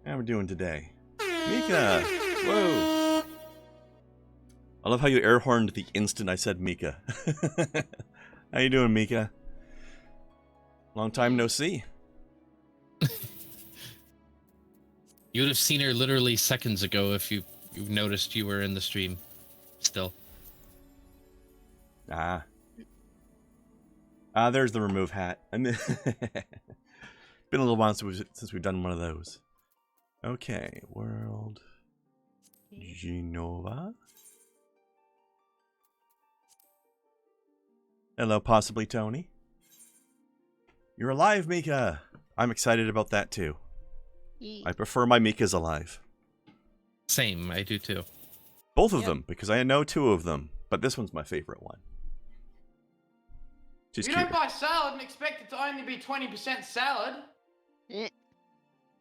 How we doing today? Mika! Whoa! I love how you air horned the instant I said Mika. How you doing, Mika? Long time no see. You would have seen her literally seconds ago if you noticed you were in the stream still. There's the remove hat. Been a little while since we've done one of those. Okay, world Genova. Hello, possibly Tony. You're alive, Mika! I'm excited about that too. I prefer my Mikas alive. Same, I do too. Both of them, because I know two of them, but this one's my favorite one. She's You cute. don't buy salad and expect it to only be 20% salad.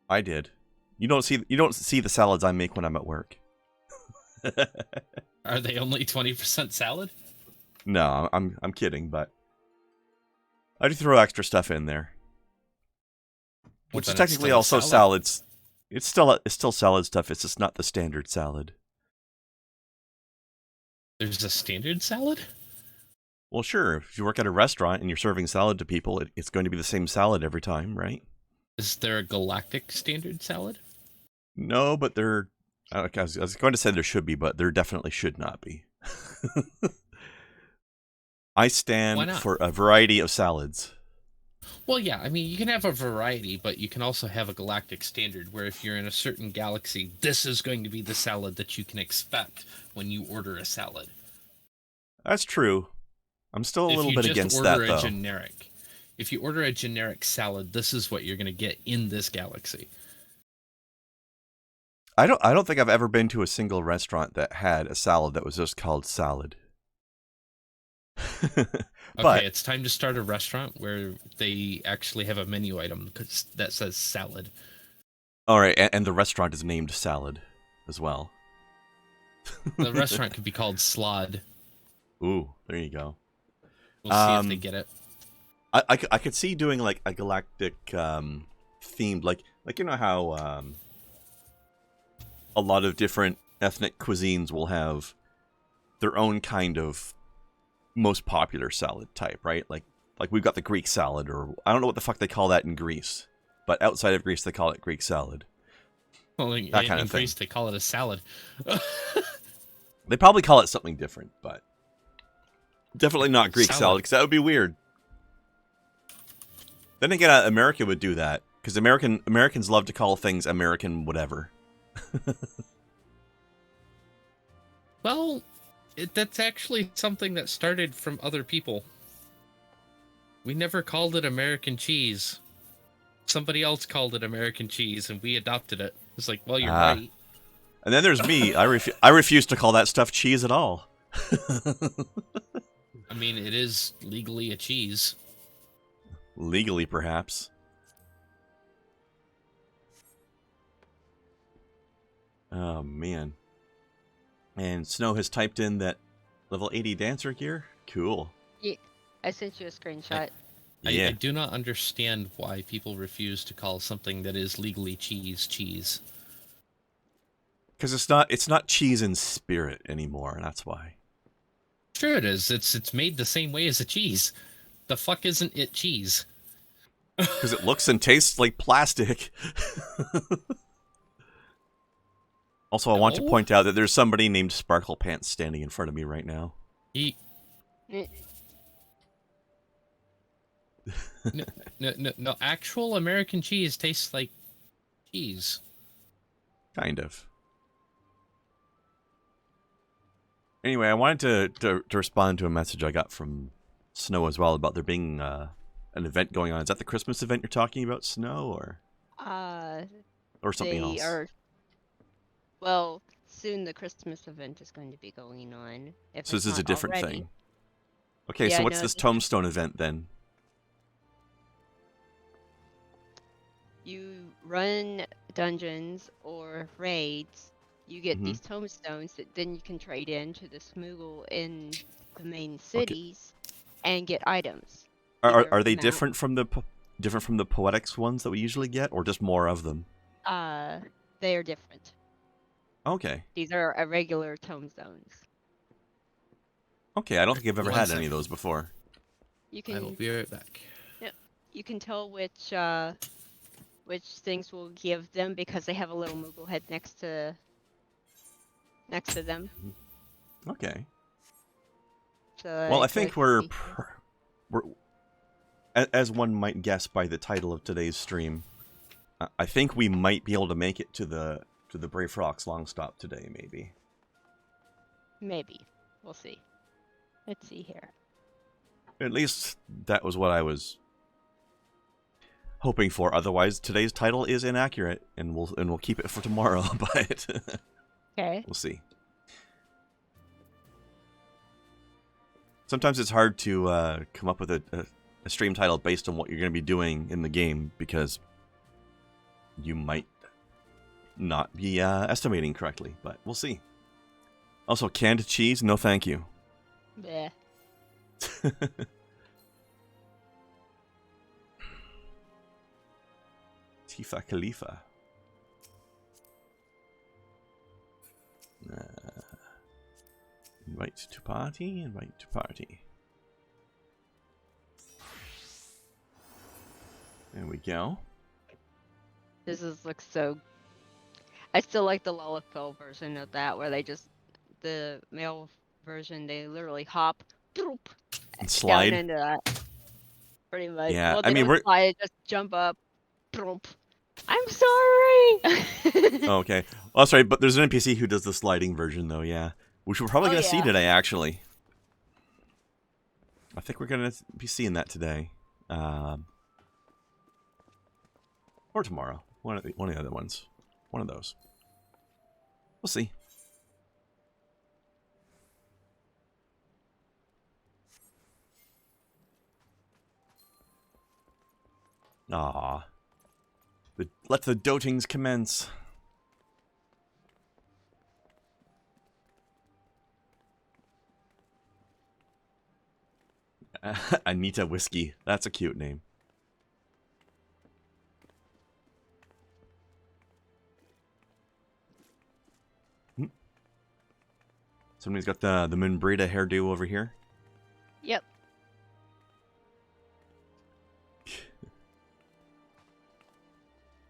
I did. You don't see the salads I make when I'm at work. Are they only 20% salad? No, I'm kidding, but I do throw extra stuff in there. Which is technically also salads. It's still salad stuff. It's just not the standard salad. There's a standard salad? Well, sure. If you work at a restaurant and you're serving salad to people, it's going to be the same salad every time, right? Is there a galactic standard salad? No, but there... I was going to say there should be, but there definitely should not be. I stand for a variety of salads. Well, yeah, I mean, you can have a variety, but you can also have a galactic standard, where if you're in a certain galaxy, this is going to be the salad that you can expect when you order a salad. That's true. I'm still a little bit against that, though. If you order a generic salad, this is what you're going to get in this galaxy. I don't think I've ever been to a single restaurant that had a salad that was just called salad. But, okay, it's time to start a restaurant where they actually have a menu item that says salad. All right, and the restaurant is named Salad as well. The restaurant could be called Slod. Ooh, there you go. We'll see if they get it. I could see doing like a galactic themed, like you know how a lot of different ethnic cuisines will have their own kind of most popular salad type, right? Like we've got the Greek salad, or I don't know what the fuck they call that in Greece, but outside of Greece they call it Greek salad. Well, in Greece they call it a salad. They probably call it something different, but definitely not Greek salad, because that would be weird. Then again, America would do that, because Americans love to call things American whatever. Well, that's actually something that started from other people. We never called it American cheese. Somebody else called it American cheese, and we adopted it. It's like, well, you're right. And then there's me. I refuse to call that stuff cheese at all. I mean, it is legally a cheese. Legally, perhaps. Oh, man. And Snow has typed in that level 80 dancer gear. Cool. Yeah, I sent you a screenshot. I do not understand why people refuse to call something that is legally cheese. Because it's not cheese in spirit anymore, and that's why. Sure it is. It's made the same way as a cheese. The fuck isn't it cheese? Because it looks and tastes like plastic. Also, I want to point out that there's somebody named Sparkle Pants standing in front of me right now. No, actual American cheese tastes like cheese. Kind of. Anyway, I wanted to respond to a message I got from Snow as well about there being an event going on. Is that the Christmas event you're talking about, Snow, or something else? Well, soon the Christmas event is going to be going on. So this is a different thing. Okay, yeah, so what's this Tombstone event then? You run dungeons or raids, you get these tombstones that then you can trade in to the Smoogle in the main cities and get items. Are they different from the Poetics ones that we usually get, or just more of them? They are different. Okay. These are irregular tombstones. Okay, I don't think I've ever One had sec. any of those before. You I will can be right back. you can tell which things will give them because they have a little Moogle head next to them. Okay. So Well, I like, think could be- we're as one might guess by the title of today's stream, I think we might be able to make it to the Brave Rocks long stop today, maybe. maybe. We'll see. Let's see here. At least that was what I was hoping for. Otherwise, today's title is inaccurate, and we'll keep it for tomorrow. But Okay. we'll see. Sometimes it's hard to come up with a stream title based on what you're going to be doing in the game because you might not be estimating correctly. But we'll see. Also, canned cheese, no thank you. Bleh. Tifa Khalifa. Invite to party, invite to party. There we go. Looks so. I still like the Lollipop version of that, where the male version, they literally hop, down And slide. into that. Pretty much. Yeah, Well, I they mean, don't we're... slide, just jump up, throop. I'm sorry. Oh, okay. Oh, sorry, but there's an NPC who does the sliding version, though, yeah. Which we're probably going to see today, actually. I think we're going to be seeing that today. Or tomorrow. One of the other ones. One of those. We'll see. Ah, let the dotings commence. Anita Whiskey. That's a cute name. Somebody's got the Moonbrita hairdo over here. Yep.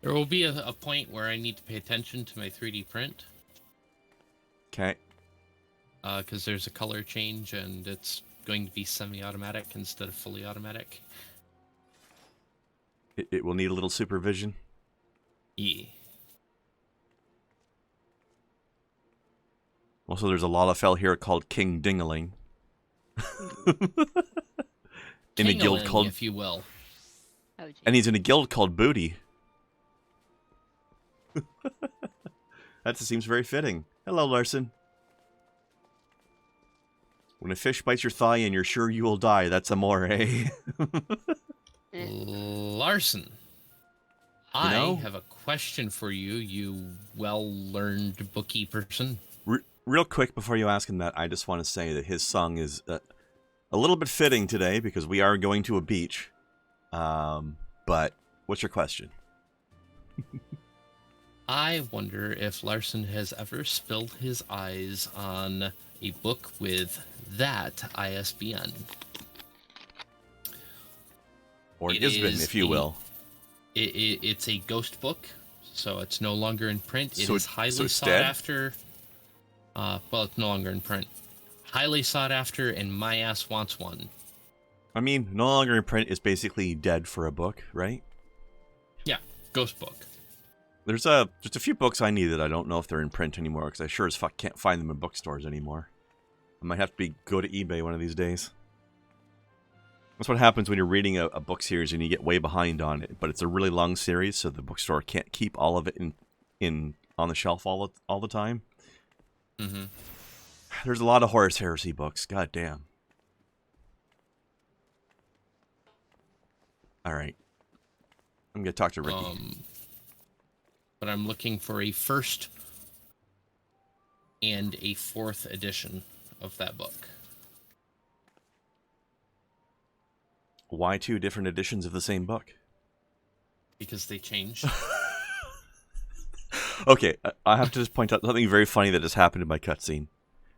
There will be a point where I need to pay attention to my 3D print. Okay. Because there's a color change and it's going to be semi-automatic instead of fully automatic. It will need a little supervision. Yeah. Also, there's a Lalafell here called King Dingaling. In a guild called, if you will. Oh, geez. and he's in a guild called Booty. That seems very fitting. Hello, Larson. When a fish bites your thigh and you're sure you will die, that's amore. Larson, I have a question for you, you well-learned bookie person. Real quick before you ask him that, I just want to say that his song is a little bit fitting today because we are going to a beach. But what's your question? I wonder if Larson has ever spilled his eyes on a book with that ISBN. Or an ISBN, if you will. It's a ghost book, so it's no longer in print. It is highly sought dead? after. Well, it's no longer in print. Highly sought after, and my ass wants one. I mean, no longer in print is basically dead for a book, right? Yeah, ghost book. There's just a few books I need that I don't know if they're in print anymore, because I sure as fuck can't find them in bookstores anymore. I might have to go to eBay one of these days. That's what happens when you're reading a book series and you get way behind on it, but it's a really long series, so the bookstore can't keep all of it on the shelf all the time. Mm-hmm. There's a lot of Horus Heresy books. God damn. All right. I'm going to talk to Ricky. But I'm looking for a first and a fourth edition of that book. Why two different editions of the same book? Because they changed. Okay, I have to just point out something very funny that just happened in my cutscene.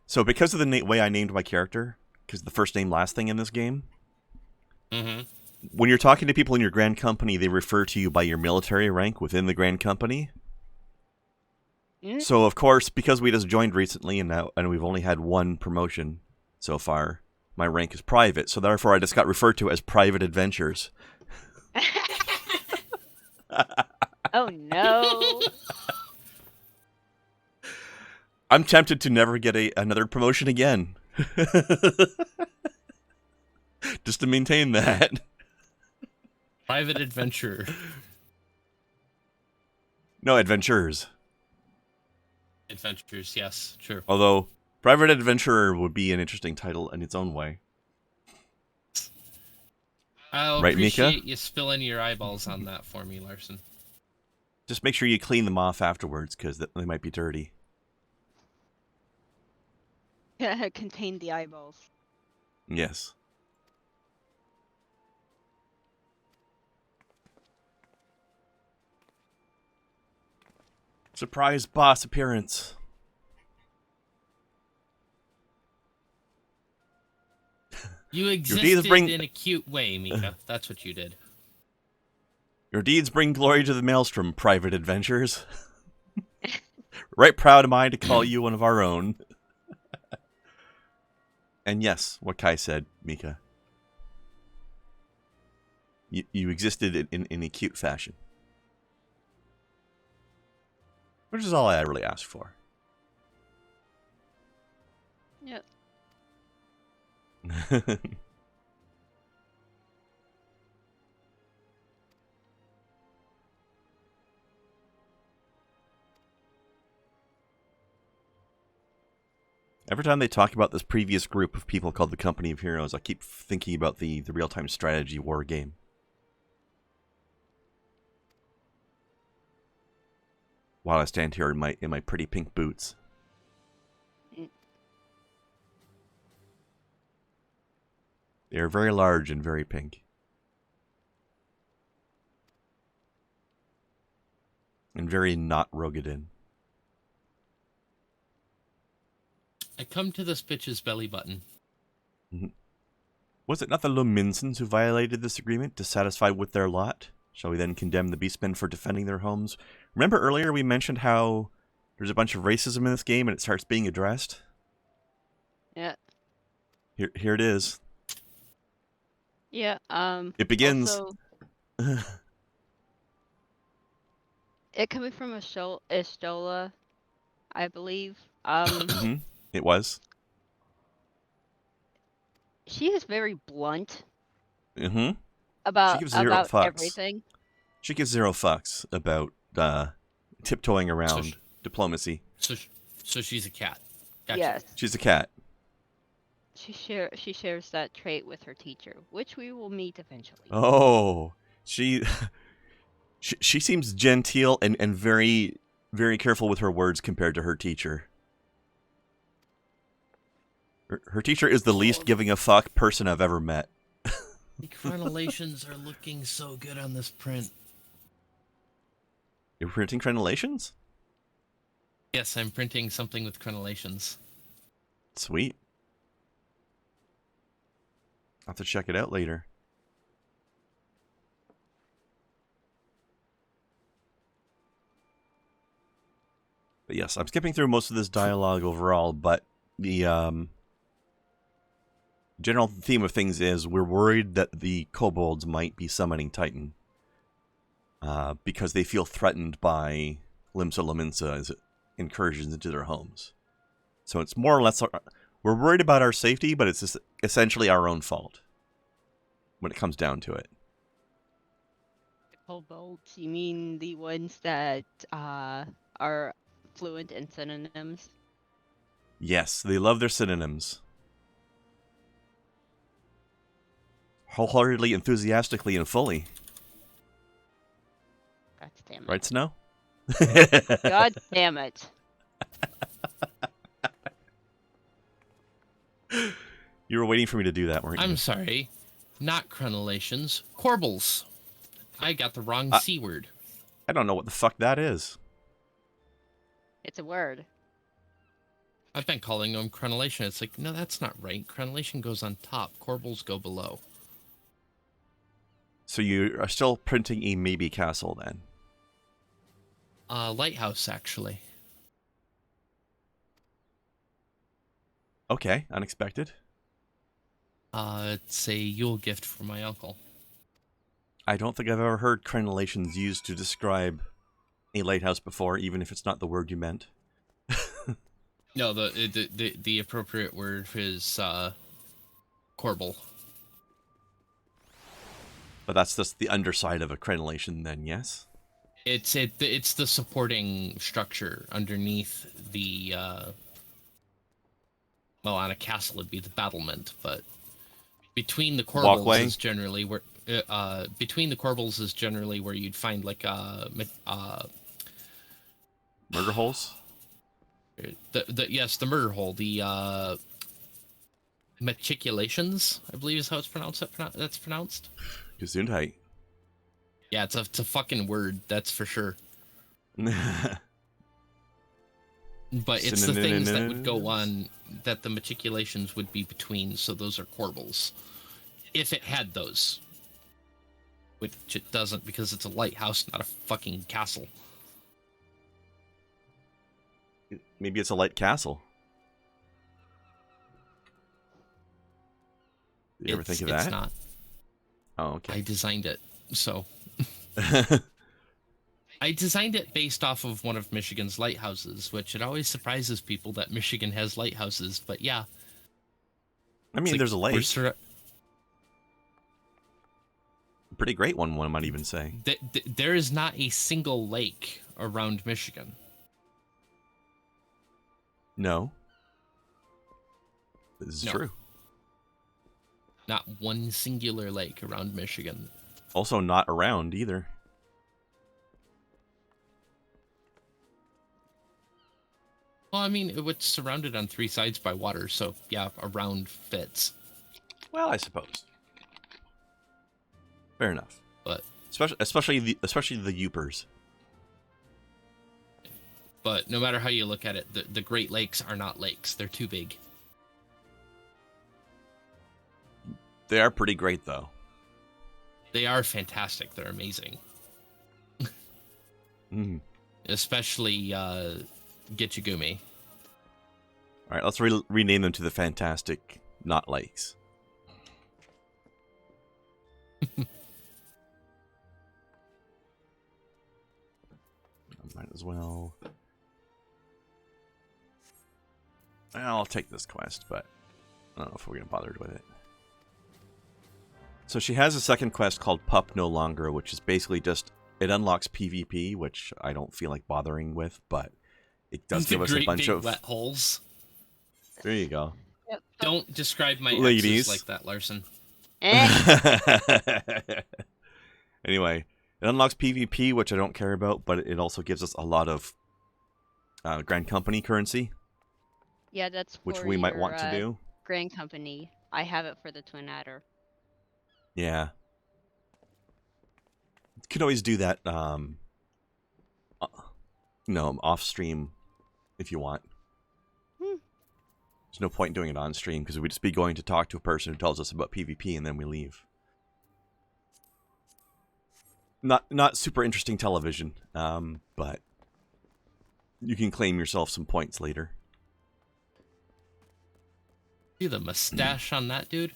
So because of the way I named my character, because the first name, last thing in this game, when you're talking to people in your Grand Company, they refer to you by your military rank within the Grand Company. So, of course, because we just joined recently and we've only had one promotion so far, my rank is private. So therefore, I just got referred to as Private Adventures. Oh no. I'm tempted to never get another promotion again. Just to maintain that. Private adventure. No, Adventures. Adventures, yes, true. Although, Private Adventurer would be an interesting title in its own way. I'll Right, Mika? appreciate you spilling your eyeballs on that for me, Larson. Just make sure you clean them off afterwards, because they might be dirty. Contain the eyeballs. Yes. Surprise boss appearance. You existed in a cute way, Mika. That's what you did. Your deeds bring glory to the Maelstrom, Private Adventures. Right proud am I to call you one of our own. And yes, what Kai said, Mika. You existed in a cute fashion. Which is all I really asked for. Yep. Every time they talk about this previous group of people called the Company of Heroes, I keep thinking about the real-time strategy war game. While I stand here in my pretty pink boots. They are very large and very pink. And very not Rogadin. I come to this bitch's belly button. Was it not the Luminsons who violated this agreement, dissatisfied with their lot? Shall we then condemn the Beastmen for defending their homes? Remember earlier we mentioned how there's a bunch of racism in this game and it starts being addressed? Yeah. Here it is. Yeah, It begins. Also, it coming from Estola, I believe. It was. She is very blunt She about gives zero fucks. everything. She gives zero fucks about tiptoeing around diplomacy. So she's a cat. Gotcha. Yes. She's a cat. She shares that trait with her teacher, which we will meet eventually. Oh, she seems genteel and very, very careful with her words compared to her teacher. Her teacher is the least giving a fuck person I've ever met. The crenellations are looking so good on this print. You're printing crenellations? Yes, I'm printing something with crenellations. Sweet. I'll have to check it out later. But yes, I'm skipping through most of this dialogue overall, but the general theme of things is we're worried that the kobolds might be summoning Titan. Because they feel threatened by Limsa Lominsa's incursions into their homes. So it's more or less, we're worried about our safety, but it's just essentially our own fault when it comes down to it. Kobolds, you mean the ones that are fluent in synonyms? Yes, they love their synonyms. Wholeheartedly, enthusiastically, and fully. God damn it. Right, Snow? God damn it. You were waiting for me to do that, weren't you? I'm sorry. Not crenellations. Corbels. I got the wrong C word. I don't know what the fuck that is. It's a word. I've been calling them crenellation. It's like, no, that's not right. Crenellation goes on top. Corbels go below. So you are still printing a maybe castle then? Lighthouse, actually. Okay, unexpected. It's a Yule gift from my uncle. I don't think I've ever heard crenellations used to describe a lighthouse before, even if it's not the word you meant. No, the appropriate word is corbel. But that's just the underside of a crenellation then, yes? It's the supporting structure underneath the well, on a castle it'd be the battlement, but between the corbels Walkway? is generally where between the corbels is generally where you'd find like Murder holes? the murder hole, the matriculations, I believe is how it's pronounced. That's pronounced. Gesundheit. Yeah, it's a fucking word, that's for sure. But it's the things that would go on that the matriculations would be between, so those are corbels. If it had those. Which it doesn't, because it's a lighthouse, not a fucking castle. Maybe it's a light castle. Did you ever think of that? It's not. Oh, okay. I designed it, so... I designed it based off of one of Michigan's lighthouses, which it always surprises people that Michigan has lighthouses, but yeah. I mean, there's a lake. A pretty great one might even say. There is not a single lake around Michigan. No. This is true. Not one singular lake around Michigan. Also not around either. Well, I mean, it's surrounded on three sides by water, so yeah, around fits. Well, I suppose. Fair enough. But especially the Yoopers. But no matter how you look at it, the Great Lakes are not lakes. They're too big. They are pretty great, though. They are fantastic. They're amazing. Mm. Especially Gitchigumi. All right, let's rename them to the Fantastic Not Lakes. Might as well. I'll take this quest, but I don't know if we're going to bother with it. So she has a second quest called Pup No Longer, which is basically just, it unlocks PvP, which I don't feel like bothering with, but it does give us a bunch of wet holes. There you go. Yep. Don't describe my Ladies. exes like that, Larson. Anyway, it unlocks PvP, which I don't care about, but it also gives us a lot of Grand Company currency. Yeah, that's for which we might your, want to do. Grand Company. I have it for the Twin Adder. Yeah. You could always do that, off stream if you want. There's no point in doing it on stream because we'd just be going to talk to a person who tells us about PvP and then we leave. Not super interesting television, but you can claim yourself some points later. See the mustache on that dude?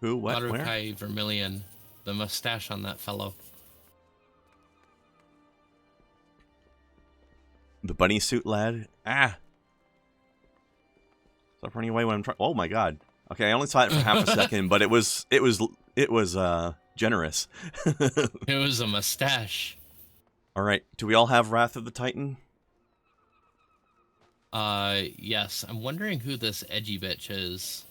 Who? What? Where? Marukai Vermilion. The mustache on that fellow. The bunny suit lad? Ah! Stop running away when I'm trying. Oh my god. Okay, I only saw it for half a second, but it was generous. It was a mustache. Alright, do we all have Wrath of the Titan? Yes. I'm wondering who this edgy bitch is.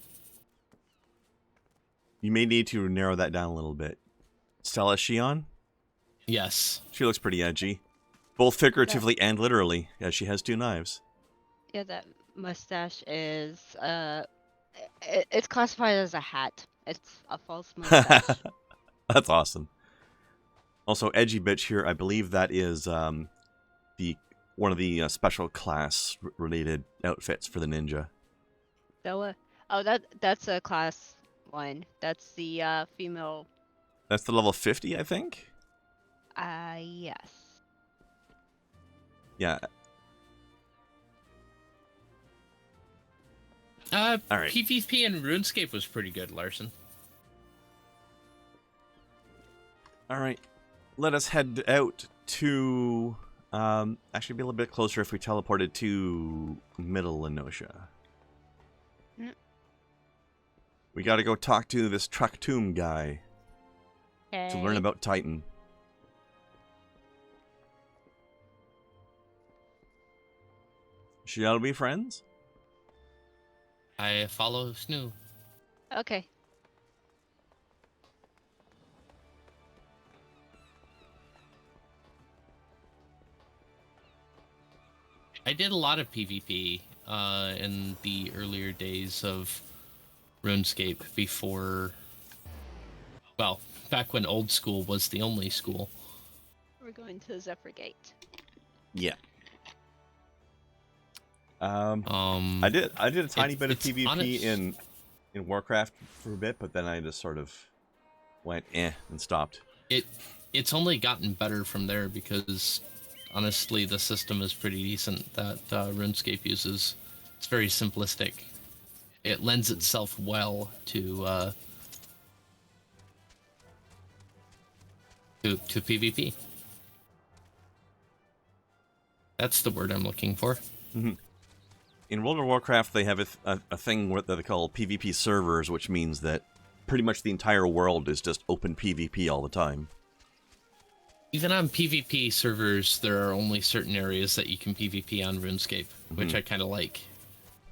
You may need to narrow that down a little bit. Stella Shion? Yes. She looks pretty edgy. Both figuratively and literally, as she has two knives. Yeah, that mustache is, it's classified as a hat. It's a false mustache. That's awesome. Also, Edgy Bitch here, I believe that is the one of the special class related outfits for the ninja. Bella. Oh, that's a class 1. That's the female. That's the level 50, I think? Yes. Yeah. All right. PvP in RuneScape was pretty good, Larson. All right. Let us head out to... actually be a little bit closer if we teleported to Middle Lenosha. We gotta go talk to this Truck-Tomb guy to learn about Titan. Shall we be friends? I follow Snoo. Okay. I did a lot of PvP in the earlier days of RuneScape before, well, back when old school was the only school. We're going to Zephyr Gate. Yeah. I did a tiny bit of PvP honest. in Warcraft for a bit, but then I just sort of went and stopped. It's only gotten better from there because honestly the system is pretty decent that RuneScape uses. It's very simplistic. It lends itself well to PvP. That's the word I'm looking for. Mm-hmm. In World of Warcraft, they have a thing that they call PvP servers, which means that pretty much the entire world is just open PvP all the time. Even on PvP servers, there are only certain areas that you can PvP on RuneScape, which I kind of like.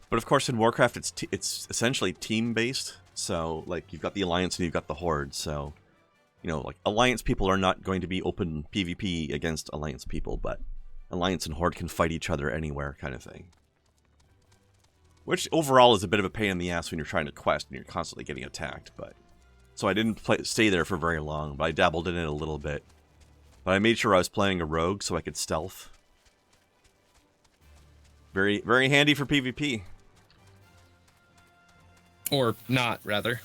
But of course, in Warcraft, it's essentially team-based. So, like, you've got the Alliance and you've got the Horde. So, you know, like, Alliance people are not going to be open PvP against Alliance people, but Alliance and Horde can fight each other anywhere, kind of thing. Which, overall, is a bit of a pain in the ass when you're trying to quest and you're constantly getting attacked, but... So I didn't stay there for very long, but I dabbled in it a little bit. But I made sure I was playing a rogue so I could stealth. Very, very handy for PvP. Or not, rather.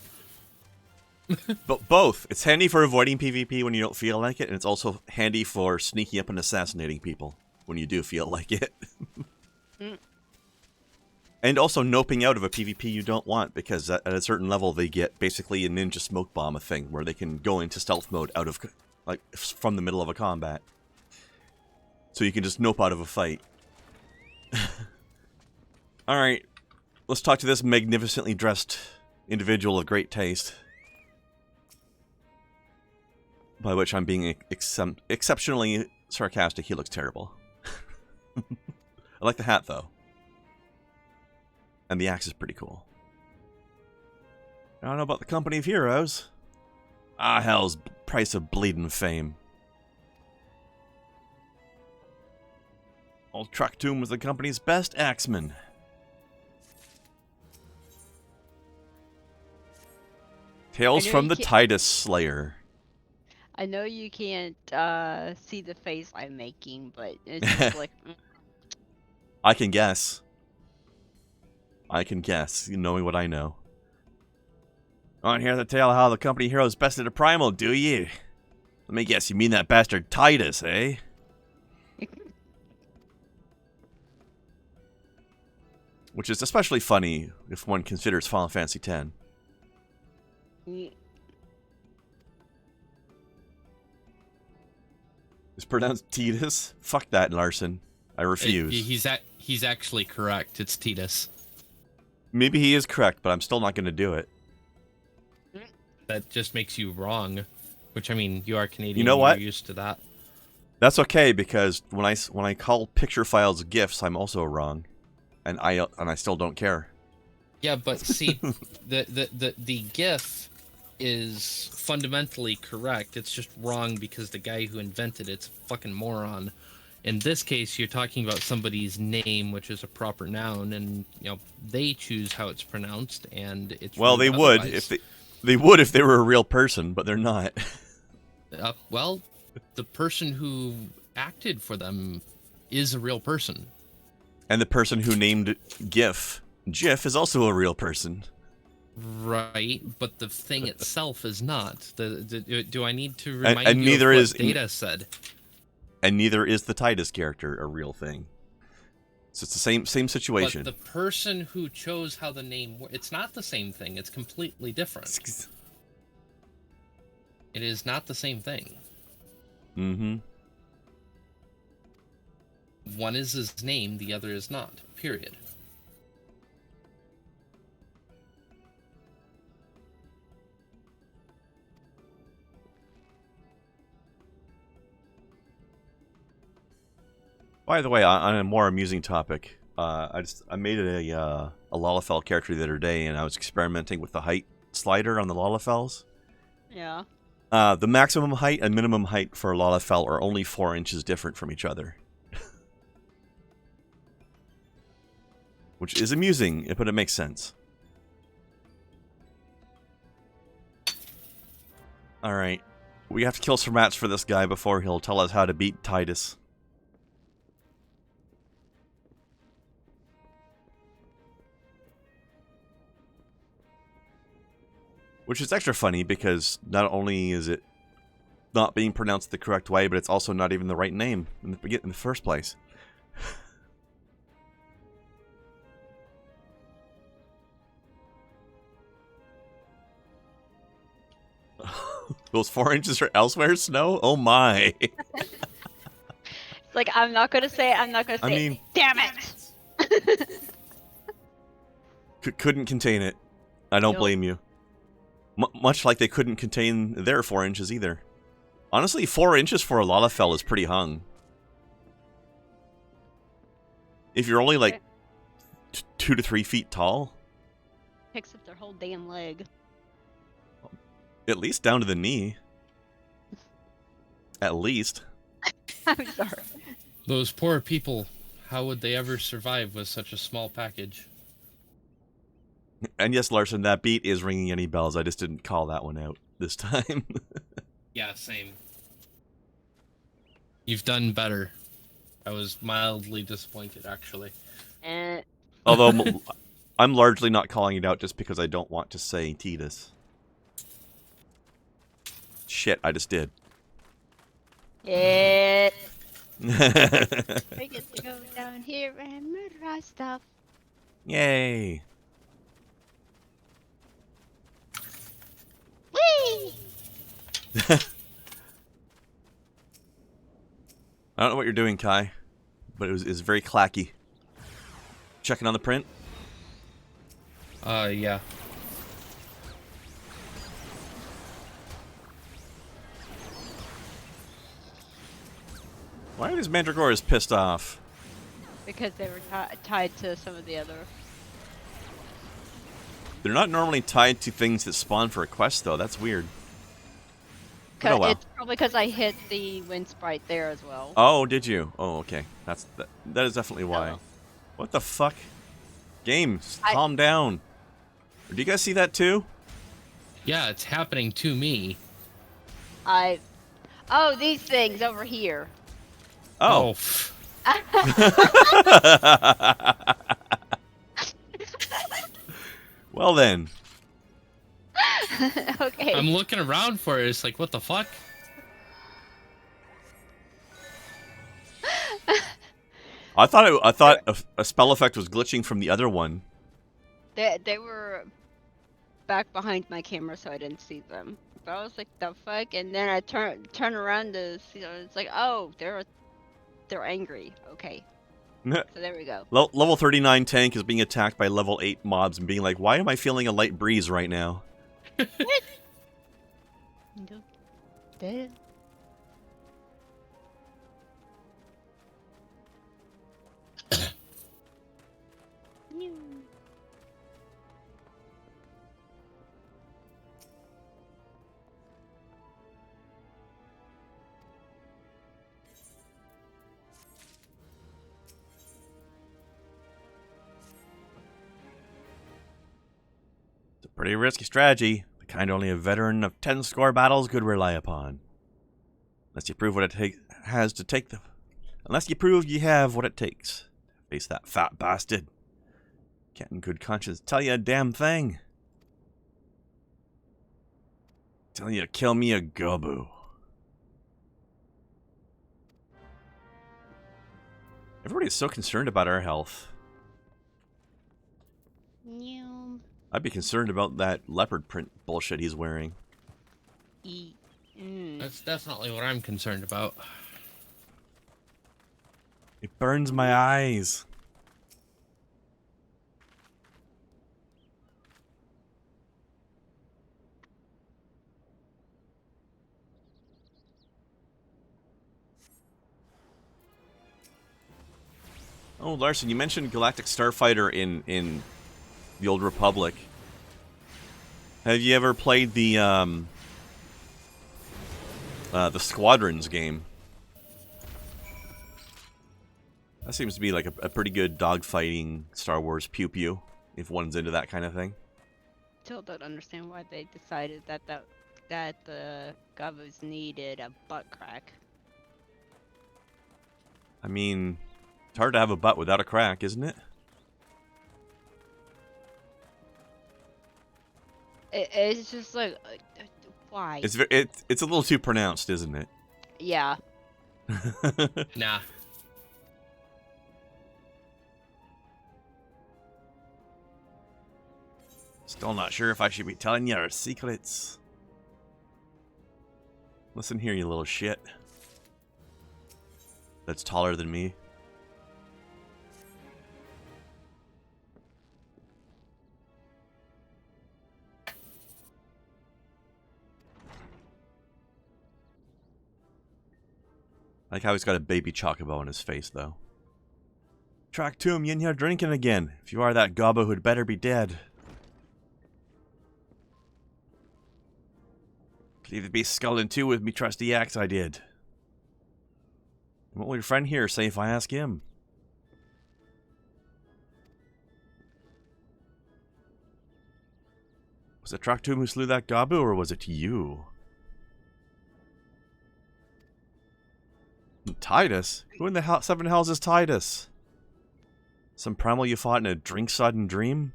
But both. It's handy for avoiding PvP when you don't feel like it, and it's also handy for sneaking up and assassinating people when you do feel like it. And also noping out of a PvP you don't want, because at a certain level they get basically a ninja smoke bomb, a thing where they can go into stealth mode out of, like, from the middle of a combat. So you can just nope out of a fight. Alright, let's talk to this magnificently dressed individual of great taste. By which I'm being exceptionally sarcastic. He looks terrible. I like the hat, though. And the axe is pretty cool. I don't know about the Company of Heroes. Ah, hell's price of bleeding fame. Old Truck-Tomb was the company's best axeman. Tales from the Tidus Slayer. I know you can't see the face I'm making, but it's just like... I can guess. I can guess, knowing what I know. Want to hear the tale of how the company heroes bested a primal, do ye? Let me guess, you mean that bastard Tidus, eh? Which is especially funny if one considers Final Fantasy X. It's pronounced Tidus? Fuck that, Larson. I refuse. He's actually correct. It's Tidus. Maybe he is correct, but I'm still not going to do it. That just makes you wrong. Which, I mean, you are Canadian. You know what? You're used to that. That's okay, because when I call picture files GIFs, I'm also wrong. And I still don't care. Yeah, but see, the GIF is fundamentally correct. It's just wrong because the guy who invented it's a fucking moron. In this case, you're talking about somebody's name, which is a proper noun, and you know they choose how it's pronounced, and it's well, they would if they would if they were a real person, but they're not. Well, the person who acted for them is a real person. And the person who named GIF is also a real person. Right, but the thing itself is not. Do I need to remind and you neither of what is Data said? And neither is the Tidus character a real thing. So it's the same situation. But the person who chose how the name... It's not the same thing. It's completely different. It is not the same thing. Mm-hmm. One is his name, the other is not. Period. By the way, on a more amusing topic, I made a Lalafell character the other day, and I was experimenting with the height slider on the Lalafells. Yeah. The maximum height and minimum height for Lalafell are only 4 inches different from each other. Which is amusing, but it makes sense. Alright. We have to kill some rats for this guy before he'll tell us how to beat Tidus. Which is extra funny because not only is it not being pronounced the correct way, but it's also not even the right name in the first place. Those 4 inches are elsewhere, Snow? Oh my. It's like, I'm not gonna say it, I'm not gonna say I mean, it. Damn it! couldn't contain it. I don't Nope. blame you. Much like they couldn't contain their 4 inches either. Honestly, 4 inches for a Lalafell is pretty hung. If you're only like 2 to 3 feet tall. Picks up their whole damn leg. At least down to the knee. At least. I'm sorry. Those poor people, how would they ever survive with such a small package? And yes, Larson, that beat is ringing any bells. I just didn't call that one out this time. Yeah, same. You've done better. I was mildly disappointed, actually. Although, I'm largely not calling it out just because I don't want to say Tidus. Shit, I just did. I get to go down here and murder our stuff. Yay. Whee! I don't know what you're doing, Kai, but it was very clacky. Checking on the print? Yeah. Why are these Mandragoras pissed off? Because they were tied to some of the other. They're not normally tied to things that spawn for a quest, though. That's weird. Oh, well. It's probably because I hit the wind sprite there as well. Oh, did you? Oh, okay. That is definitely why. Oh. What the fuck? Game, calm down. Do you guys see that too? Yeah, it's happening to me. Oh, these things over here. Oh. Well then. Okay. I'm looking around for it. It's like, what the fuck? I thought a spell effect was glitching from the other one. They were back behind my camera, so I didn't see them. But I was like, the fuck? And then I turn around to see them. It's like, oh, they're angry. Okay. So there we go. Level 39 tank is being attacked by level 8 mobs and being like, why am I feeling a light breeze right now? Dead. It's a pretty risky strategy, the kind only a veteran of 10 score battles could rely upon. Unless you prove what it has to take the... Unless you prove you have what it takes. Face that fat bastard. Can't in good conscience tell you a damn thing. Tell you to kill me a gobu. Everybody's so concerned about our health. New. I'd be concerned about that leopard print bullshit he's wearing. That's definitely what I'm concerned about. It burns my eyes. Oh, Larson, you mentioned Galactic Starfighter in the Old Republic. Have you ever played the Squadrons game? That seems to be like a pretty good dogfighting Star Wars pew-pew, if one's into that kind of thing. Still don't understand why they decided that the Gavus needed a butt crack. I mean, it's hard to have a butt without a crack, isn't it? It's just like, why? It's a little too pronounced, isn't it? Yeah. Nah. Still not sure if I should be telling you our secrets. Listen here, you little shit. That's taller than me. I like how he's got a baby chocobo on his face, though. Track to him, you in here drinking again. If you are that gobbo who'd better be dead. Leave to be sculling too with me trusty axe I did. And what will your friend here say if I ask him? Was it Traktum who slew that Gabu, or was it you? Tidus? Who in the hell, seven hells is Tidus? Some primal you fought in a drink-sodden dream?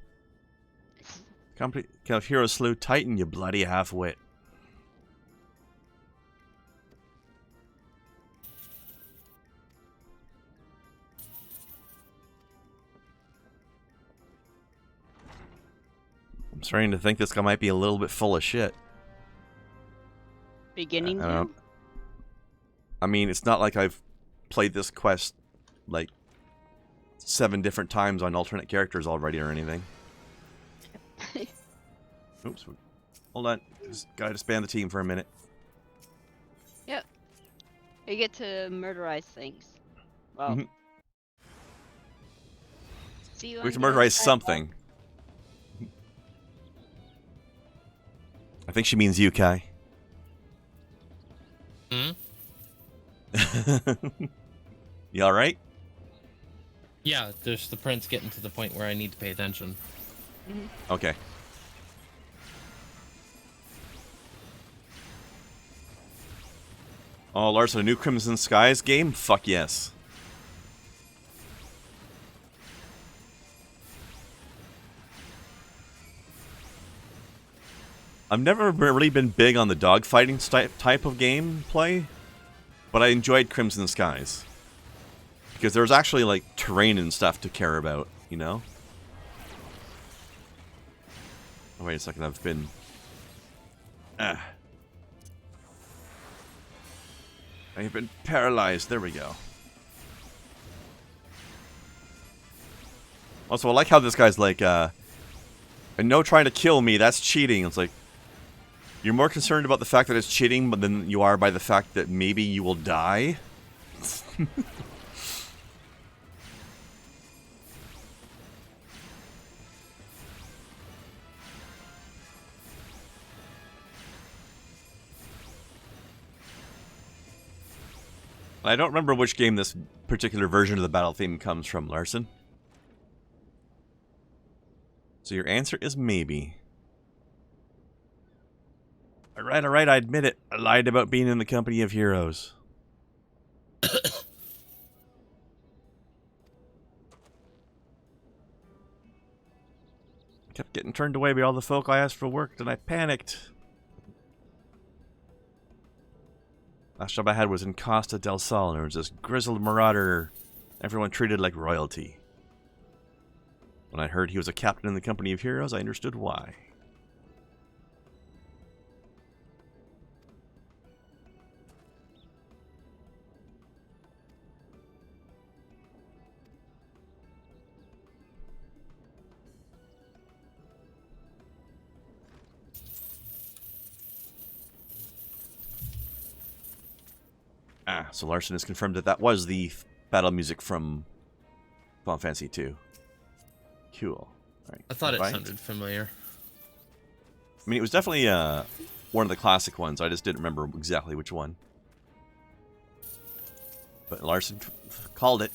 Company of heroes slew Titan, you bloody half-wit. I'm starting to think this guy might be a little bit full of shit. Beginning to? I mean, it's not like I've played this quest like 7 different times on alternate characters already or anything. Oops. Hold on. Just gotta disband the team for a minute. Yep. You get to murderize things. Well. Mm-hmm. See you We on have to the other murderize side, something. I think she means you, Kai. Hmm? You alright? Yeah, there's the prince getting to the point where I need to pay attention. Okay. Oh, Larson, a new Crimson Skies game? Fuck yes. I've never really been big on the dogfighting type of gameplay, but I enjoyed Crimson Skies. Because there was actually, like, terrain and stuff to care about, you know? Oh, wait a second, I've been... I've been paralyzed. There we go. Also, I like how this guy's like, and no trying to kill me, that's cheating. It's like, you're more concerned about the fact that it's cheating than you are by the fact that maybe you will die? I don't remember which game this particular version of the battle theme comes from, Larson. So your answer is maybe. Alright, I admit it. I lied about being in the company of heroes. Kept getting turned away by all the folk I asked for work, and I panicked. Last job I had was in Costa del Sol, and there was this grizzled marauder everyone treated like royalty. When I heard he was a captain in the company of heroes, I understood why. So Larson has confirmed that that was the battle music from Final Fantasy 2. Cool. All right. I thought it sounded familiar. I mean, it was definitely one of the classic ones. I just didn't remember exactly which one. But Larson called it.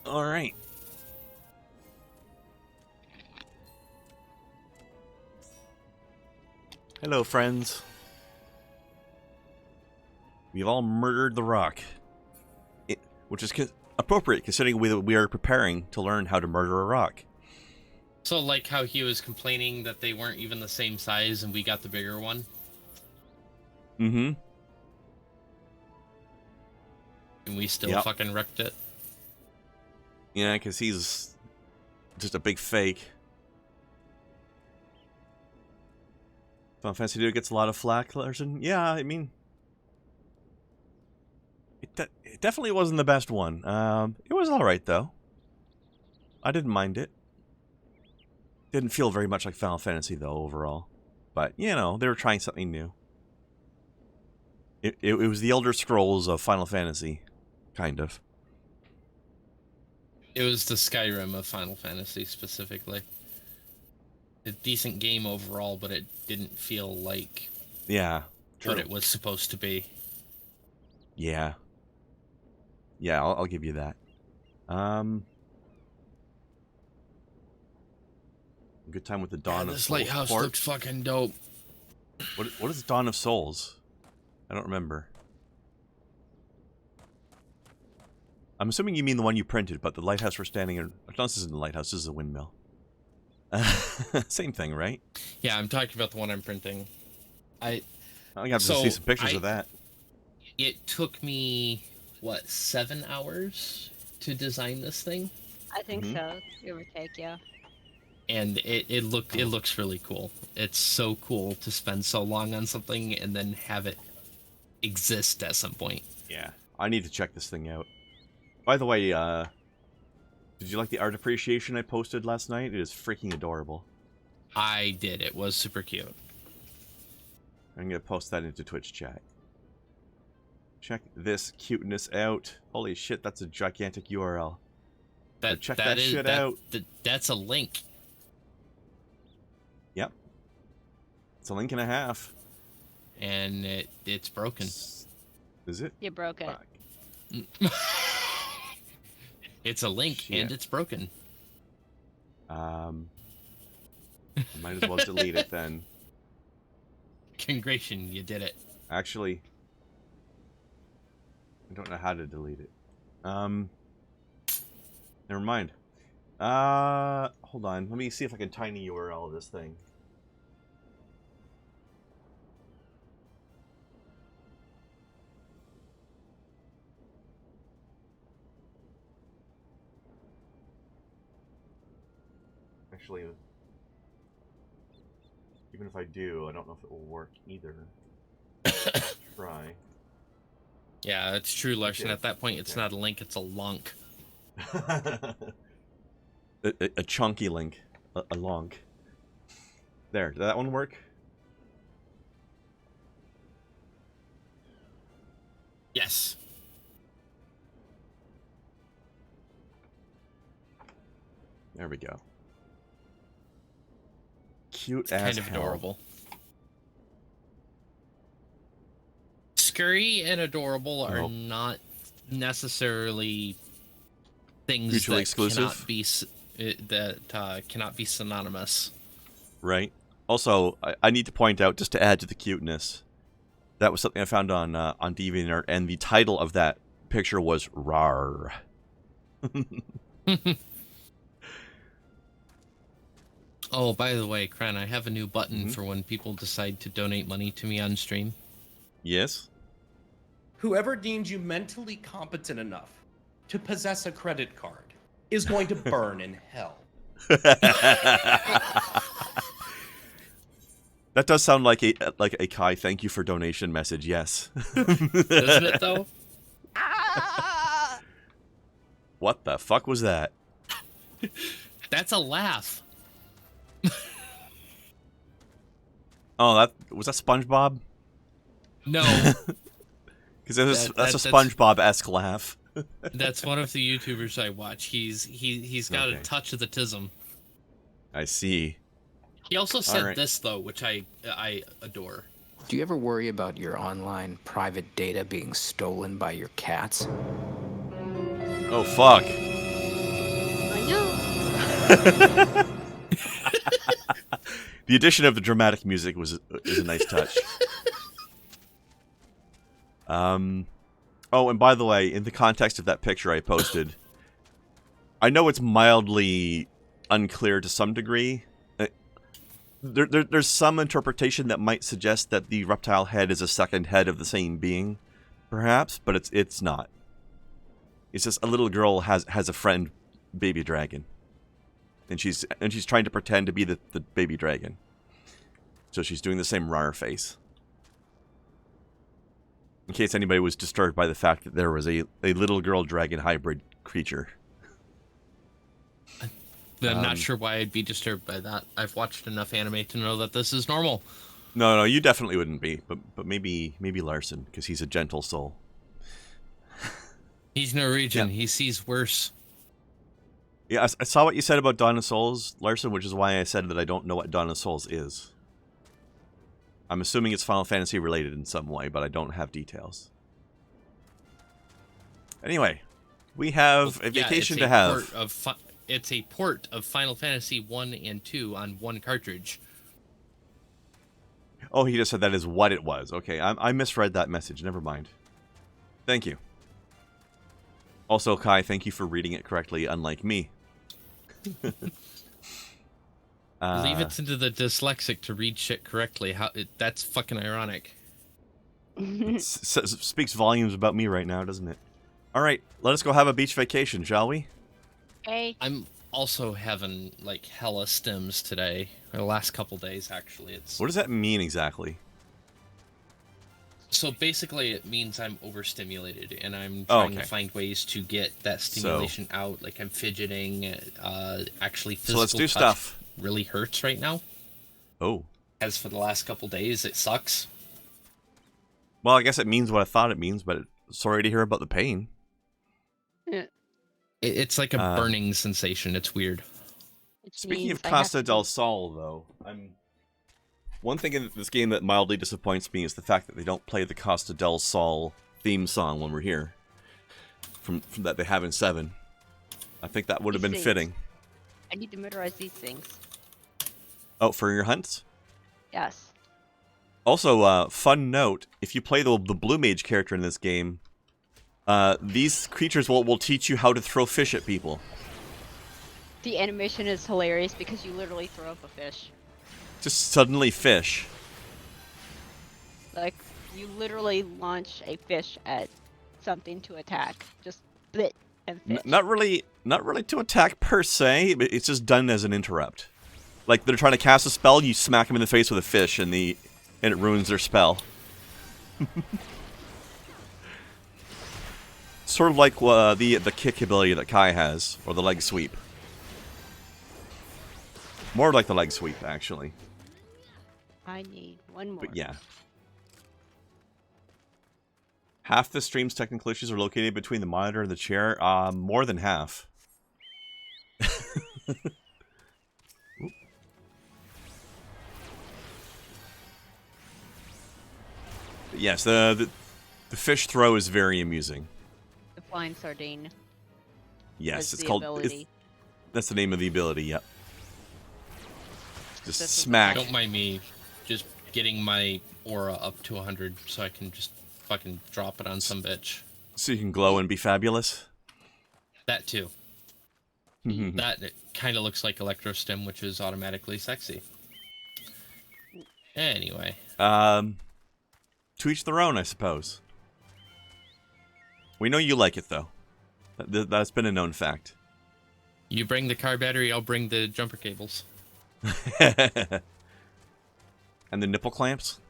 All right. Hello, friends. We've all murdered the rock. Which is appropriate, considering we are preparing to learn how to murder a rock. So, like how he was complaining that they weren't even the same size and we got the bigger one? Mm-hmm. And we still fucking wrecked it? Yeah, because he's just a big fake. Final Fantasy 2 gets a lot of flack, Larson. Yeah, I mean... It definitely wasn't the best one. It was alright, though. I didn't mind it. Didn't feel very much like Final Fantasy, though, overall. But, you know, they were trying something new. It was the Elder Scrolls of Final Fantasy. Kind of. It was the Skyrim of Final Fantasy, specifically. A decent game overall, but it didn't feel like... Yeah, true. What it was supposed to be. Yeah. Yeah, I'll give you that. Good time with the Dawn of This Souls. lighthouse looks fucking dope. What is Dawn of Souls? I don't remember. I'm assuming you mean the one you printed, but the lighthouse we're standing in... No, this isn't a lighthouse, this is a windmill. Same thing, right? Yeah, I'm talking about the one I'm printing. I got to see some pictures of that. It took me, what, 7 hours to design this thing? I think so. Give or take, yeah. And it looks really cool. It's so cool to spend so long on something and then have it exist at some point. Yeah, I need to check this thing out. By the way, did you like the art appreciation I posted last night? It is freaking adorable. I did. It was super cute. I'm going to post that into Twitch chat. Check this cuteness out. Holy shit, that's a gigantic URL. Check that shit out. That's a link. Yep. It's a link and a half. And it's broken. Is it? You broke it. It's a link and it's broken. I might as well delete it then. Congratulations, you did it. Actually, I don't know how to delete it. Never mind. Hold on. Let me see if I can tiny URL this thing. Actually, even if I do, I don't know if it will work either. Try. Yeah, it's true, Larson. At that point, it's not a link, it's a lunk. a chunky link. A lonk. There, did that one work? Yes. There we go. Cute It's as kind of hell. adorable. Scurry and adorable are not necessarily things mutually that exclusive? cannot be synonymous. Right. Also, I need to point out, just to add to the cuteness, That was something I found on DeviantArt, and the title of that picture was "Rar." Oh, by the way, Kren, I have a new button for when people decide to donate money to me on stream. Yes. Whoever deems you mentally competent enough to possess a credit card is going to burn in hell. That does sound like a Kai thank you for donation message. Yes. Doesn't it though? What the fuck was that? That's a laugh. Oh, that was that SpongeBob? No. Because that's a SpongeBob-esque laugh. That's one of the YouTubers I watch. He's got a touch of the tism. I see. He also said this though, which I adore. Do you ever worry about your online private data being stolen by your cats? Oh fuck. I know. The addition of the dramatic music is a nice touch. Oh, and by the way, in the context of that picture I posted, I know it's mildly unclear to some degree. There's some interpretation that might suggest that the reptile head is a second head of the same being, perhaps, but it's not. It's just a little girl has a friend, baby dragon, and she's trying to pretend to be the baby dragon. So she's doing the same rar face. In case anybody was disturbed by the fact that there was a little girl dragon hybrid creature. I'm not sure why I'd be disturbed by that. I've watched enough anime to know that this is normal. No, you definitely wouldn't be. But maybe Larson, because he's a gentle soul. He's Norwegian. Yeah. He sees worse. Yeah, I saw what you said about Dawn of Souls, Larson, which is why I said that I don't know what Dawn of Souls is. I'm assuming it's Final Fantasy related in some way, but I don't have details. Anyway, we have a vacation to have. It's a port of Final Fantasy 1 and 2 on one cartridge. Oh, he just said that is what it was. Okay, I misread that message. Never mind. Thank you. Also, Kai, thank you for reading it correctly, unlike me. Leave it to the dyslexic to read shit correctly. That's fucking ironic. Speaks volumes about me right now, doesn't it? All right, let us go have a beach vacation, shall we? Hey. I'm also having like hella stims today. Or the last couple days, actually. What does that mean exactly? So basically, it means I'm overstimulated, and I'm trying to find ways to get that stimulation out. Like I'm fidgeting. Actually, physical let's do touch stuff. Really hurts right now. Oh. As for the last couple days, it sucks. Well, I guess it means what I thought it means, but sorry to hear about the pain. Yeah. It's like a burning sensation. It's weird. Speaking of Costa del Sol, though, one thing in this game that mildly disappoints me is the fact that they don't play the Costa del Sol theme song when we're here. From that they have in 7. I think that would have been fitting. I need to memorize these things. Oh, for your hunts? Yes. Also, fun note, if you play the Blue Mage character in this game, these creatures will teach you how to throw fish at people. The animation is hilarious because you literally throw up a fish. Just suddenly fish. Like, you literally launch a fish at something to attack. Just blit and fish. Not really to attack per se, but it's just done as an interrupt. Like they're trying to cast a spell, you smack them in the face with a fish, and it ruins their spell. Sort of like the kick ability that Kai has, or the leg sweep. More like the leg sweep, actually. I need one more. But yeah. Half the stream's technical issues are located between the monitor and the chair. More than half. Yes, the fish throw is very amusing. The flying sardine. Yes, it's called. That's the name of the ability. Yep. Just smack. Don't mind me. Just getting my aura up to 100 so I can just fucking drop it on some bitch. So you can glow and be fabulous? That too. That kind of looks like Electrostim, which is automatically sexy. Anyway. To each their own, I suppose. We know you like it, though. That's been a known fact. You bring the car battery, I'll bring the jumper cables. And the nipple clamps?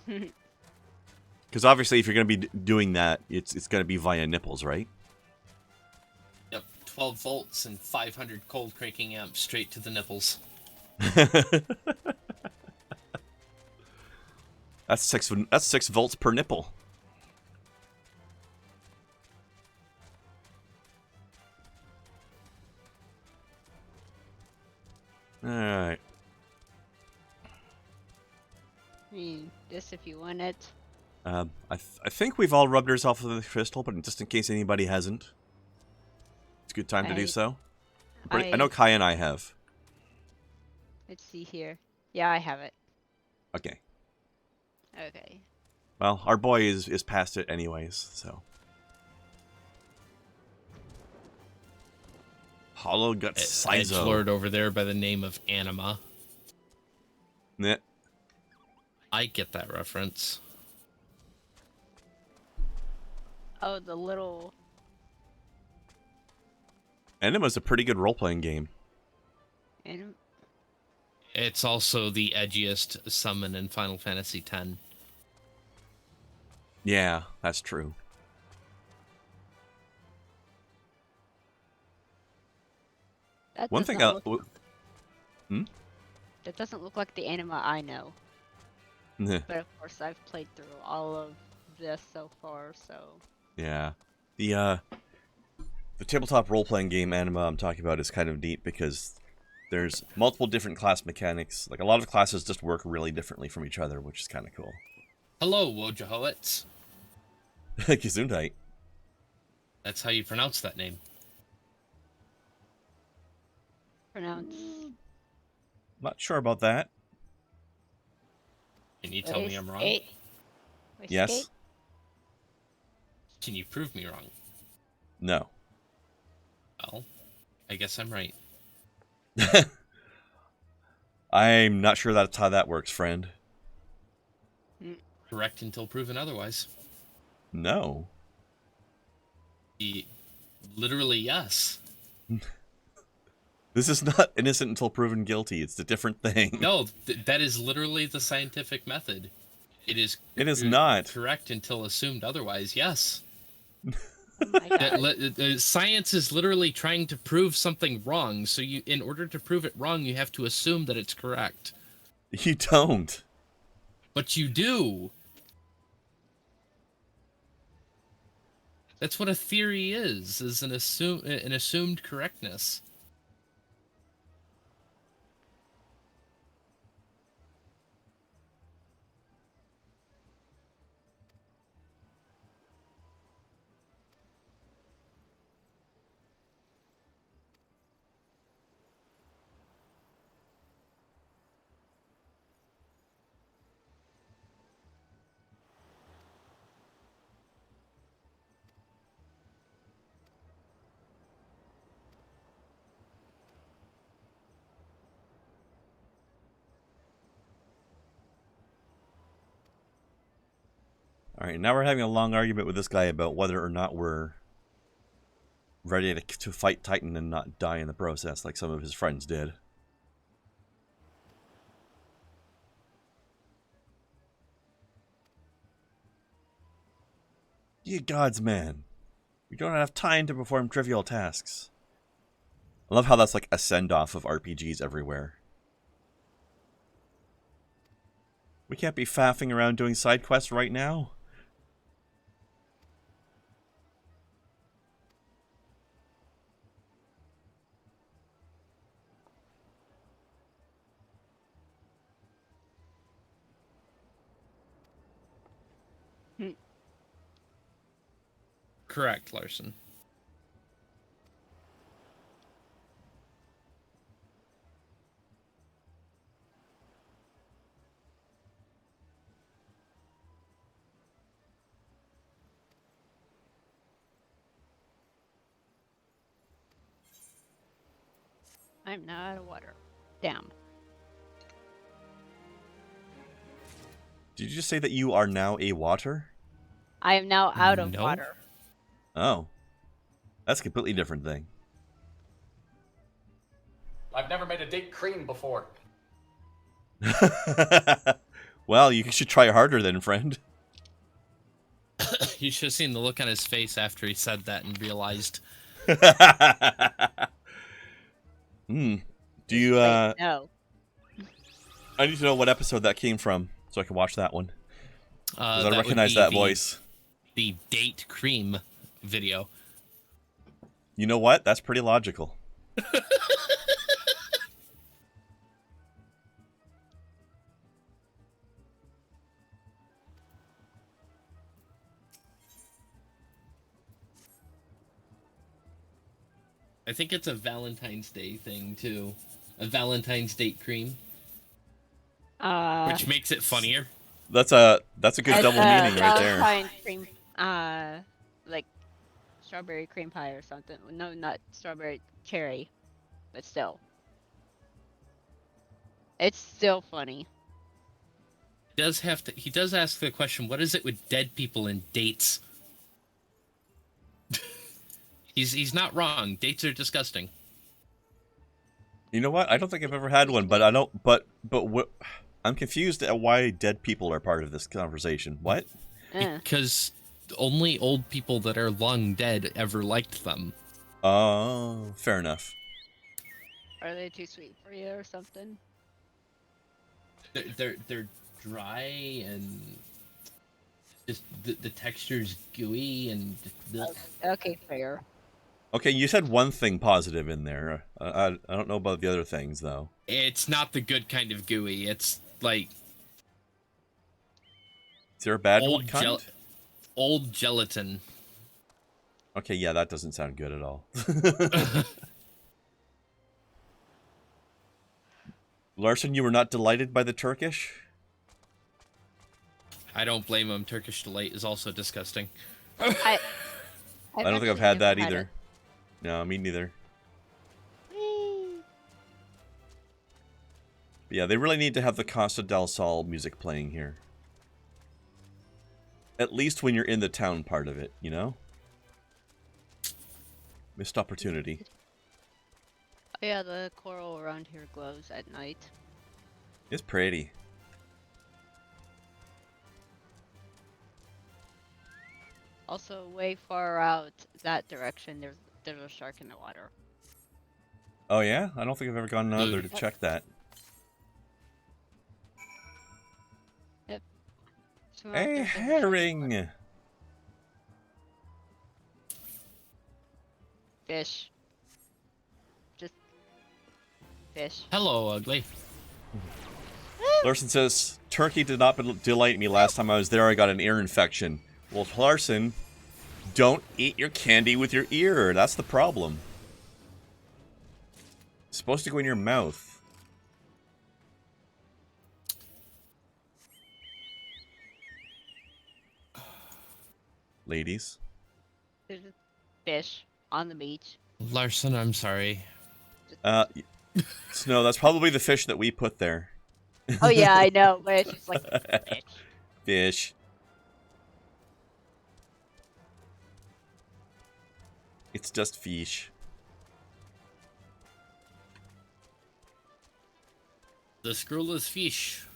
Because obviously, if you're going to be doing that, it's going to be via nipples, right? Yep, 12 volts and 500 cold cranking amps straight to the nipples. That's 6 volts per nipple. All right. I mean, this if you want it. I think we've all rubbed ourselves with the crystal, but just in case anybody hasn't, it's a good time to do so. I know Kai and I have. Let's see here. Yeah, I have it. Okay. Okay. Well, our boy is past it anyways, so. Hollow Gut Sizo. Edgelord over there by the name of Anima. Nah. I get that reference. Oh, the little. Anima's a pretty good role-playing game. And It's also the edgiest summon in Final Fantasy X. Yeah, that's true. that One does thing not look, that doesn't look like the anima I know. Nah. But of course, I've played through all of this so far, so. Yeah. The tabletop role-playing game Anima I'm talking about is kind of neat because there's multiple different class mechanics. Like, a lot of classes just work really differently from each other, which is kind of cool. Hello, Wojahowitz. Gesundheit. That's how you pronounce that name. Pronounce. Not sure about that. Can you tell me I'm wrong? Yes. Can you prove me wrong? No. Well, I guess I'm right. I'm not sure that's how that works, friend. Correct until proven otherwise. No. Literally, yes. This is not innocent until proven guilty. It's a different thing. No, that is literally the scientific method. It is not. correct until assumed otherwise, yes. Oh my God. Science is literally trying to prove something wrong, so in order to prove it wrong, you have to assume that it's correct. You don't. But you do. That's what a theory is an assumed correctness. Alright, now we're having a long argument with this guy about whether or not we're ready to fight Titan and not die in the process like some of his friends did. Ye gods, man. We don't have time to perform trivial tasks. I love how that's like a send-off of RPGs everywhere. We can't be faffing around doing side quests right now. Correct, Larson. I'm now out of water. Damn. Did you just say that you are now a water? I am now out of No. water. Oh. That's a completely different thing. I've never made a date cream before. Well, you should try harder then, friend. You should have seen the look on his face after he said that and realized. Hmm. Do you, Wait, no. I need to know what episode that came from, so I can watch that one. Because I That would recognize be that the- voice. The date cream video. You know what? That's pretty logical. I think it's a Valentine's Day thing too. A Valentine's date cream, which makes it funnier. That's a good double meaning right there. Valentine's cream, like strawberry cream pie or something. No, not strawberry, cherry, but still. It's still funny. He does ask the question, what is it with dead people and dates? He's not wrong. Dates are disgusting. You know what? I don't think I've ever had one, but I don't. But what? I'm confused at why dead people are part of this conversation. What? Because only old people that are long dead ever liked them. Oh, fair enough. Are they too sweet for you or something? They're dry and just the texture's gooey and Okay, fair. Okay, you said one thing positive in there. I don't know about the other things though. it's not the good kind of gooey. It's like Is there a bad old kind? old gelatin. Okay, yeah, that doesn't sound good at all. Larson, you were not delighted by the Turkish? I don't blame him. Turkish delight is also disgusting. I don't think I've actually had that never either. No, me neither. it. But yeah, they really need to have the Costa del Sol music playing here. At least when you're in the town part of it, you know? Missed opportunity. Oh, yeah, the coral around here glows at night. It's pretty. Also, way far out that direction, there's a shark in the water. Oh yeah? I don't think I've ever gone out there to Yep. check that. So Hey, there's a shark in the herring! water. Fish. Just fish. Hello, ugly. Larson says, Turkey did not delight me last time I was there. I got an ear infection. Well, Larson, don't eat your candy with your ear. That's the problem. It's supposed to go in your mouth. Ladies. There's a fish on the beach. Larson, I'm sorry. Snow, that's probably the fish that we put there. Oh yeah, I know, but it's just like fish. Fish. It's just fish. The scroll is fish.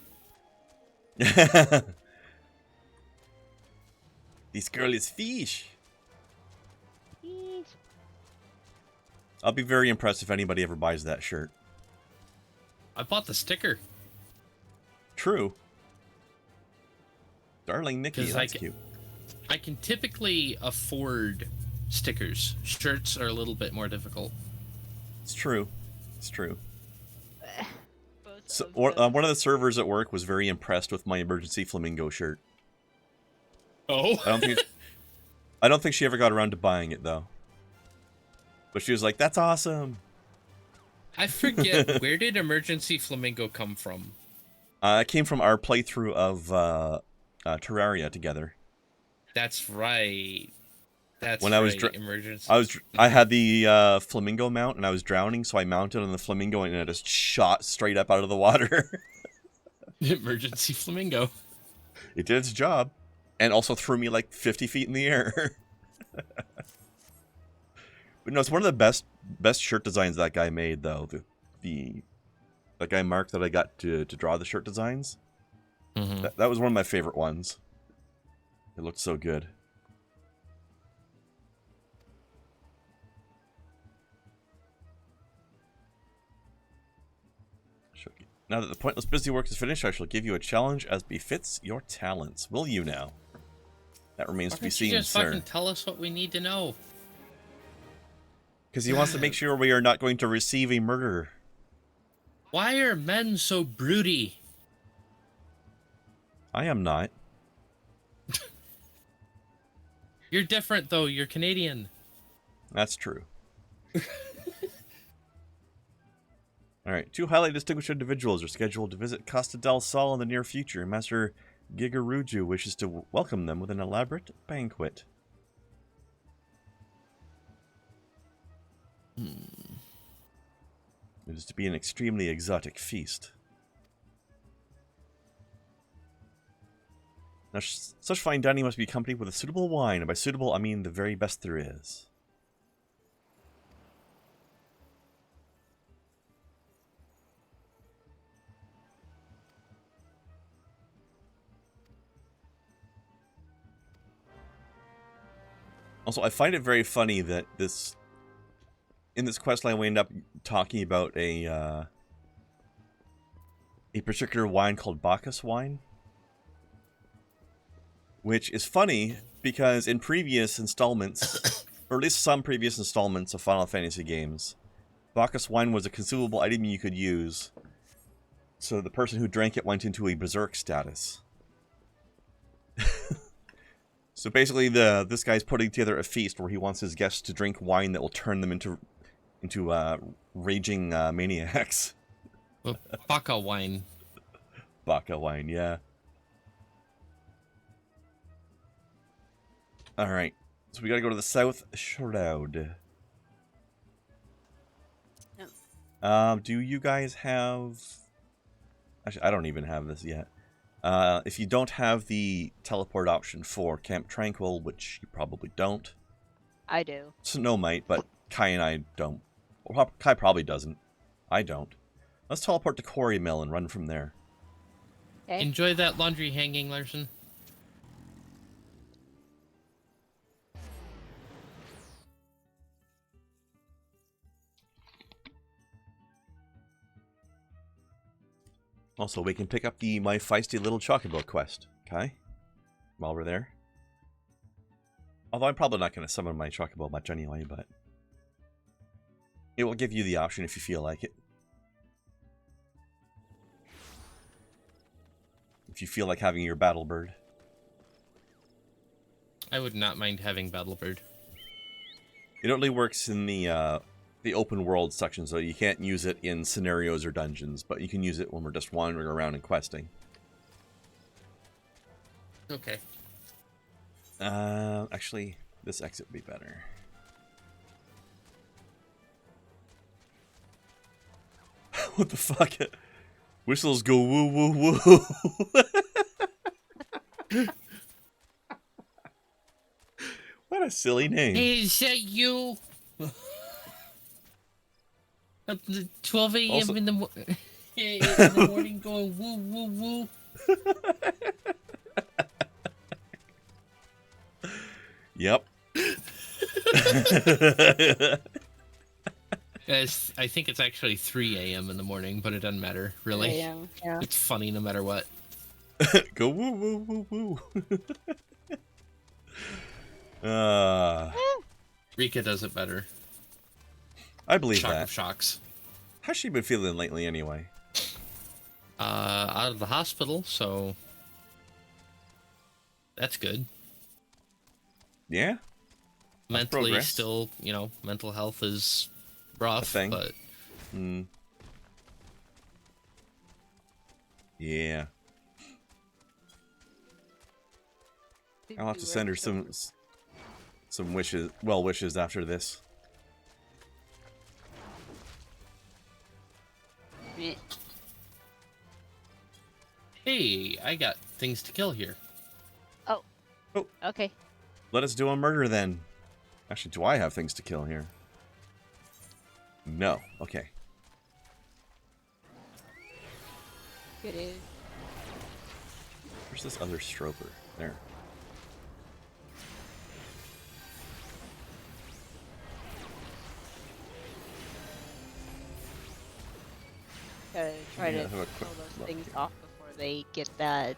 This girl is fish. Fish. I'll be very impressed if anybody ever buys that shirt. I bought the sticker. True. Darling Nikki, 'Cause that's cute. I can typically afford stickers. Shirts are a little bit more difficult. It's true. It's true. Both So, of them. one of the servers at work was very impressed with my emergency flamingo shirt. Oh. I don't think she ever got around to buying it though. But she was like, "That's awesome." I forget, where did Emergency Flamingo come from? It came from our playthrough of Terraria together. That's right. That's when right, I was emergency. I had the flamingo mount, and I was drowning, so I mounted on the flamingo, and it just shot straight up out of the water. Emergency flamingo. It did its job, and also threw me like 50 feet in the air. But no, it's one of the best shirt designs that guy made, though. That guy Mark that I got to draw the shirt designs. Mm-hmm. That was one of my favorite ones. It looked so good. Now that the pointless busy work is finished, I shall give you a challenge as befits your talents. Will you now? That remains Why to be don't you seen, just sir. fucking tell us what we need to know? Because he wants to make sure we are not going to receive a murder. Why are men so broody? I am not. You're different, though. You're Canadian. That's true. Alright, 2 highly distinguished individuals are scheduled to visit Costa del Sol in the near future. Master Gigaruju wishes to welcome them with an elaborate banquet. It is to be an extremely exotic feast. Now, such fine dining must be accompanied with a suitable wine, and by suitable I mean the very best there is. Also, I find it very funny that in this questline we end up talking about a particular wine called Bacchus wine, which is funny because in previous installments, or at least some previous installments of Final Fantasy games, Bacchus wine was a consumable item you could use, so the person who drank it went into a berserk status. So basically, this guy's putting together a feast where he wants his guests to drink wine that will turn them into raging maniacs. Baka wine. Baka wine, yeah. All right, so we gotta go to the South Shroud. No. Do you guys have? Actually, I don't even have this yet. If you don't have the teleport option for Camp Tranquil, which you probably don't. I do. Snow might, but Kai and I don't. Well, Kai probably doesn't. I don't. Let's teleport to Quarry Mill and run from there. Okay. Enjoy that laundry hanging, Larson. Also, we can pick up the My Feisty Little Chocobo quest, Kai, while we're there. Although I'm probably not going to summon my Chocobo much anyway, but it will give you the option if you feel like it. If you feel like having your Battle Bird. I would not mind having Battlebird. It only works in the open world section, so you can't use it in scenarios or dungeons, but you can use it when we're just wandering around and questing. Okay. Actually, this exit would be better. What the fuck? Whistles go woo woo woo. What a silly name. Hey, is that you? At 12 a.m. Also- in the morning going woo woo woo. Yep. I think it's actually 3 a.m. in the morning, but it doesn't matter, really. Yeah. It's funny no matter what. Go woo woo woo woo. Rika does it better. I believe Shock that. of shocks. How's she been feeling lately anyway? Out of the hospital, so that's good. Yeah? Mentally, progress. still, mental health is rough, thing. but Yeah. I'll have to send her some some wishes, well wishes after this. Meh. Hey, I got things to kill here. Oh. Oh. Okay. Let us do a murder then. Actually, do I have things to kill here? No. Okay. Good. Where's this other stroper? There. Gotta try Yeah, to have a kill quick those look things here. off before they get that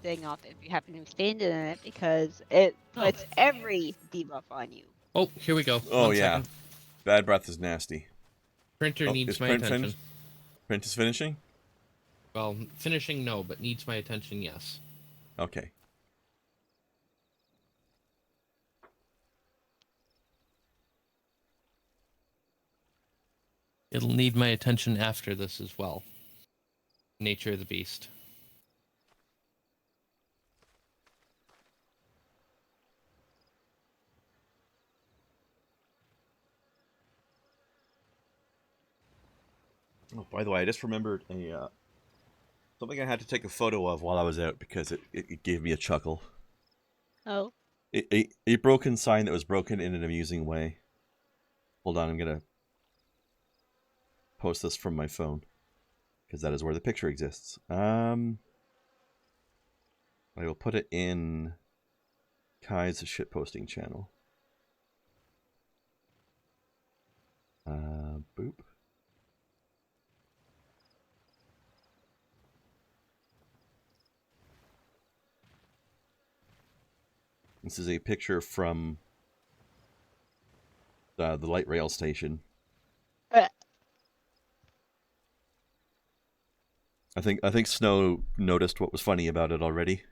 thing off if you happen to be standing in it, because it puts every debuff on you. Oh, here we go. Oh One yeah. second. Bad breath is nasty. Printer Oh, needs is my print attention. finished? Print is finishing? Well, finishing no, but needs my attention, yes. Okay. It'll need my attention after this as well. Nature of the beast. Oh, by the way, I just remembered a something I had to take a photo of while I was out because it gave me a chuckle. Oh. A broken sign that was broken in an amusing way. Hold on, I'm gonna post this from my phone because that is where the picture exists. I will put it in Kai's shitposting channel. Boop. This is a picture from the light rail station. I think Snow noticed what was funny about it already.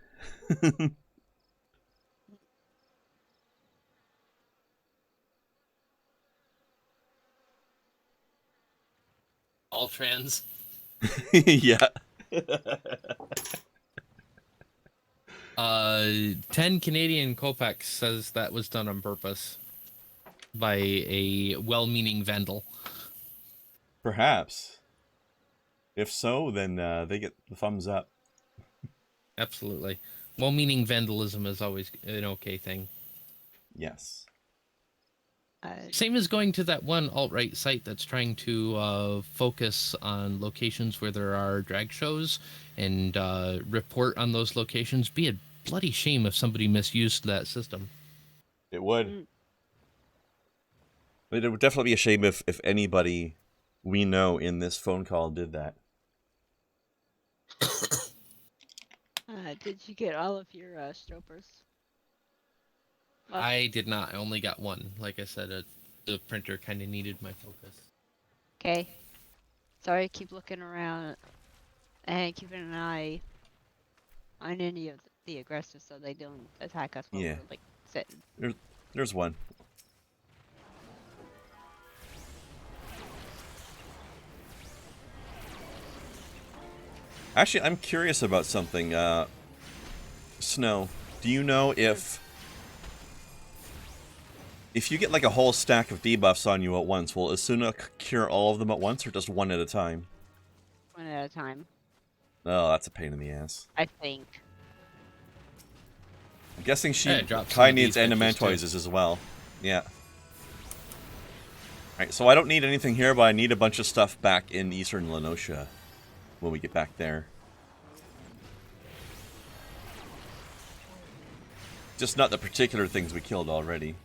All trans. Yeah. 10 Canadian Copex says that was done on purpose by a well-meaning vandal. Perhaps. If so, then they get the thumbs up. Absolutely. Well-meaning vandalism is always an okay thing. Yes. Same as going to that one alt-right site that's trying to focus on locations where there are drag shows and report on those locations. Be a bloody shame if somebody misused that system. It would. But it would definitely be a shame if anybody we know in this phone call did that. Did you get all of your stropers? Well, I did not. I only got one. Like I said, the printer kind of needed my focus. okay. Sorry, keep looking around and keeping an eye on any of the aggressors so they don't attack us while Yeah. we're like sitting. There's one. Actually, I'm curious about something. Snow, do you know if you get like a whole stack of debuffs on you at once, will Asuna cure all of them at once or just one at a time? One at a time, Oh, that's a pain in the ass. I think. I'm guessing Yeah, it drops Kai some of needs these bitches, too. Endomantoises as well. Yeah. Alright, so I don't need anything here, but I need a bunch of stuff back in Eastern Lenosha when we get back there. Just not the particular things we killed already.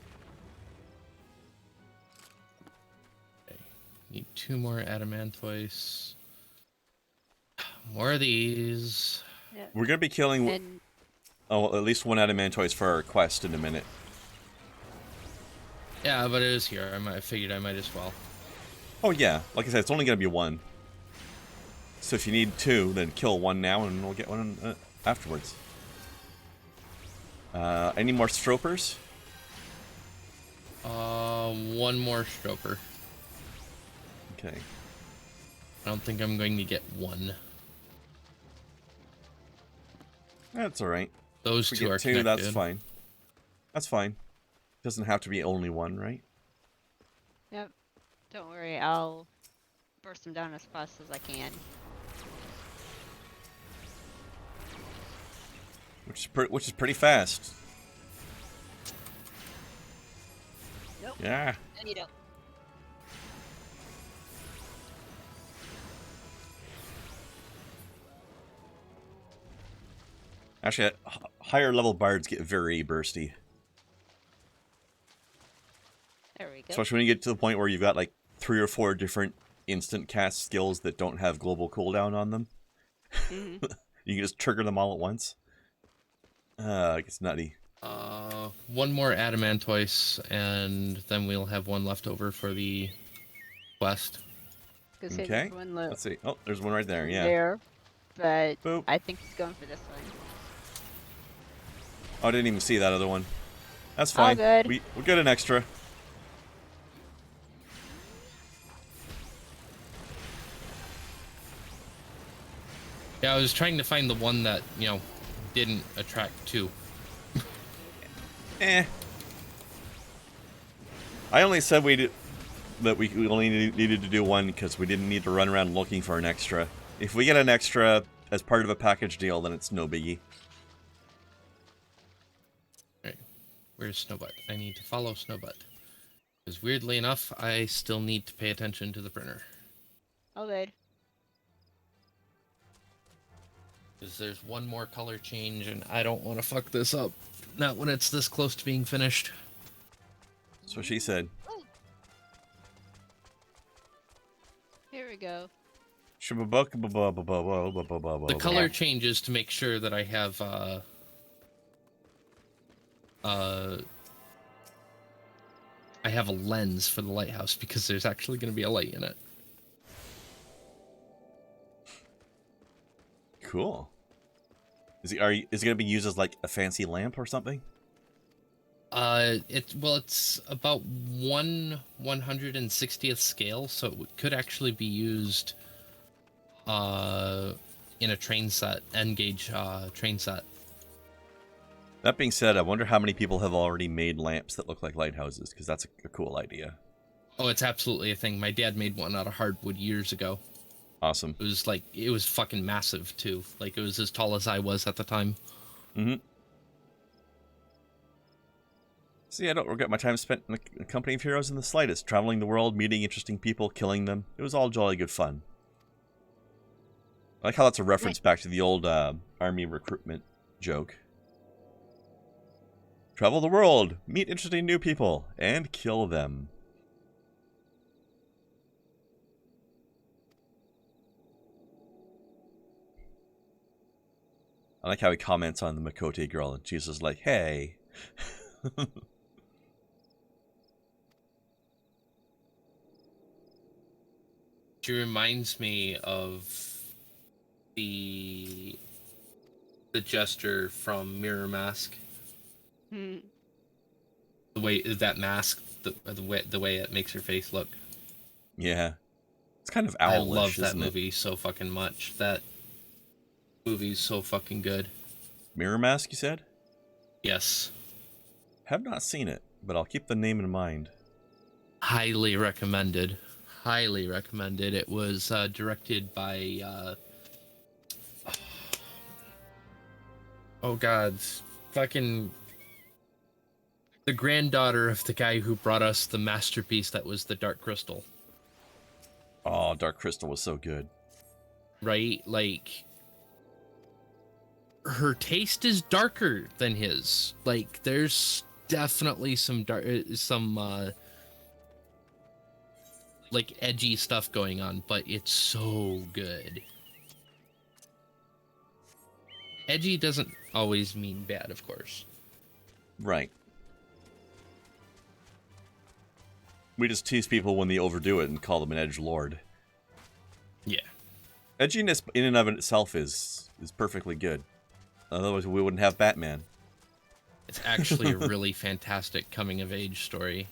Okay. Need 2 more adamantoise. More of these. Yeah. We're going to be killing And at least one Adamantoise for our quest in a minute. Yeah, but it is here. I figured I might as well. Oh yeah, like I said, it's only going to be one. So if you need 2, then kill one now and we'll get one afterwards. Any more Stropers? 1 more stroper. Okay. I don't think I'm going to get 1. That's alright. Those If we 2 get are 2, connected. that's fine. That's fine. Doesn't have to be only one, right? Yep. Don't worry, I'll burst them down as fast as I can. Which is pretty fast. Nope. Yeah. No, you don't. Actually, higher level bards get very bursty. There we go. Especially when you get to the point where you've got like 3 or 4 different instant cast skills that don't have global cooldown on them. Mm-hmm. You can just trigger them all at once. It gets nutty. One more adamantoise, and then we'll have one left over for the quest. Gonna say Okay. there's one Let's see. Oh, there's one right there. Yeah. there, but Boop. I think he's going for this one. Oh, I didn't even see that other one. That's All fine. good. We'll get an extra. Yeah, I was trying to find the one that, you know, didn't attract 2. Eh. I only said that we only needed to do one because we didn't need to run around looking for an extra. If we get an extra as part of a package deal, then it's no biggie. Alright, where's Snowbutt? I need to follow Snowbutt. Because weirdly enough, I still need to pay attention to the printer. Oh, good. Because there's one more color change, and I don't want to fuck this up. Not when it's this close to being finished. That's what she said. Here we go. The color changes to make sure that I have I have a lens for the lighthouse, because there's actually going to be a light in it. Cool. Is it gonna be used as like a fancy lamp or something? It's about 1/160th scale, so it could actually be used in a train set, N-gauge train set. That being said, I wonder how many people have already made lamps that look like lighthouses, because that's a cool idea. Oh, it's absolutely a thing. My dad made one out of hardwood years ago. Awesome. It was fucking massive too. Like, it was as tall as I was at the time. Mm-hmm. See, I don't regret my time spent in the company of heroes in the slightest, traveling the world, meeting interesting people, killing them. It was all jolly good fun. I like how that's a reference back to the old army recruitment joke. Travel the world, meet interesting new people, and kill them. I like how he comments on the Makote girl, and she's just like, hey. She reminds me of the gesture from Mirror Mask. Hmm. The way that mask, the way it makes her face look. Yeah. It's kind of I owlish, love that isn't it? movie so fucking much. That movie's so fucking good. Mirror Mask, you said? Yes. Have not seen it, but I'll keep the name in mind. Highly recommended. Highly recommended. It was directed by oh god, fucking the granddaughter of the guy who brought us the masterpiece that was the Dark Crystal. Oh, Dark Crystal was so good. Right? Like, her taste is darker than his. Like, there's definitely some like edgy stuff going on, but it's so good. Edgy doesn't always mean bad, of course. Right. We just tease people when they overdo it and call them an edgelord. Yeah. Edginess in and of itself is perfectly good. Otherwise we wouldn't have Batman. It's actually a really fantastic coming-of-age story.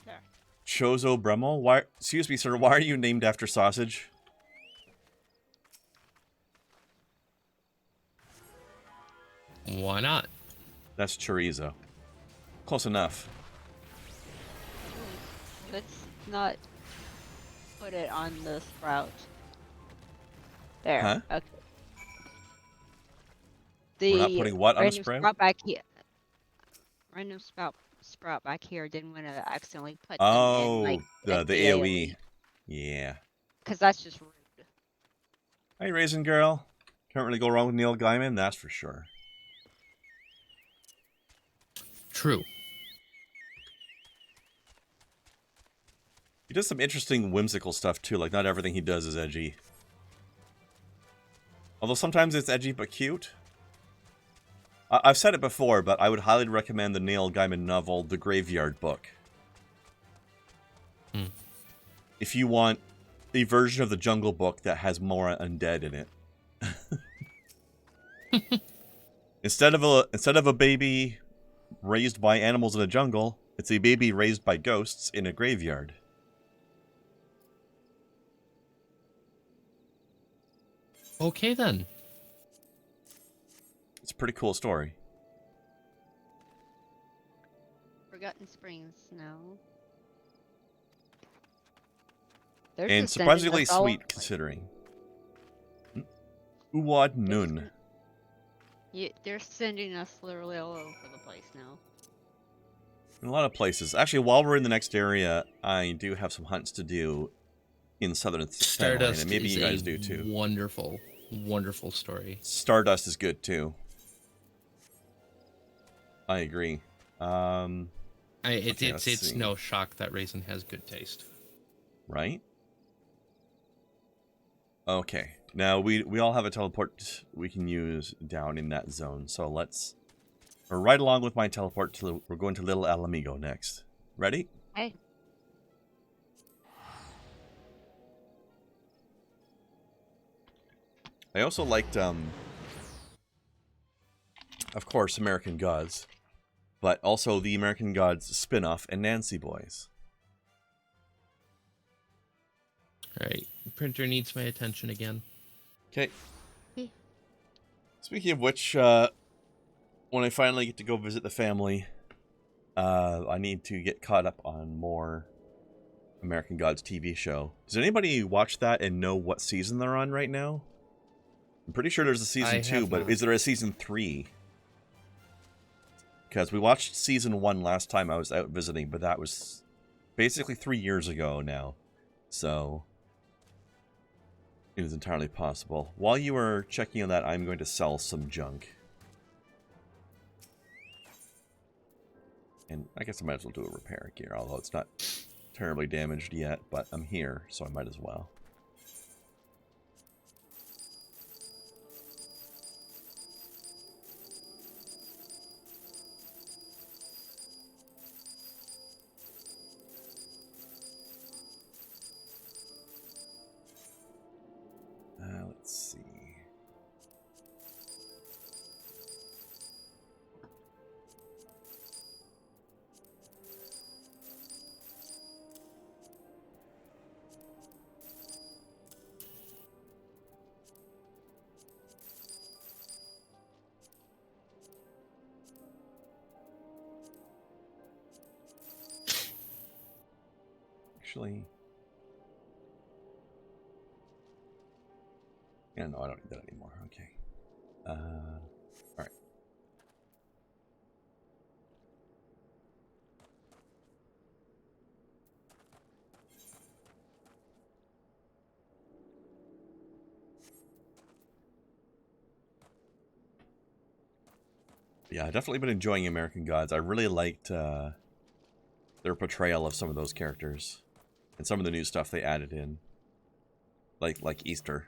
There. Chozo Bremel? Why? Excuse me, sir. Why are you named after sausage? Why not? That's chorizo. Close enough. Let's not put it on the sprout. There. Huh? Okay. We're not The putting what on a random sprout? back here. Random sprout back here didn't want to accidentally put them in Oh, like the AoE. Yeah. because that's just rude. Hey, Raisin Girl. Can't really go wrong with Neil Gaiman, that's for sure. True. He does some interesting whimsical stuff too, like not everything he does is edgy. Although sometimes it's edgy but cute. I've said it before, but I would highly recommend the Neil Gaiman novel, The Graveyard Book. If you want a version of the Jungle Book that has more undead in it. Instead of a baby raised by animals in a jungle, it's a baby raised by ghosts in a graveyard. Okay then. It's a pretty cool story. Forgotten Springs, no. They're And just sending surprisingly us all sweet, over the place. considering. Uwad Nun. Yeah, they're sending us literally all over the place now. In a lot of places. Actually, while we're in the next area, I do have some hunts to do in southern Stardust, Stardust and maybe is you guys a do too. wonderful, wonderful story. Stardust is good too. I agree. It's see. no shock that Raisin has good taste. Right? Okay. Now we all have a teleport we can use down in that zone. So we're right along with my teleport we're going to Little Alamigo next. Ready? Hey. I also liked of course American Gods, but also the American Gods spin-off and Nancy Boys. Alright, printer needs my attention again. Okay. Hey. Speaking of which, when I finally get to go visit the family, I need to get caught up on more American Gods TV show. Does anybody watch that and know what season they're on right now? I'm pretty sure there's a season 2, but is there a season 3? Because we watched season 1 last time I was out visiting, but that was basically 3 years ago now. So it is entirely possible. While you are checking on that, I'm going to sell some junk. And I guess I might as well do a repair gear, although it's not terribly damaged yet, but I'm here, so I might as well. Let's see. Actually, yeah, no, I don't need that anymore. Okay. Alright. Yeah, I've definitely been enjoying American Gods. I really liked their portrayal of some of those characters. And some of the new stuff they added in. Like Easter.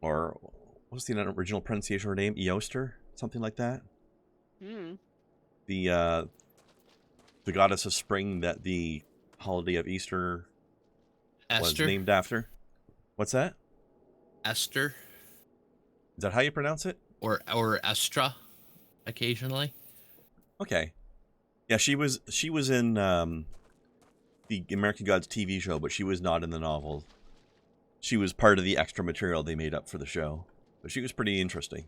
Or, what's the original pronunciation of her name? Eoster? Something like that? The goddess of spring that the holiday of Easter was Esther? named after. What's that? Esther? Is that how you pronounce it? Or Estra, occasionally. Okay. Yeah, she was in the American Gods TV show, but she was not in the novel. She was part of the extra material they made up for the show. But she was pretty interesting.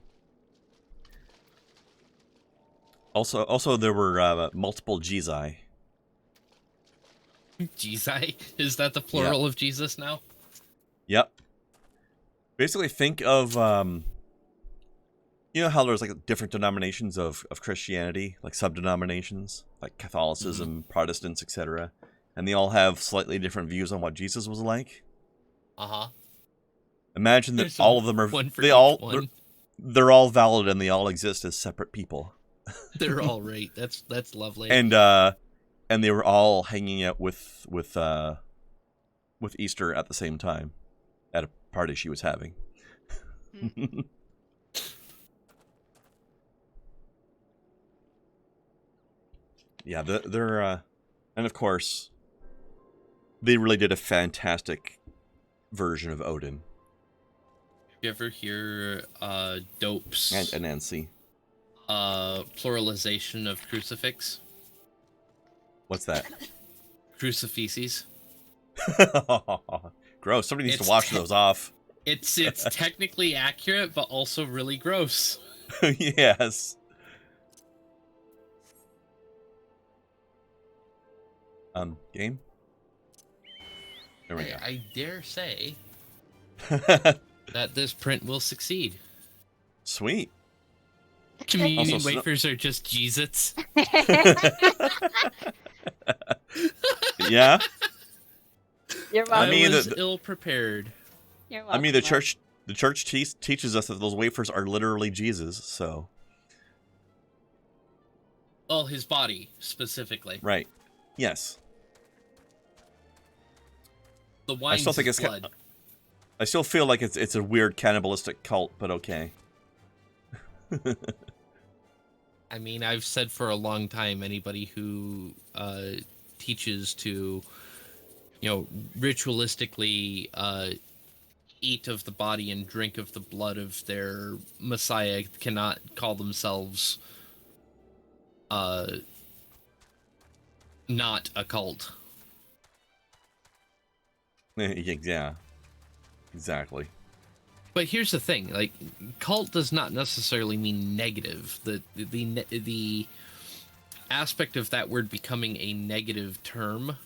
Also, there were multiple Jizai. Jesus, is that the plural of Jesus now? Yep. Basically, think of you know how there's like different denominations of Christianity, like sub-denominations, like Catholicism, Protestants, etc., and they all have slightly different views on what Jesus was like. Imagine that There's all of them are one for they each all one. they're all valid and they all exist as separate people. They're all right. That's lovely. And they were all hanging out with Easter at the same time at a party she was having. Yeah, they're and of course they really did a fantastic version of Odin You ever hear Dope's and Nancy. pluralization of crucifix? What's that? Crucifixes. Gross. Somebody needs It's to wash those off. It's technically accurate, but also really gross. Yes. Game? There we go. I dare say that this print will succeed. Sweet. Communion Also, wafers are just Jesus. Yeah. You're welcome. I mean, was the- ill prepared. You're welcome. I mean, the church teaches us that those wafers are literally Jesus. So Well, his body specifically. right. Yes. The wine's still think his it's blood. I still feel like it's a weird cannibalistic cult, but okay. I mean, I've said for a long time, anybody who teaches to, ritualistically eat of the body and drink of the blood of their Messiah cannot call themselves not a cult. Yeah. Exactly. But here's the thing: like, cult does not necessarily mean negative. The aspect of that word becoming a negative term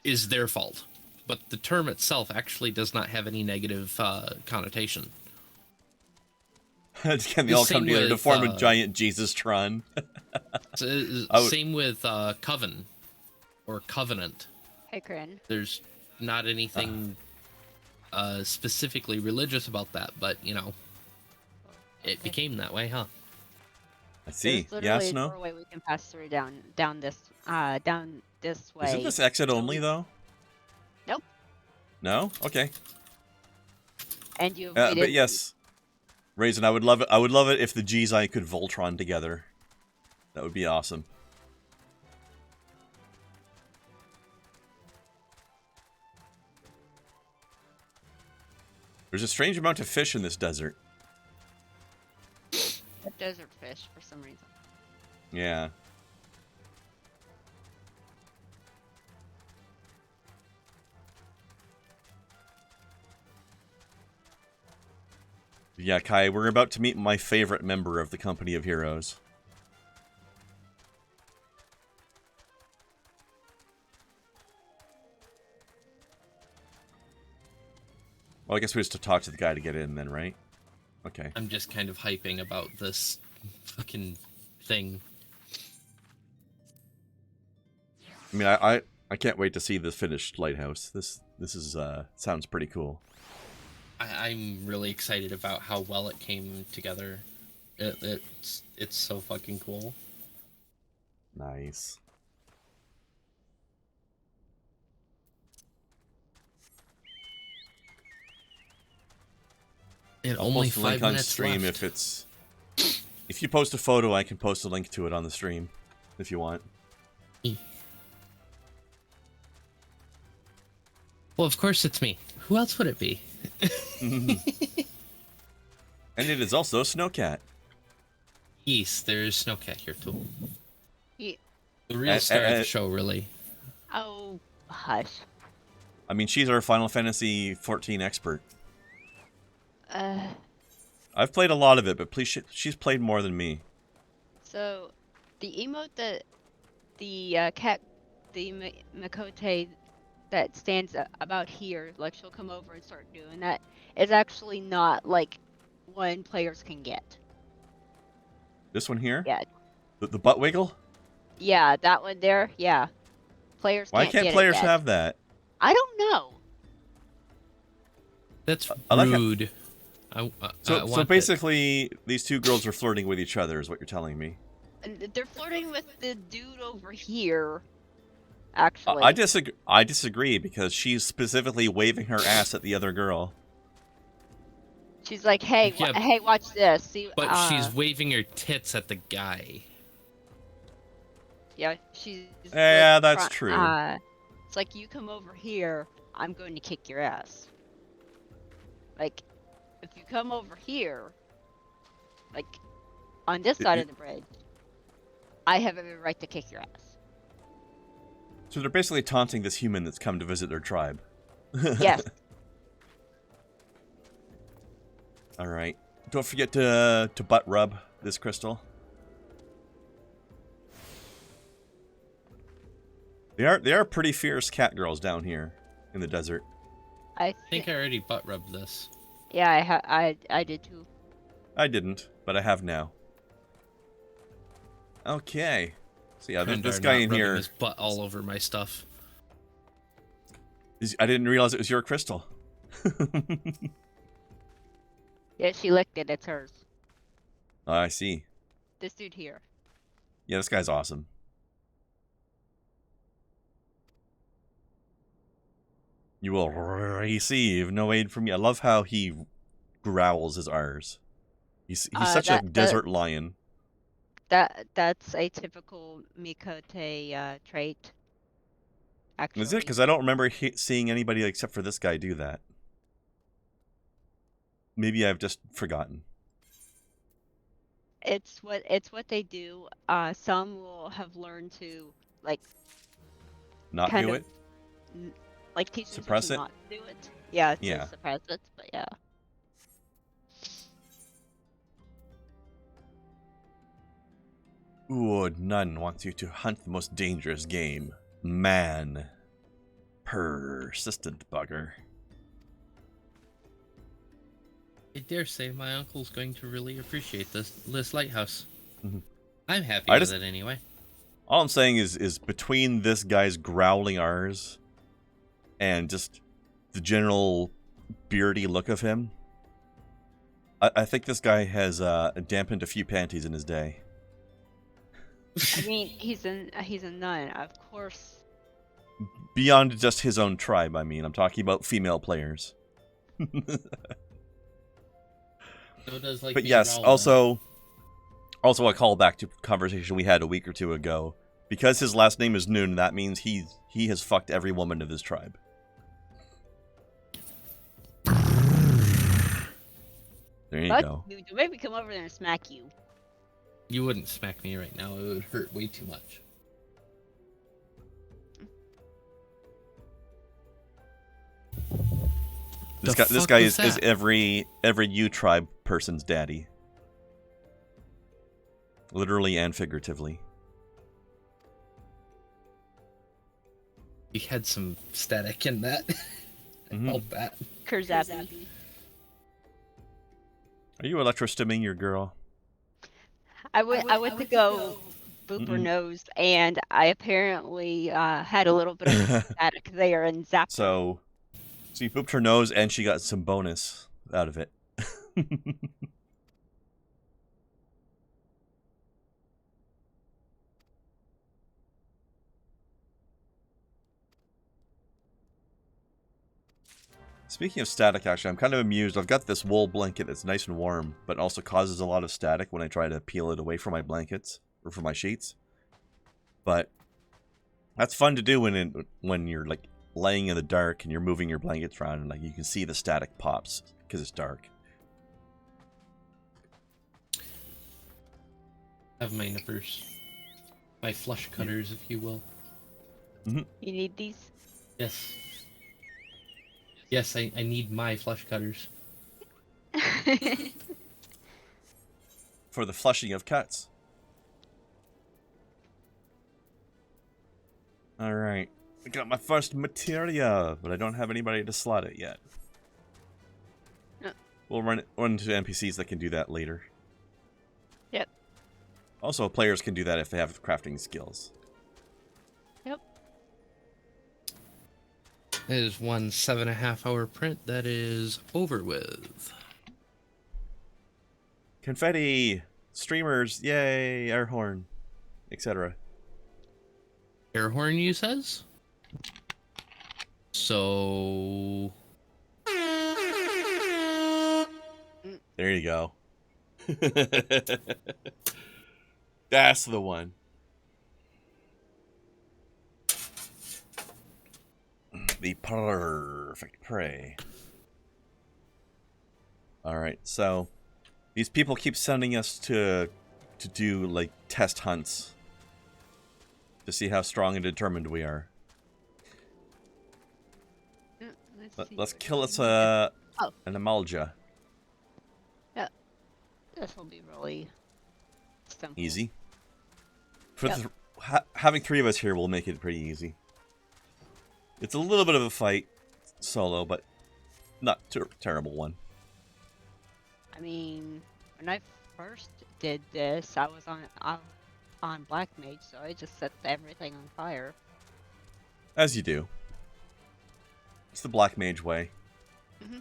is their fault. But the term itself actually does not have any negative connotation. Can they all come Same together to with, form a giant Jesus Tron? Same with coven or covenant. Hey, Krend. There's not anything specifically religious about that, but it became that way, huh? I see. There's Yes, literally a no. doorway we can pass through down this way. Isn't this exit only though? Nope. No? Okay. And you But yes, Raisin, I would love it. I would love it if the G'I could Voltron together. That would be awesome. There's a strange amount of fish in this desert. desert fish for some reason. Yeah. Yeah, Kai, we're about to meet my favorite member of the Company of Heroes. Well, I guess we have to talk to the guy to get in then, right? Okay. I'm just kind of hyping about this fucking thing. I mean, I can't wait to see the finished lighthouse. This is sounds pretty cool. I'm really excited about how well it came together. It's so fucking cool. Nice. And I'll only post a link 5 on minutes stream left. if you post a photo, I can post a link to it on the stream if you want. Well, of course it's me. Who else would it be? And it is also Snowcat. Yes, there's Snowcat here too. Yeah. The real star of the show, really. Oh, hush. I mean, she's our Final Fantasy 14 expert. I've played a lot of it, but please, she's played more than me. So, the emote that the Makote that stands about here, like she'll come over and start doing that, is actually not like one players can get. This one here? Yeah. The butt wiggle? Yeah, that one there. Yeah. Players Why can't can't get players it yet. have that? I don't know. That's I like rude. So basically, these two girls are flirting with each other, is what you're telling me. They're flirting with the dude over here. Actually, I disagree because she's specifically waving her ass at the other girl. she's like, "Hey, Yeah, hey, watch this." See, But she's waving her tits at the guy. yeah, she's. Yeah, like, that's true. It's like you come over here, I'm going to kick your ass. Like, if you come over here, like, on this side of the bridge, I have every right to kick your ass. So they're basically taunting this human that's come to visit their tribe. Yes. All right. Don't forget to butt rub this crystal. They are pretty fierce cat girls down here in the desert. I think I already butt rubbed this. Yeah, I did too. I didn't, but I have now. Okay. So yeah, Krendar this guy not in rubbing here. his butt all over my stuff. I didn't realize it was your crystal. Yeah, she licked it. It's hers. Oh, I see. This dude here. Yeah, this guy's awesome. You will receive no aid from me. I love how he growls his R's. He's such a desert lion. That's a typical Mikote trait. Actually. Is it? Because I don't remember seeing anybody except for this guy do that. Maybe I've just forgotten. It's what they do. Some will have learned to like Not do it? Like teach Suppress themselves it? to not do it. Yeah, to Yeah. suppress it, but yeah. Ooh, none wants you to hunt the most dangerous game. Man. Persistent bugger. I dare say my uncle's going to really appreciate this lighthouse. Mhm. I'm happy with it anyway. All I'm saying is between this guy's growling R's and just the general beardy look of him, I think this guy has dampened a few panties in his day. I mean, he's a nun, of course. Beyond just his own tribe, I mean. I'm talking about female players. So does, like, But me yes, growling. also a callback to a conversation we had a week or two ago. Because his last name is Noon, that means he has fucked every woman of his tribe. There you go. You make me come over there and smack you. You wouldn't smack me right now. It would hurt way too much. This guy is every U tribe person's daddy. Literally and figuratively. We had some static in that. I felt that. Kurzapi. Are you electrostimming your girl? I went to go boop her nose, and I apparently had a little bit of static there and zapped. So you booped her nose and she got some bonus out of it. Speaking of static, actually, I'm kind of amused. I've got this wool blanket that's nice and warm, but also causes a lot of static when I try to peel it away from my blankets, or from my sheets. But that's fun to do when you're, like, laying in the dark and you're moving your blankets around and, like, you can see the static pops, because it's dark. I have my nippers. My flush cutters, if you will. Mm-hmm. You need these? Yes. Yes, I need my flush cutters. for the flushing of cuts. Alright. I got my first materia, but I don't have anybody to slot it yet. We'll run into NPCs that can do that later. Yep. Also, players can do that if they have crafting skills. Yep. That is one 7.5-hour print that is over with. Confetti! Streamers! Yay! Air horn! Etc. Air horn, you says? So... There you go. That's the one. The perfect prey. Alright, so these people keep sending us to do like test hunts to see how strong and determined we are. Let's kill us an Amalja. This will be really simple. Easy. For having 3 of us here will make it pretty easy. It's a little bit of a fight solo, but not a terrible one. I mean, when I first did this, I was on Black Mage, so I just set everything on fire. As you do. It's the Black Mage way. Mm-hmm.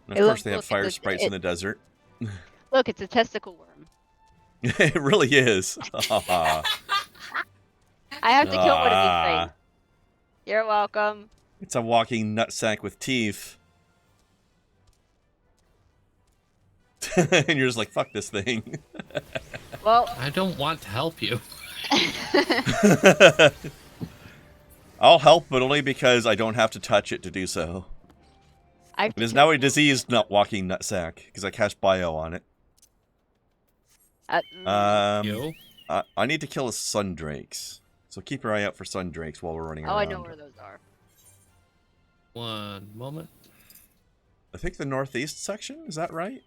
And of course, they have fire sprites in the desert. Look, it's a testicle worm. It really is. I have to kill one of these things. You're welcome. It's a walking nutsack with teeth. And you're just like, fuck this thing. Well, I don't want to help you. I'll help, but only because I don't have to touch it to do so. It is now a diseased walking nutsack, because I cast bio on it. Yo. I need to kill a Sundrakes. So keep your eye out for Sundrakes while we're running around. Oh, I know where those are. One moment. I think the northeast section, is that right?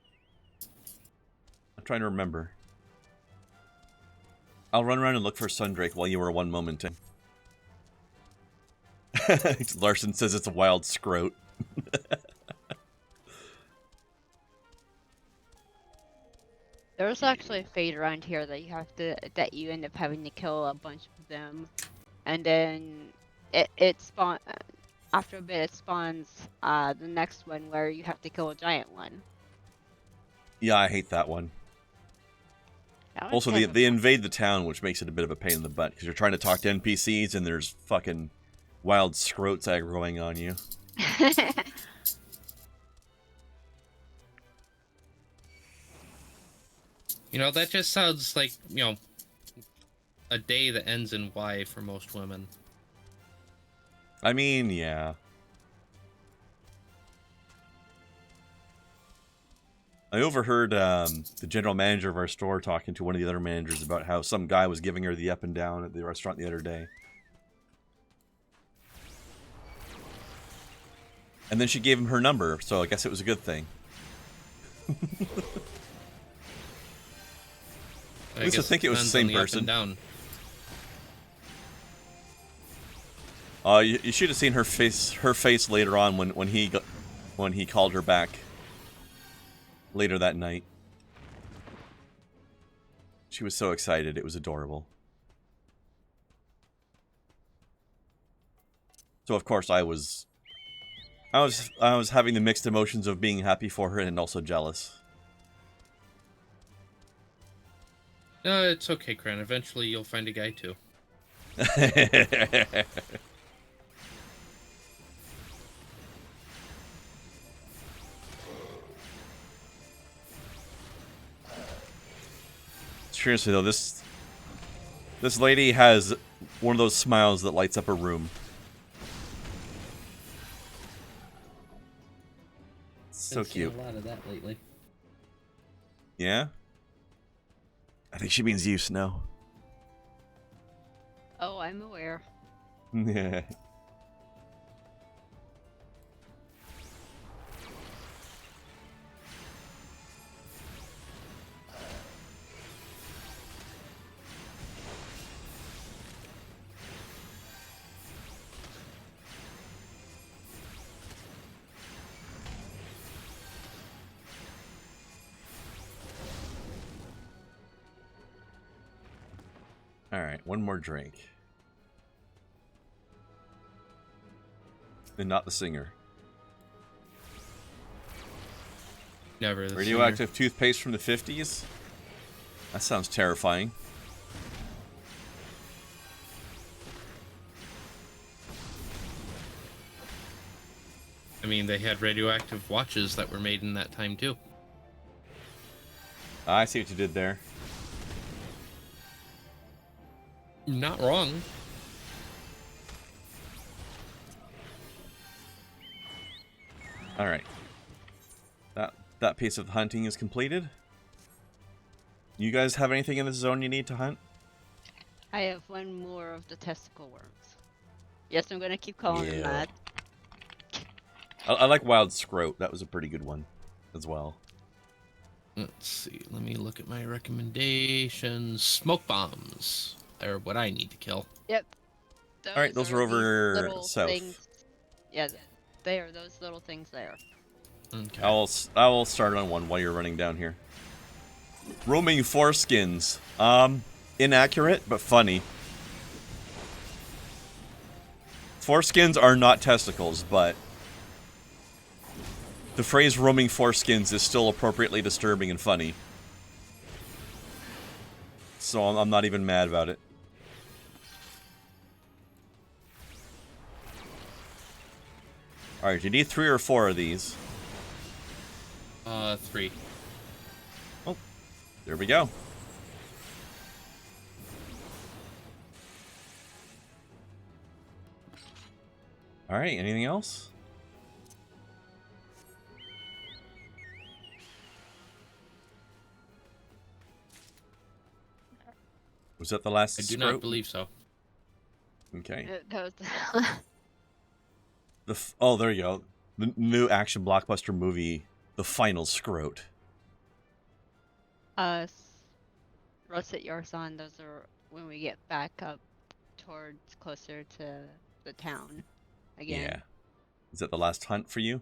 I'm trying to remember. I'll run around and look for Sundrake while you are one moment in. Larson says it's a wild scrote. There's actually a fate around here that you end up having to kill a bunch of them, and then it spawn after a bit. It spawns the next one where you have to kill a giant one. Yeah, I hate that one. Also, they invade the town, which makes it a bit of a pain in the butt because you're trying to talk to NPCs and there's fucking wild scrotes aggroing on you. You know, that just sounds like, you know, a day that ends in Y for most women. I mean, yeah. I overheard the general manager of our store talking to one of the other managers about how some guy was giving her the up and down at the restaurant the other day. And then she gave him her number, so I guess it was a good thing. I used to think it was the same person. You should have seen her face later on when he called her back later that night. She was so excited, it was adorable. So of course I was having the mixed emotions of being happy for her and also jealous. No, it's okay, Kren. Eventually you'll find a guy too. Seriously though, this lady has one of those smiles that lights up a room. So cute. Seen a lot of that lately. Yeah? I think she means you, Snow. Oh, I'm aware. Yeah. Alright, one more drink. And not the singer. Never. The Radioactive toothpaste from the 50s? That sounds terrifying. I mean, they had radioactive watches that were made in that time too. I see what you did there. Not wrong. Alright. That piece of hunting is completed. You guys have anything in this zone you need to hunt? I have one more of the testicle worms. Yes, I'm gonna keep calling them that. I like wild scrote. That was a pretty good one as well. Let's see. Let me look at my recommendations. Smoke bombs are what I need to kill. Yep. Alright, those are these over little south. things. Yeah, they are those little things there. Okay. I will start on one while you're running down here. Roaming foreskins. Inaccurate, but funny. Foreskins are not testicles, but the phrase roaming foreskins is still appropriately disturbing and funny. So I'm not even mad about it. Alright, you need 3 or 4 of these. 3. Oh, there we go. Alright, anything else? Was that the last I do scrote? not believe so. Okay. That was Oh, there you go. The new action blockbuster movie, The Final Scrote. Russet Yarsan, those are when we get back up towards closer to the town again. Yeah. Is that the last hunt for you?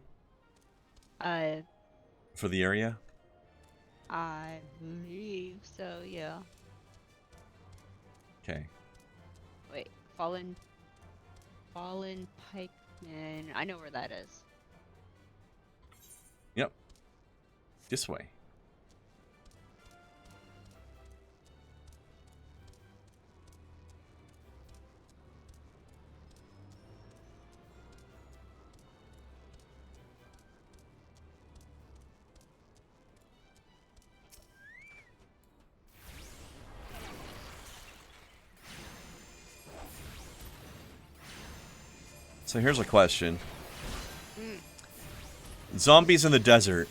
For the area? I believe so, yeah. Okay. Wait, Fallen Pikeman. I know where that is. Yep. This way. So here's a question. Zombies in the desert.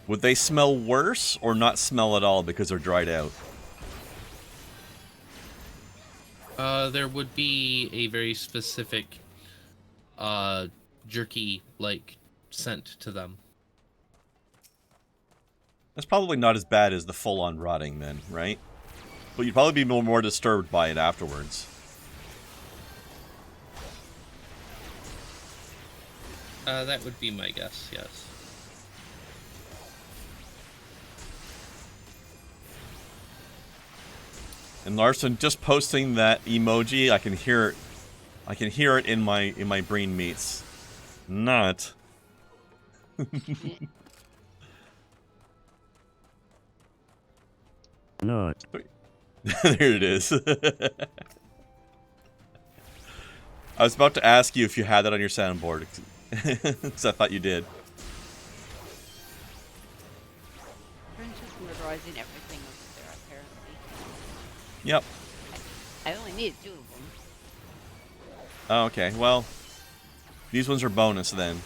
Would they smell worse or not smell at all because they're dried out? There would be a very specific, jerky-like scent to them. That's probably not as bad as the full-on rotting then, right? But you'd probably be more disturbed by it afterwards. That would be my guess, yes. And Larson, just posting that emoji, I can hear it. I can hear it in my brain meats. Not. Not. There it is. I was about to ask you if you had that on your soundboard, because I thought you did. French is murderizing everything over there, apparently. Yep. I only needed 2 of them. Oh, okay. Well, these ones are bonus then.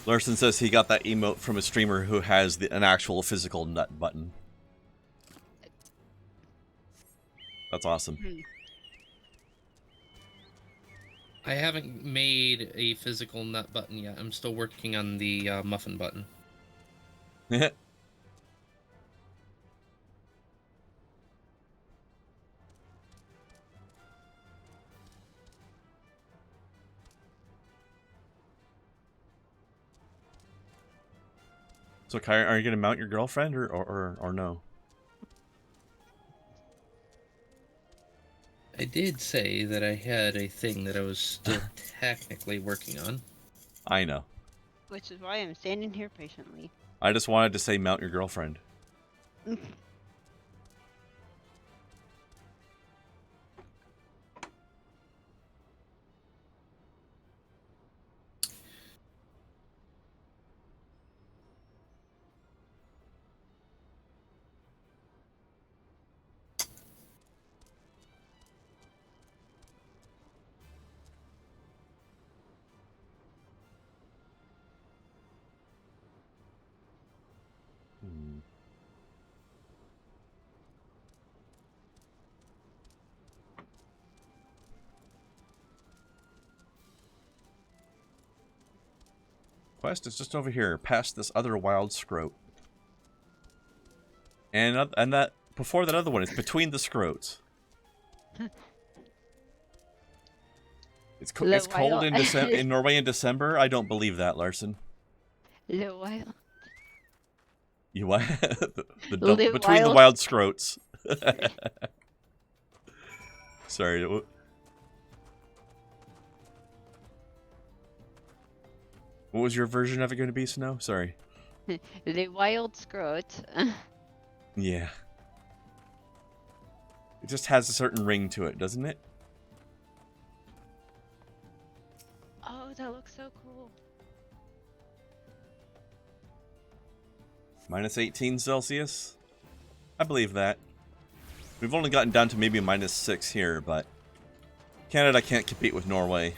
Larson says he got that emote from a streamer who has an actual physical nut button. That's awesome. I haven't made a physical nut button yet. I'm still working on the muffin button. So, Kai, are you going to mount your girlfriend or no? I did say that I had a thing that I was still technically working on. I know. Which is why I'm standing here patiently. I just wanted to say mount your girlfriend. Quest is just over here, past this other wild scrote. And that before that other one is between the scrotes. It's cold in in Norway in December. I don't believe that, Larson. The wild. You what? The between the wild scrotes. Sorry. What was your version of it going to be, Snow? Sorry. The wild scrote. Yeah. It just has a certain ring to it, doesn't it? Oh, that looks so cool. Minus 18 Celsius? I believe that. We've only gotten down to maybe minus 6 here, but Canada can't compete with Norway.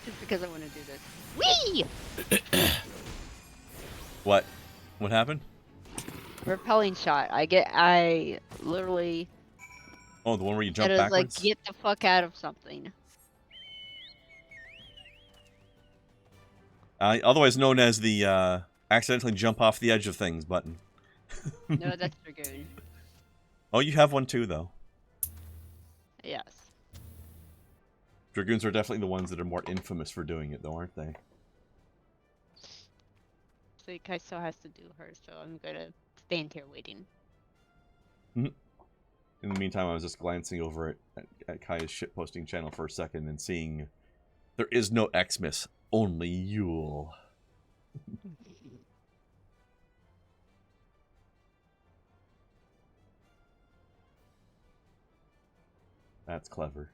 Just because I want to do this. Whee! What? What happened? Repelling shot. I literally. Oh, the one where you jump it is backwards? like, get the fuck out of something. Otherwise known as the accidentally jump off the edge of things button. No, that's Dragoon. Oh, you have one too, though. Yes. Dragoons are definitely the ones that are more infamous for doing it, though, aren't they? So Kai still has to do hers, so I'm gonna stand here waiting. In the meantime, I was just glancing over at Kai's shitposting channel for a second and seeing there is no Xmas, only Yule. That's clever.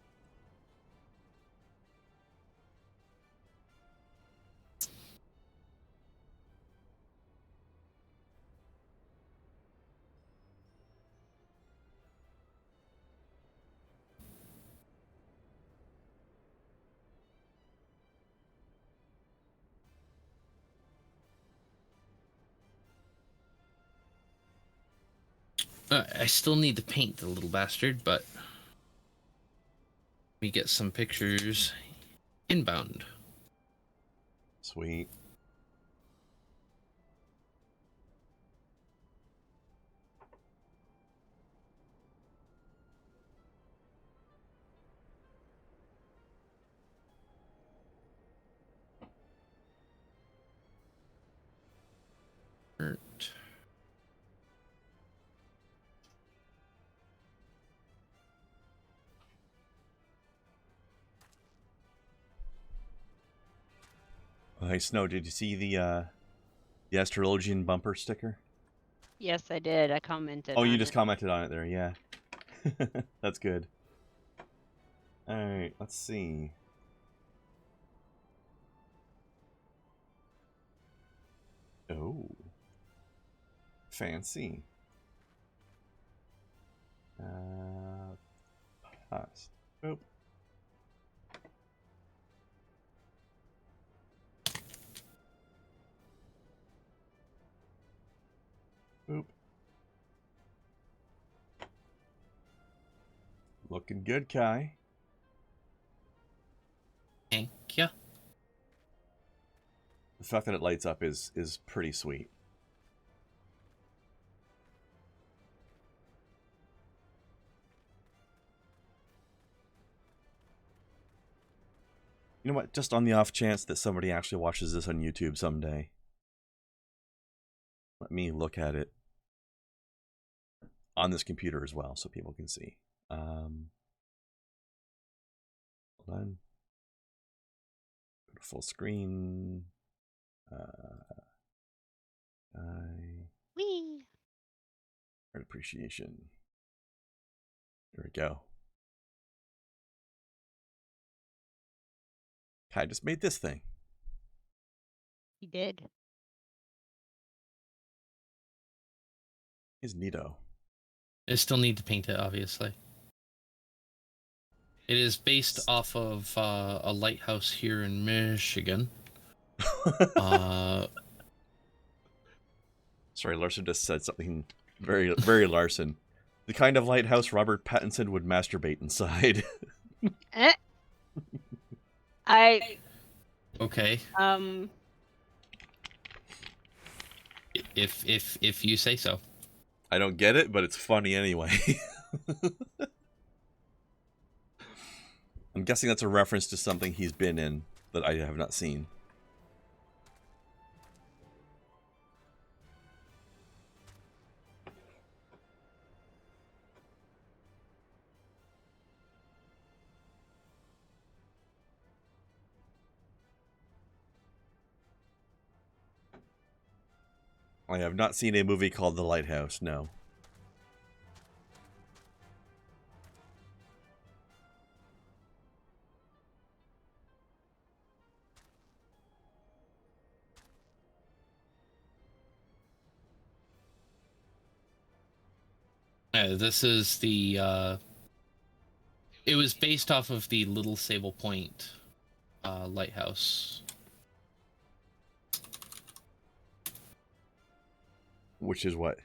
I still need to paint the little bastard, but we get some pictures inbound. Sweet. Hey, Snow, did you see the Astrologian bumper sticker? Yes, I did. I commented. Oh, you on just it. commented on it there, yeah. That's good. Alright, let's see. Oh. Fancy. Pass. Boop. Boop. Looking good, Kai. Thank you. The fact that it lights up is pretty sweet. You know what? Just on the off chance that somebody actually watches this on YouTube someday, let me look at it on this computer as well so people can see. Hold on. Go to full screen. Whee! Art appreciation. There we go. I just made this thing. He did. It's neato. I still need to paint it, obviously. It is based off of a lighthouse here in Michigan. Sorry, Larson just said something very, very Larson. The kind of lighthouse Robert Pattinson would masturbate inside. Okay. If you say so. I don't get it, but it's funny anyway. I'm guessing that's a reference to something he's been in that I have not seen. I have not seen a movie called The Lighthouse, no. This is the it was based off of the Little Sable Point lighthouse. Which is what?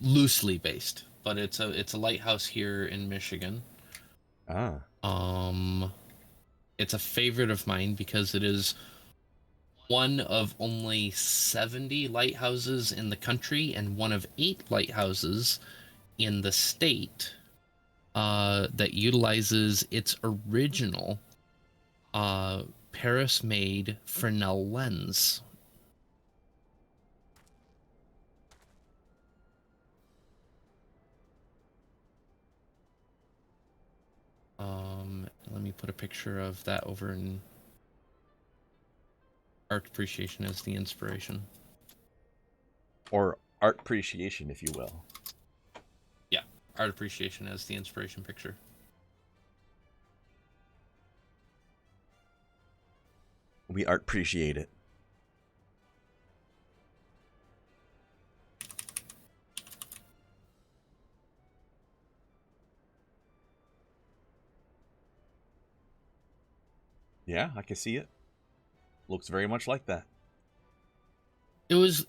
Loosely based, but it's a lighthouse here in Michigan. Ah. It's a favorite of mine because it is one of only 70 lighthouses in the country and one of 8 lighthouses in the state that utilizes its original Paris-made Fresnel lens. Let me put a picture of that over in Art Appreciation as the inspiration. Or art appreciation, if you will. Yeah, Art Appreciation as the inspiration picture. We art appreciate it. Yeah, I can see it. Looks very much like that. It was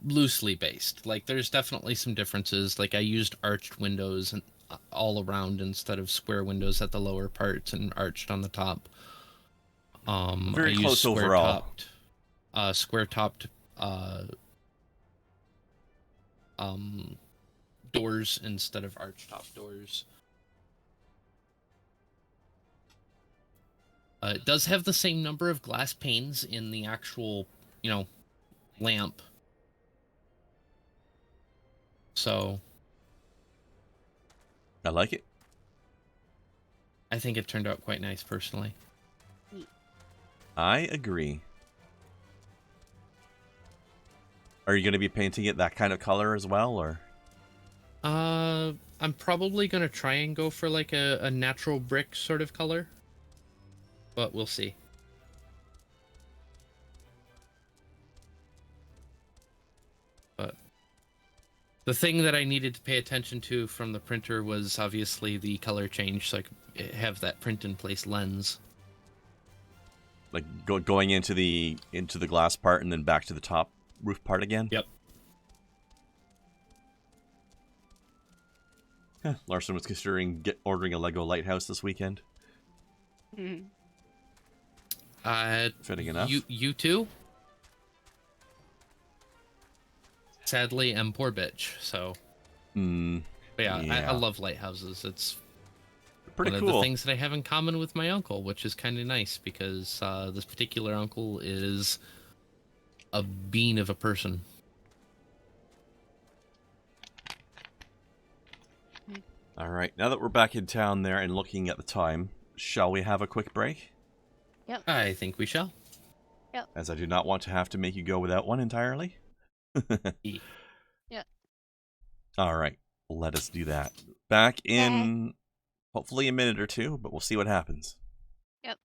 loosely based. Like, there's definitely some differences. Like, I used arched windows and all around instead of square windows at the lower parts and arched on the top. Very close overall. Square topped doors instead of arch top doors. It does have the same number of glass panes in the actual, lamp. So I like it. I think it turned out quite nice, personally. I agree. Are you going to be painting it that kind of color as well, or? I'm probably going to try and go for like a natural brick sort of color. But we'll see. But the thing that I needed to pay attention to from the printer was obviously the color change, so I could have that print-in-place lens. Like going into the glass part and then back to the top roof part again? Yep. Larson was considering ordering a Lego lighthouse this weekend. Mhm. Fitting enough. You too? Sadly, I'm poor bitch, so. But yeah. I love lighthouses. It's pretty one cool. of the things that I have in common with my uncle, which is kind of nice because this particular uncle is a bean of a person. All right, now that we're back in town there and looking at the time, shall we have a quick break? Yep. I think we shall. Yep. As I do not want to have to make you go without one entirely. Yep. All right, let us do that. Back in hopefully a minute or two, but we'll see what happens. Yep.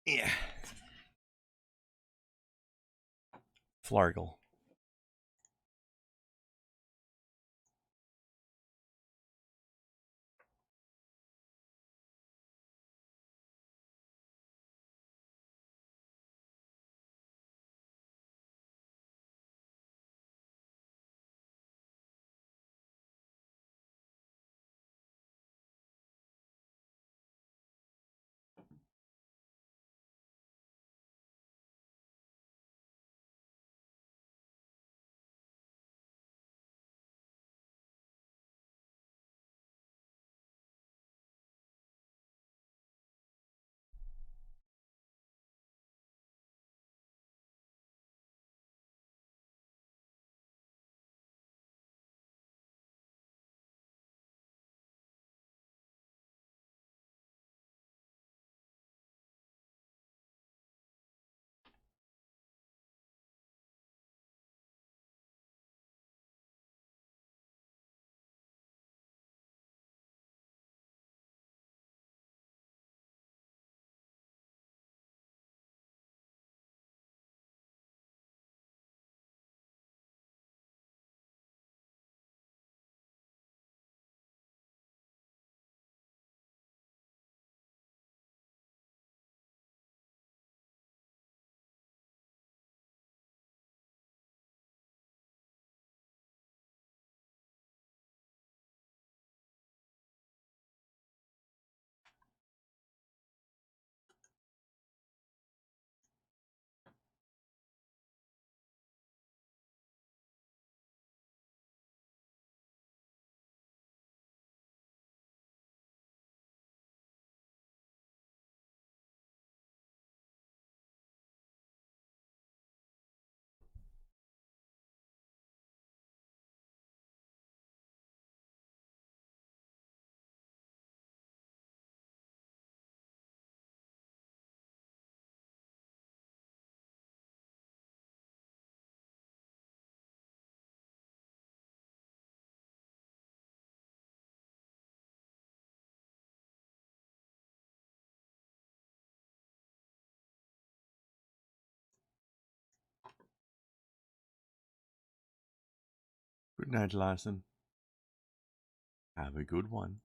Yeah. Flargle. Good night, Larson. Have a good one.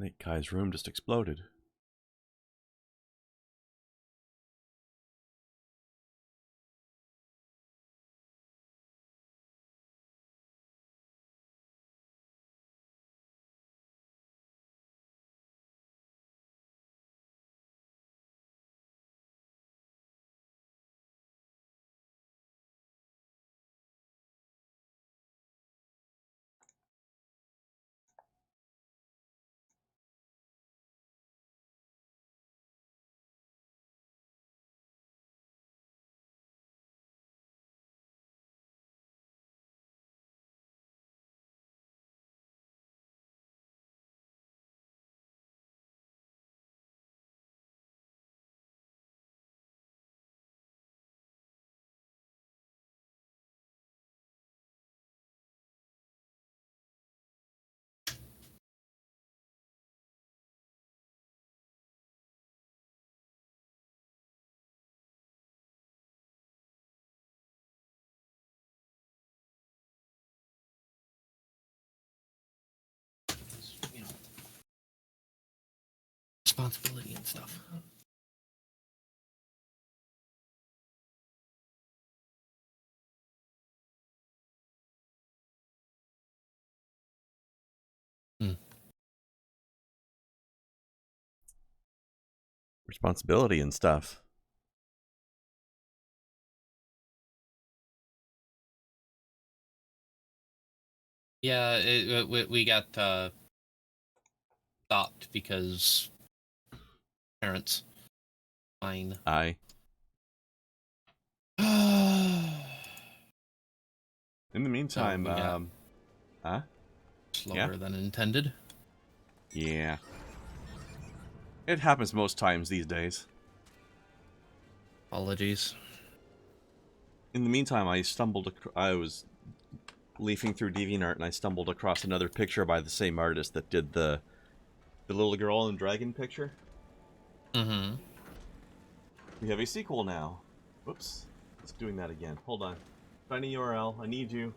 That guy's room just exploded. You know, responsibility and stuff. Responsibility and stuff. Yeah, we got stopped because parents. Fine. Aye. In the meantime, we got huh? slower than intended. Yeah. It happens most times these days. Apologies. In the meantime, I was leafing through DeviantArt and I stumbled across another picture by the same artist that did the little girl and dragon picture. Mm-hmm. We have a sequel now. Whoops. It's doing that again. Hold on. Tiny URL. I need you.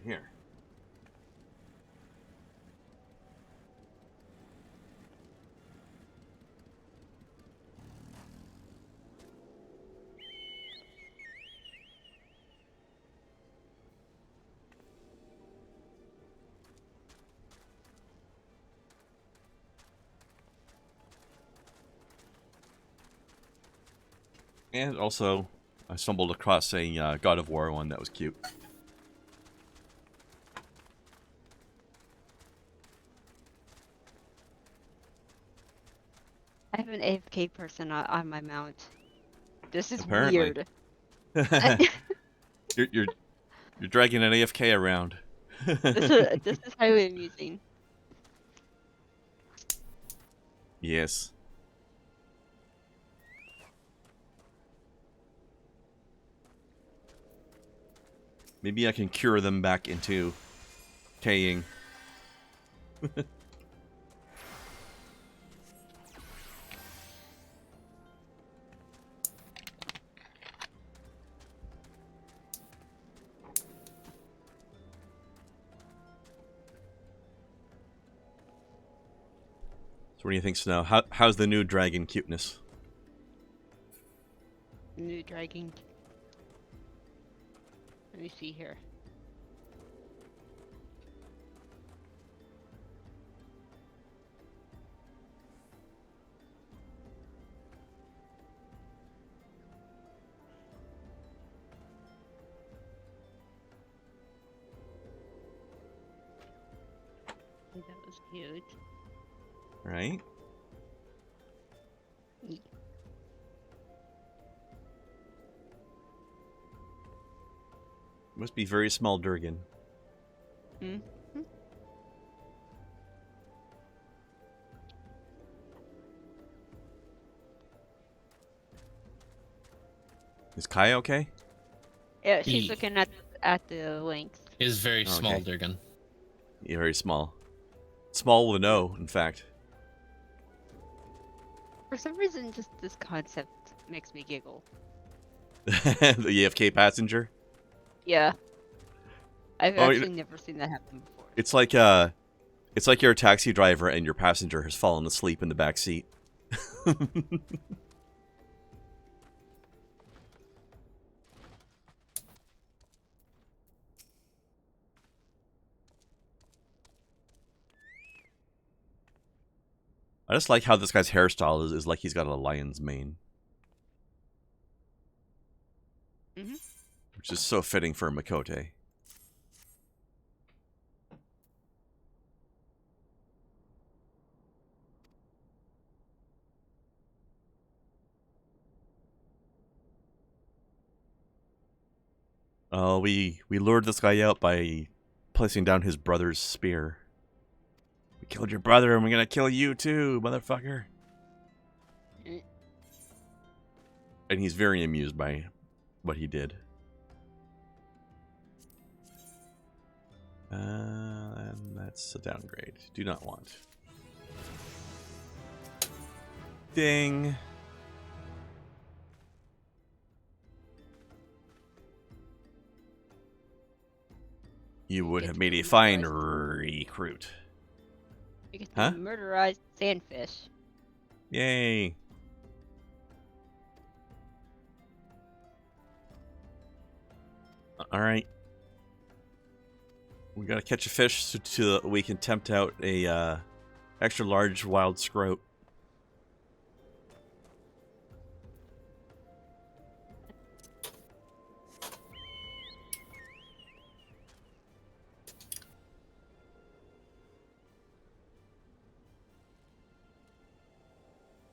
Here. And also, I stumbled across a God of War one that was cute. I have an AFK person on my mount. This is Apparently. weird. You're dragging an AFK around. This is highly amusing. Yes. Maybe I can cure them back into K-ing. So what do you think, Snow? How's the new dragon cuteness? New dragging. Let me see here. That was cute. Right? Must be very small Durgan. Mm-hmm. Is Kai okay? Yeah, she's He looking at the links. is very small, Okay. Durgan. Yeah, very small. Small with an O, in fact. For some reason, just this concept makes me giggle. The AFK passenger. Yeah. I've Oh, actually never seen that happen before. It's like you're a taxi driver and your passenger has fallen asleep in the back seat. I just like how this guy's hairstyle is like he's got a lion's mane. Mhm. Which is so fitting for Makote. Oh, we lured this guy out by placing down his brother's spear. We killed your brother and we're gonna kill you too, motherfucker. Mm. And he's very amused by what he did. And that's a downgrade. Do not want. Ding. You would Get have to made be a fine murderized. recruit. You get Huh? the murderized sandfish. Yay. Alright. We gotta catch a fish so we can tempt out a extra large wild scroat.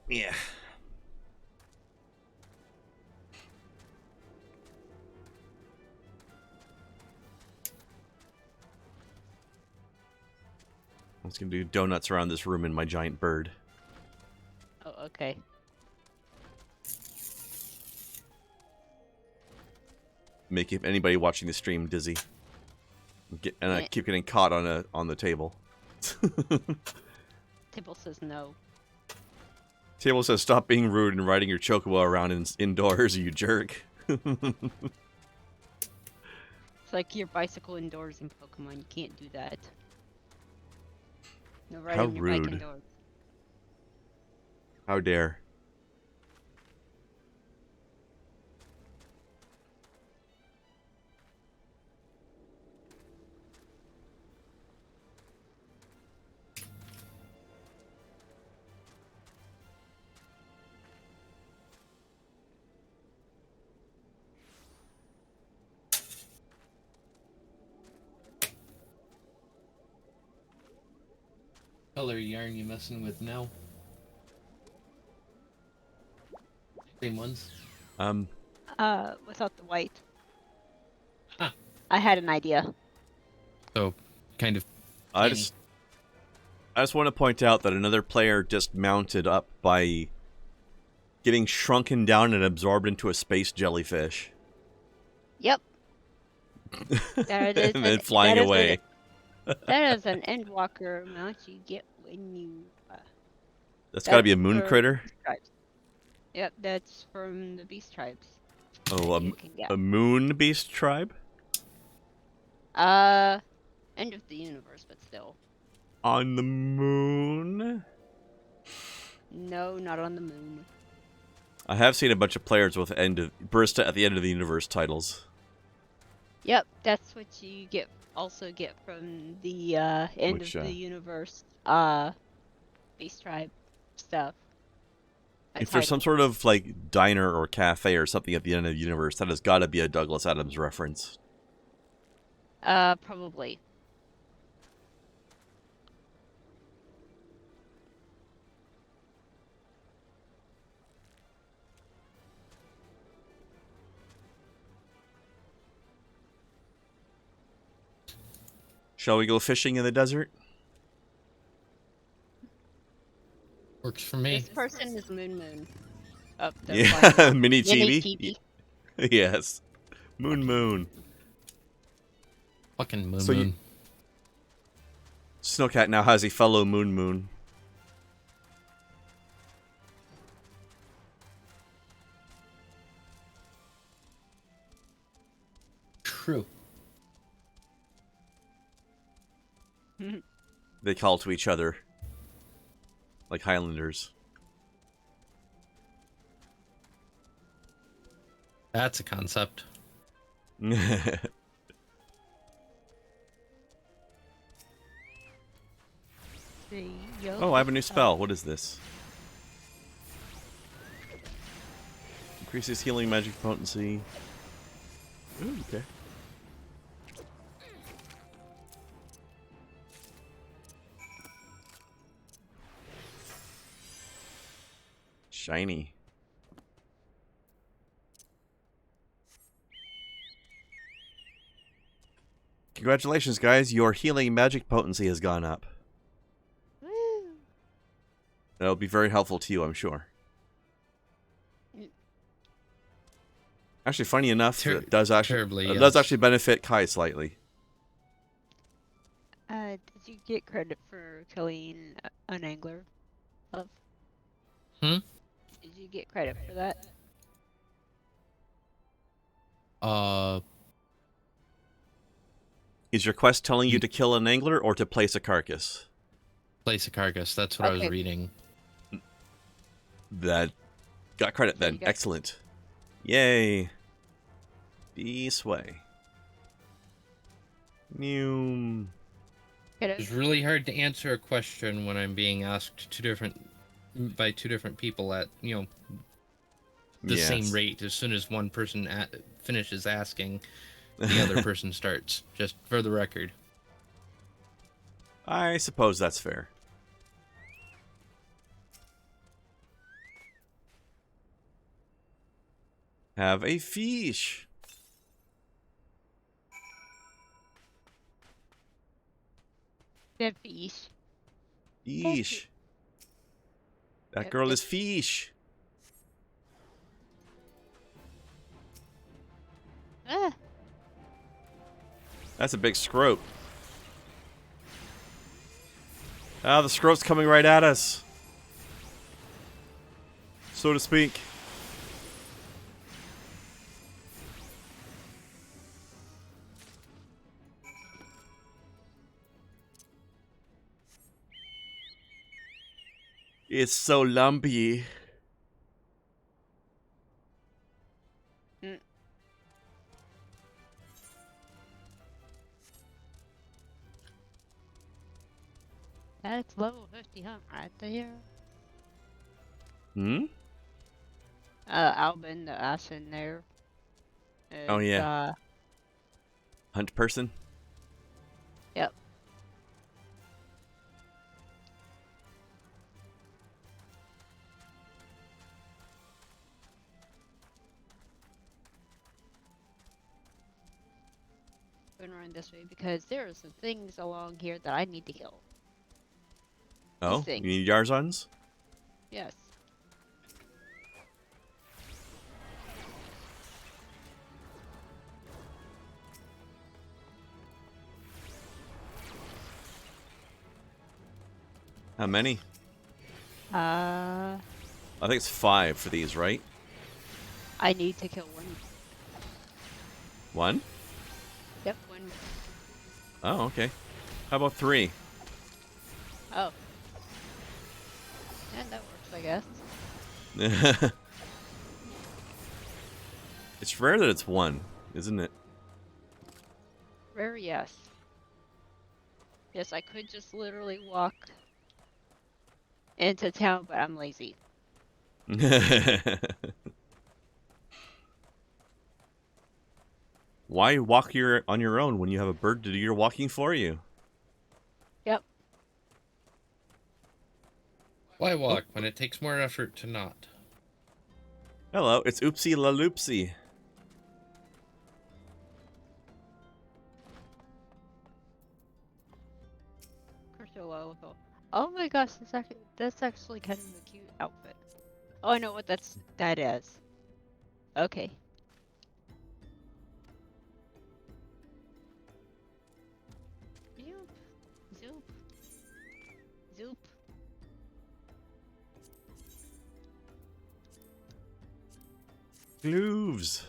Yeah. I'm just gonna do donuts around this room in my giant bird. Oh, okay. Make anybody watching the stream dizzy. And I keep getting caught on the table. Tibble says no. Table says, "Stop being rude and riding your chocobo around indoors, you jerk." It's like your bicycle indoors in Pokemon. You can't do that. No riding your bike rude. indoors. How dare. Color yarn you messing with now? Same ones? Without the white. Huh. I had an idea. So, kind of. I just want to point out that another player just mounted up by getting shrunken down and absorbed into a space jellyfish. Yep. That is And then flying away. That is an endwalker mount you get when you. That's got to be a moon for critter. beast tribes. Yep, that's from the beast tribes. Oh, You can get. a moon beast tribe? End of the universe, but still. On the moon? No, not on the moon. I have seen a bunch of players with Barista at the end of the universe titles. Yep, that's what you also get from the end Which, of the universe beast tribe stuff. A If there's some title. sort of like diner or cafe or something at the end of the universe, that has got to be a Douglas Adams reference. Probably. Shall we go fishing in the desert? Works for me. This person is Moon. Oh, they're Yeah, flying now. mini Mini chibi. chibi. Yes, moon. Fucking moon So moon. Snowcat now has a fellow moon. true. They call to each other. Like Highlanders. That's a concept. Oh, I have a new spell. What is this? Increases healing magic potency. Ooh, okay. Shiny. Congratulations, guys. Your healing magic potency has gone up. Woo. That'll be very helpful to you, I'm sure. Actually, funny enough, it does actually benefit Kai slightly. Did you get credit for killing an angler? Love? Hmm? Did you get credit for that? Is your quest telling you to kill an angler or to place a carcass? Place a carcass. That's what I was Okay. reading. That got credit There then. you go. Excellent. Yay. This way. New. It's really hard to answer a question when I'm being asked by two different people at, the same rate. As soon as one person finishes asking, the other person starts. Just for the record. I suppose that's fair. Have a fish. Dead fish. Fish. That girl is fish. Ah, That's a big scrote. Ah, the scrote's coming right at us. So to speak. It's so lumpy. that's level 50 hunt right there. Hmm? Albin, the ass in there. Oh, yeah. Hunt person? Yep. I'm gonna run this way because there are some things along here that I need to kill. Oh, you things. need Yarzons? Yes. How many? I I think it's 5 for these, right? need to kill one. 1? Yep, one. Oh, okay. How about 3? Oh. Yeah, that works, I guess. It's rare that it's 1, isn't it? Rare, yes. Yes, I could just literally walk into town, but I'm lazy. Why walk on your own when you have a bird to do your walking for you? Yep. Why walk when it takes more effort to not? Hello, it's Oopsie La Loopsie. Oh my gosh, that's actually kind of a cute outfit. Oh, I know what that is. Okay. Zoop. Zoop. Zoop. Grooves.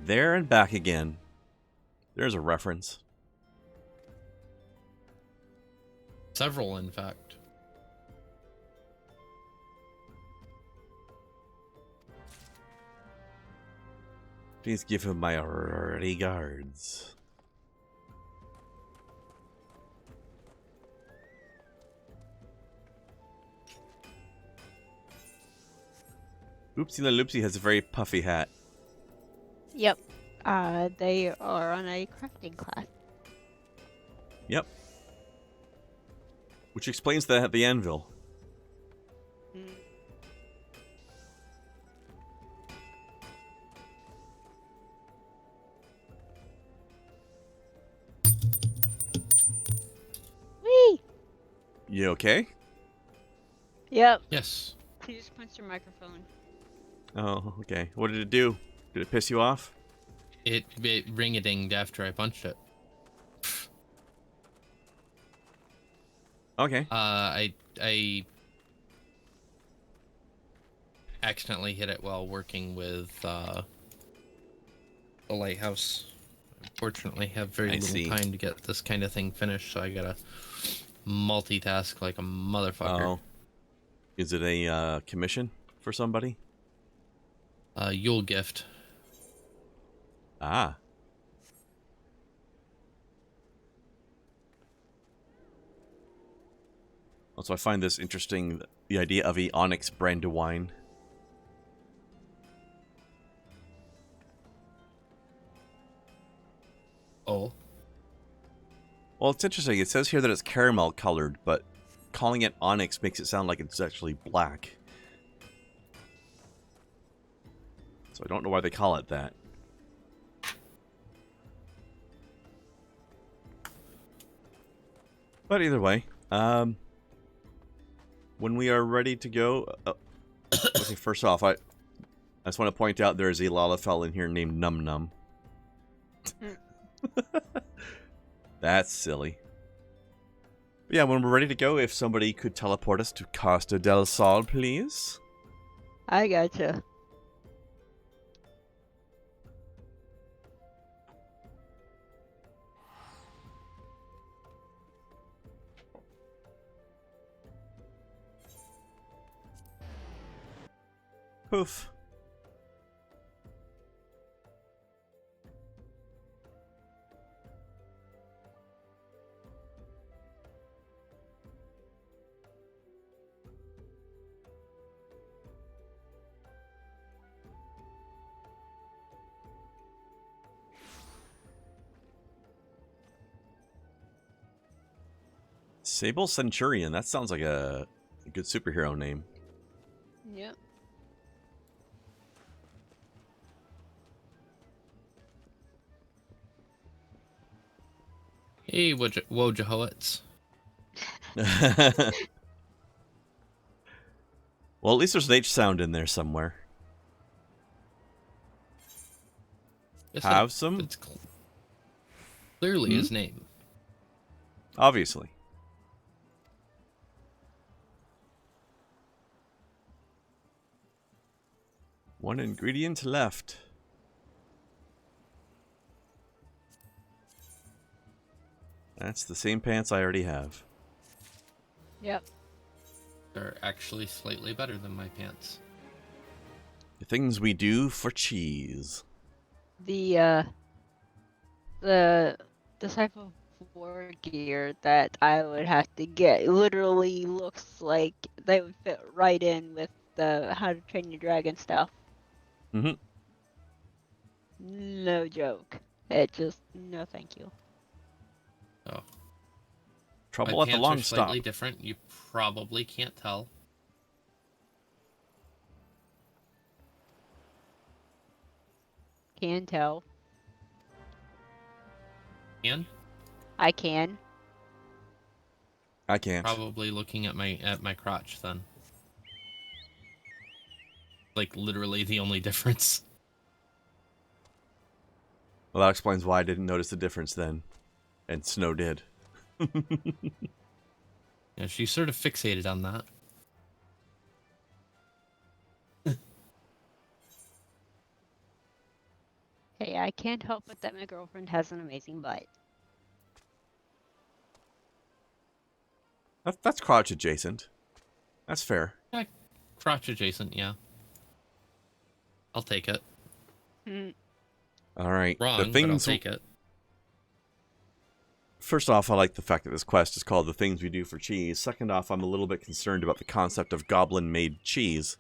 There and back again. There's a reference. Several, in fact. Please give him my regards. Oopsie the Loopsie has a very puffy hat. Yep. They are on a crafting class. Yep. Which explains the anvil. Mm. Whee! You okay? Yep. Yes. You just punched your microphone. Oh, okay. What did it do? Did it piss you off? It ring-a-dinged after I punched it. Okay. I accidentally hit it while working with the lighthouse. Unfortunately, have very I little see. time to get this kind of thing finished, so I gotta multitask like a motherfucker. Oh. Is it a commission for somebody? Yule gift. Ah. Also, I find this interesting, the idea of the Onyx brand of wine. Oh. Well, it's interesting. It says here that it's caramel colored, but calling it Onyx makes it sound like it's actually black. So I don't know why they call it that. But either way, when we are ready to go, okay, first off, I just want to point out there is a Lalafell in here named Num Num. That's silly. But yeah, when we're ready to go, if somebody could teleport us to Costa del Sol, please. I gotcha. Poof. Sable Centurion. That sounds like a good superhero name. Yep. Hey, Wojahowitz. Well, at least there's an H sound in there somewhere. Yes, Have some? It's clearly his name. Obviously. One ingredient left. That's the same pants I already have. Yep. They're actually slightly better than my pants. The things we do for cheese. The Disciple 4 gear that I would have to get literally looks like they would fit right in with the How to Train Your Dragon stuff. Mm-hmm. No joke. It just, no thank you. Oh. Trouble My at the pants long are stop. slightly different. You probably can't tell. Can tell. And I can. I can't. probably looking at my crotch then. Like literally the only difference. Well, that explains why I didn't notice the difference then. And Snow did. Yeah, she's sort of fixated on that. Hey, I can't help it that my girlfriend has an amazing butt. That's crotch adjacent. That's fair. Crotch adjacent, yeah. I'll take it. Hmm. All right. Wrong, but I'll take it. First off, I like the fact that this quest is called The Things We Do for Cheese. Second off, I'm a little bit concerned about the concept of goblin-made cheese.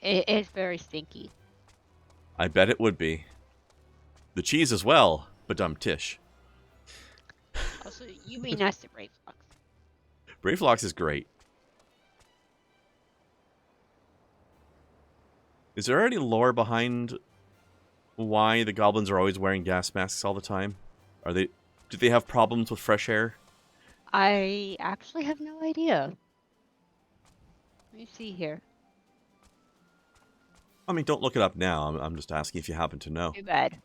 It is very stinky. I bet it would be. The cheese as well, but tish. Also, you be nice to Brave Fox. Brave Fox is great. Is there any lore behind why the goblins are always wearing gas masks all the time? Do they have problems with fresh air? I actually have no idea. Let me see here. I mean, don't look it up now. I'm just asking if you happen to know. Too bad.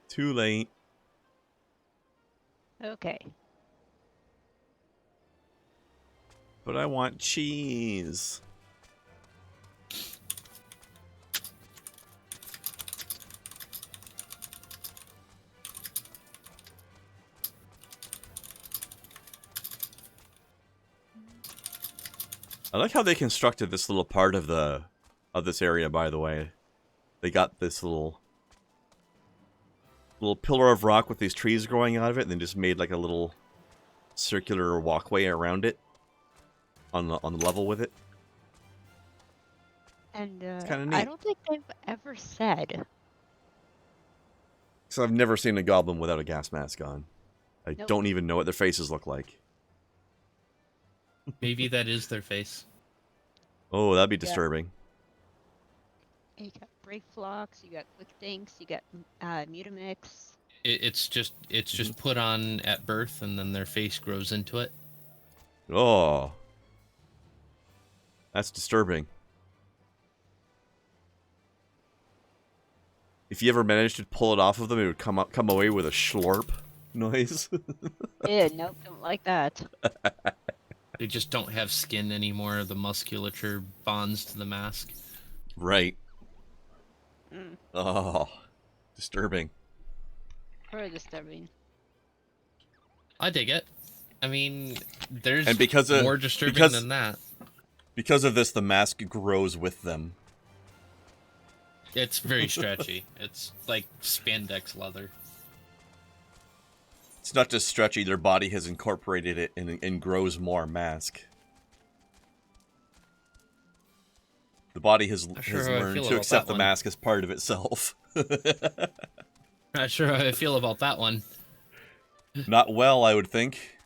Too late. Okay. But I want cheese. I like how they constructed this little part of this area, by the way. They got this little pillar of rock with these trees growing out of it, and then just made like a little circular walkway around it on the level with it. And kinda neat. I don't think they've ever said. So I've never seen a goblin without a gas mask on. I Nope. don't even know what their faces look like. Maybe that is their face. Oh, that'd be disturbing. You got Brave Flocks, you got Quick Thinks, you got Mutamix. It's just put on at birth, and then their face grows into it. Oh. That's disturbing. If you ever managed to pull it off of them, it would come away with a slurp noise. Yeah, nope, don't like that. They just don't have skin anymore. The musculature bonds to the mask. Right. Mm, Oh. Disturbing. very disturbing. I dig it. I mean, there's And because of- more disturbing because- than that. Because of this, the mask grows with them. It's very stretchy. It's like spandex leather. It's not just stretchy, their body has incorporated it and grows more mask. The body has Not sure how I learned feel to about accept that the one. mask as part of itself. Not sure how I feel about that one. Not well, I would think.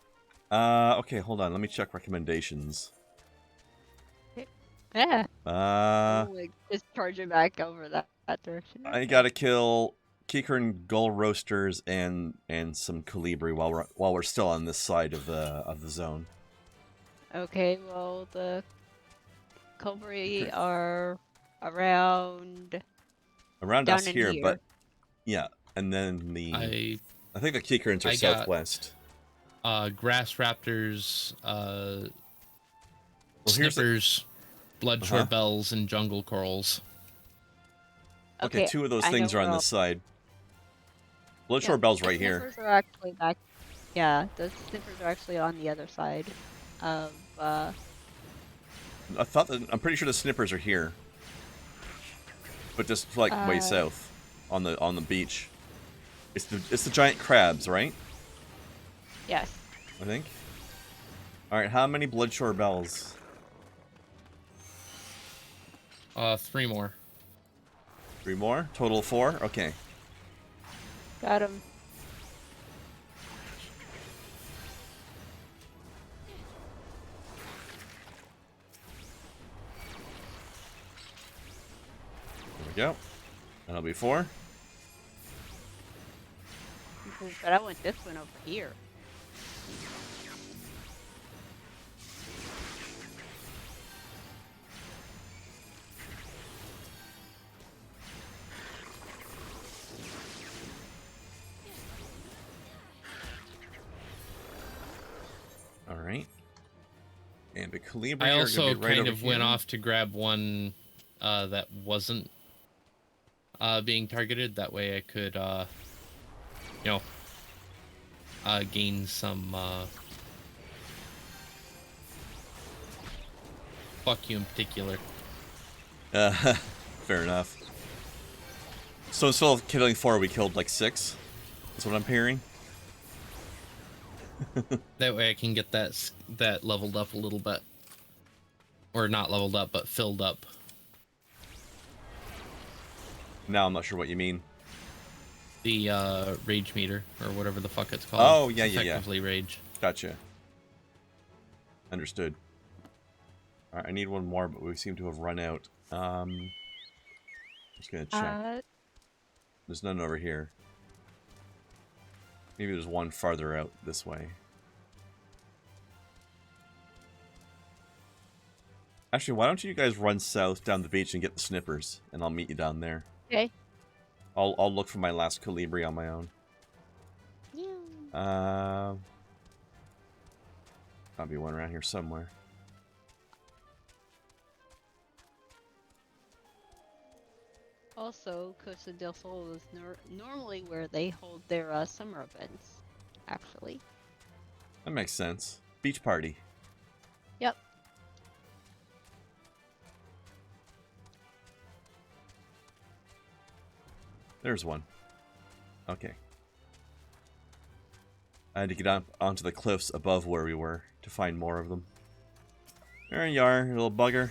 Okay, hold on. Let me check recommendations. Yeah. I Just charge it back over that direction. gotta kill Kikern Gull Roasters and some Colibri while we're still on this side of the zone. Okay, well, the Cobri are around Around down us in here, here. but yeah, and then I think the Kikerns are I got- southwest. Grass raptors, Well, here's the- snippers, bloodshore Uh-huh. bells, and jungle corals. Okay, two of those I things know are on where this side. Bloodshore Bell's right here. Snippers are actually back. Yeah, the snippers are actually on the other side of. I'm pretty sure the Snippers are here, but just like way south, on the beach. It's the giant crabs, right? Yes. I think. All right, how many Bloodshore Bells? 3 more. 3 more? Total 4? Okay. Got him. There we go. That'll be 4. But I want this one over here. All right. And a Calibri. I are also gonna be right kind over of went here. off to grab one that wasn't being targeted. That way I could, you know, gain some. Fuck you in particular. Fair enough. So instead of killing 4, we killed like 6. That's what I'm hearing. That way I can get that leveled up a little bit. Or not leveled up, but filled up. Now I'm not sure what you mean. The rage meter, or whatever the fuck it's called. Oh, yeah, It's yeah, yeah. effectively rage. Gotcha. Understood. Alright, I need one more, but we seem to have run out. Just gonna check. There's none over here. Maybe there's one farther out this way. Actually, why don't you guys run south down the beach and get the snippers, and I'll meet you down there. Okay. I'll look for my last Calibri on my own. Yeah. Gotta be one around here somewhere. Also, Costa del Sol is normally where they hold their summer events, actually. That makes sense. Beach party. Yep. There's one. Okay. I had to get up onto the cliffs above where we were to find more of them. There you are, you little bugger.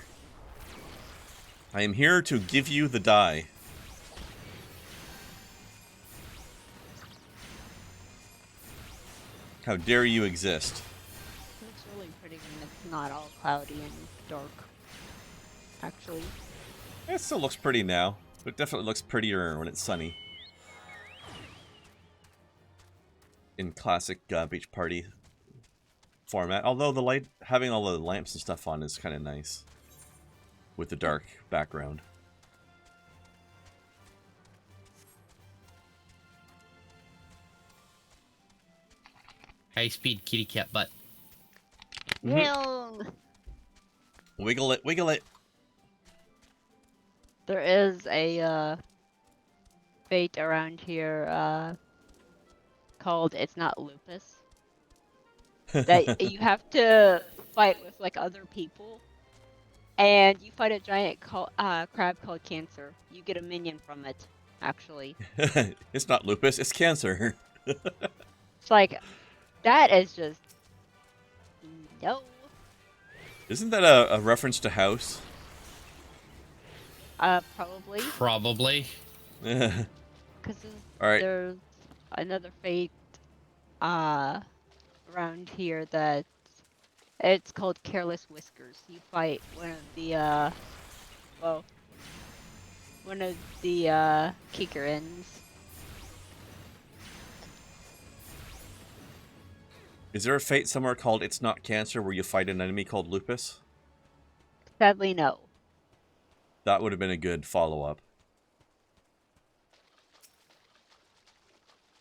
I am here to give you the die. How dare you exist? It looks really pretty when it's not all cloudy and dark, actually. It still looks pretty now, but it definitely looks prettier when it's sunny. In classic beach party format. Although the light, having all the lamps and stuff on is kind of nice. With the dark background. High-speed kitty cat butt. Well, Wiggle it, wiggle it. there is a fate around here called It's Not Lupus. That you have to fight with like other people. And you fight a giant crab called Cancer. You get a minion from it, actually. It's not lupus, it's cancer. It's like, that is just... No. Isn't that a reference to House? Probably. Probably. Because Alright. there's another fate around here that it's called Careless Whiskers. You fight one of the Kikarins. Is there a fate somewhere called It's Not Cancer where you fight an enemy called lupus? Sadly, no. That would have been a good follow-up.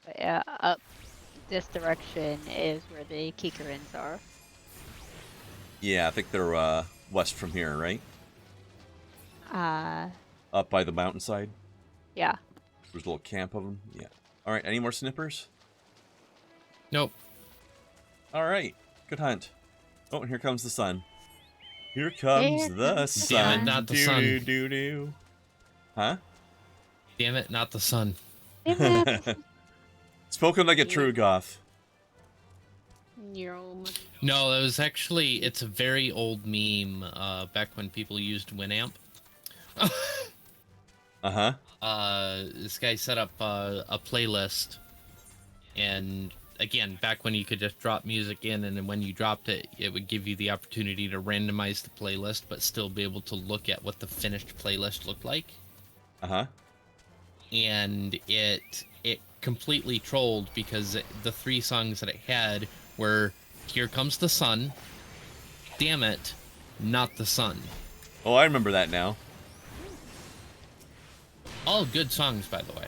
But yeah, up this direction is where the Kikarins are. Yeah, I think they're west from here, right? Up by the mountainside? Yeah. There's a little camp of them? Yeah. Alright, any more snippers? Nope. Alright, good hunt. Oh, and here comes the sun. Here comes Here the comes the sun. Damn it, not the sun. Doo-doo-doo-doo. Huh? Damn it, not the sun. Spoken like a true goth. No, it was actually, it's a very old meme, back when people used Winamp. Uh-huh. This guy set up a playlist, and again, back when you could just drop music in, and then when you dropped it, it would give you the opportunity to randomize the playlist, but still be able to look at what the finished playlist looked like. Uh-huh. And it completely trolled because the 3 songs that it had were Here Comes the Sun, Damn It, Not the Sun. Oh, I remember that now. All good songs, by the way.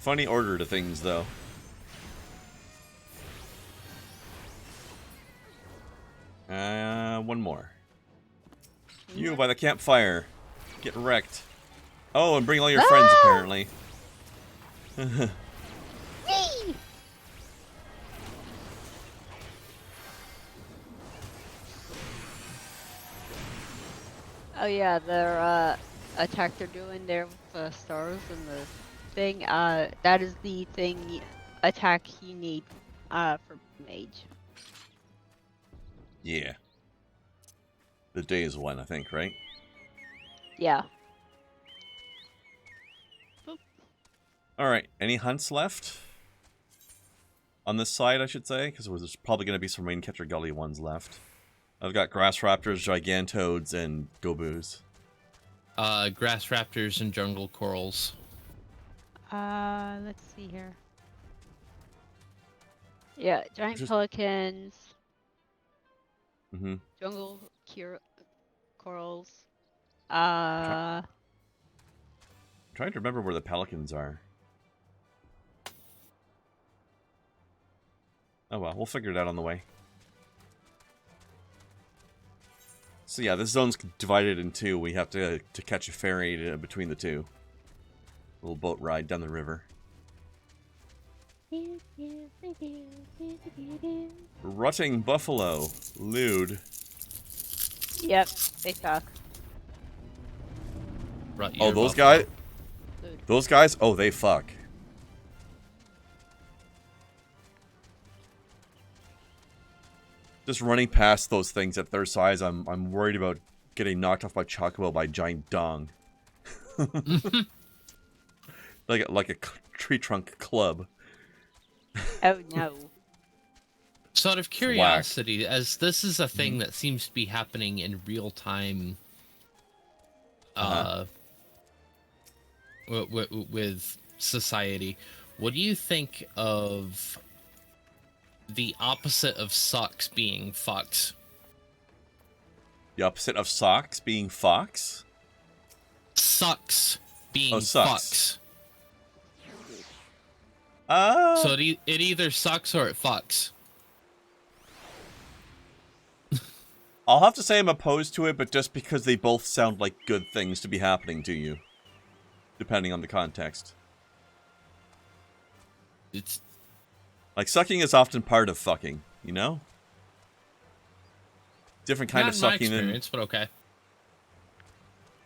Funny order to things, though. One more. You by the campfire. Get wrecked. Oh, and bring all your friends, apparently. Whee! Oh yeah, their attack they're doing there with the stars and the thing. That is the thing attack you need for mage. Yeah. The days one, I think, right? Yeah. Alright, any hunts left? On this side, I should say, because there's probably going to be some Raincatcher Gully ones left. I've got Grass Raptors, Gigantoads, and Gobus. Grass raptors and jungle corals. Let's see here. Yeah, giant pelicans, Mm-hmm. jungle corals. I'm trying to remember where the pelicans are. Oh well, we'll figure it out on the way. So yeah, this zone's divided in two. We have to catch a ferry between the two. A little boat ride down the river. Rutting buffalo, lewd. Yep, they suck. Oh, those guys. Those guys. Oh, they fuck. Just running past those things at their size, I'm worried about getting knocked off my chocobo by a giant dong. like a tree trunk club. Oh no. So out of curiosity, as this is a thing that seems to be happening in real time, with society, what do you think of the opposite of sucks being fucks? The opposite of socks being fox? Sucks being sucks. fucks. So it either sucks or it fucks. I'll have to say I'm opposed to it, but just because they both sound like good things to be happening to you. Depending on the context. It's like sucking is often part of fucking, you know? Different kind not of in my sucking experience, but okay.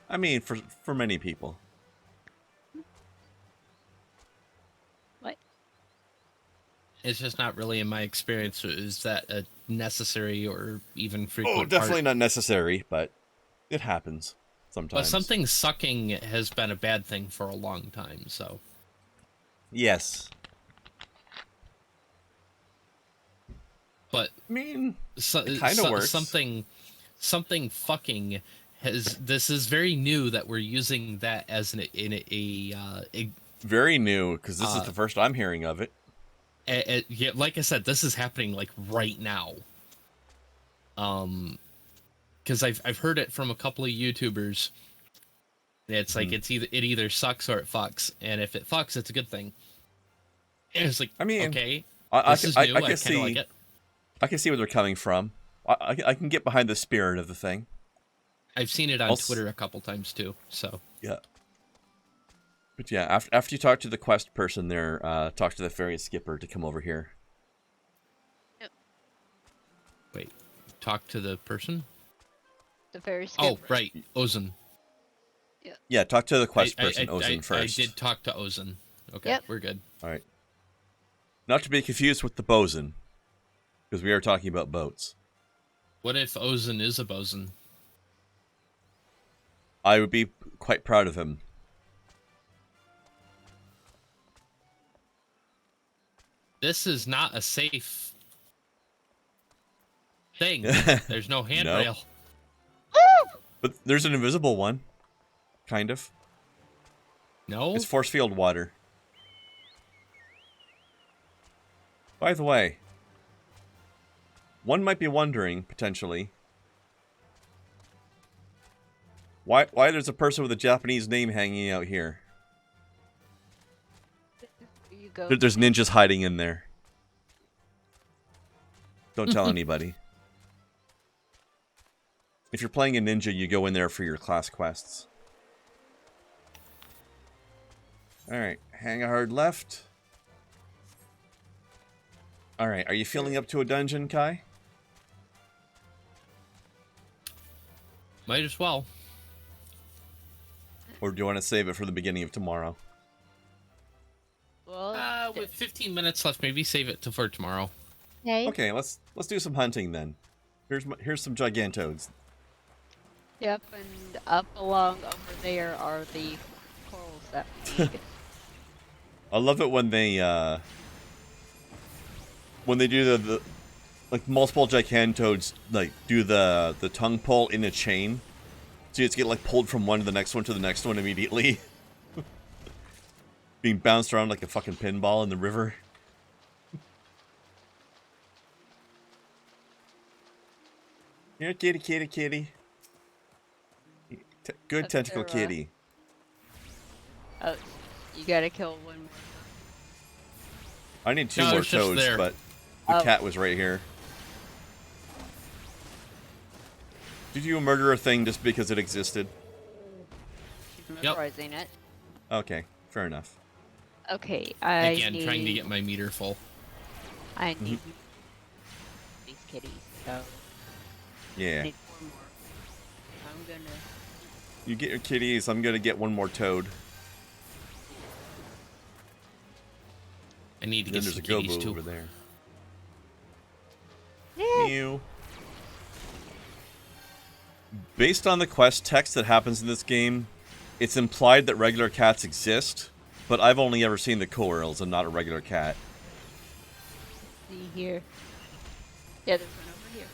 I mean, for many people. What? It's just not really in my experience. Is that a necessary or even frequent Oh, definitely part? not necessary, but it happens sometimes. But something sucking has been a bad thing for a long time, so. Yes. But I mean, it kind of works. Something fucking has. This is very new that we're using that as very new, because this is the first I'm hearing of it. Yeah, like I said, this is happening like right now. Because I've heard it from a couple of YouTubers. It's like it either sucks or it fucks, and if it fucks, it's a good thing. And it's like, I mean, okay, this is new. I kind of like it. I can see where they're coming from. I can get behind the spirit of the thing. I've seen it on Twitter a couple times too. So yeah. But yeah, after you talk to the quest person there, talk to the ferry skipper to come over here. Yep. Wait, talk to the person? The ferry skipper. Oh, right, Ozen. Yeah. Yeah, talk to the quest person, Ozen, first. I did talk to Ozen. Okay, yep. We're good. All right. Not to be confused with the bosun, because we are talking about boats. What if Ozen is a bosun? I would be quite proud of him. This is not a safe thing. There's no handrail. But there's an invisible one. Kind of. No? It's force field water. By the way, one might be wondering, potentially, why there's a person with a Japanese name hanging out here. You go. There's ninjas hiding in there. Don't tell anybody. If you're playing a ninja, you go in there for your class quests. Alright, hang a hard left. Alright, are you filling up to a dungeon, Kai? Might as well. Or do you want to save it for the beginning of tomorrow? Well, With 15 minutes left, maybe save it for tomorrow. okay. Okay, let's do some hunting then. Here's some gigantoads. Yep, and up along over there are the corals that we need. I love it when they do the like multiple gigantoads like do the tongue pull in a chain. So you just get like pulled from one to the next one to the next one immediately. Being bounced around like a fucking pinball in the river. Here, kitty, kitty, kitty. Good That's tentacle their, kitty. Oh, you gotta kill one more. I need two No, more it's just toads, there. but the Oh. cat was right here. Did you murder a thing just because it existed? She's Yep. memorizing it. Okay, fair enough. Okay, I Again, need. trying to get my meter full. I need these kitties. So I Yeah. need 4 more. I'm gonna. You get your kitties, I'm gonna get one more toad. I need to Then get there's some a kitties gobo too. over there. Yeah. Mew. Based on the quest text that happens in this game, it's implied that regular cats exist, but I've only ever seen the coeurls and not a regular cat. See here. Yeah, there's one over here.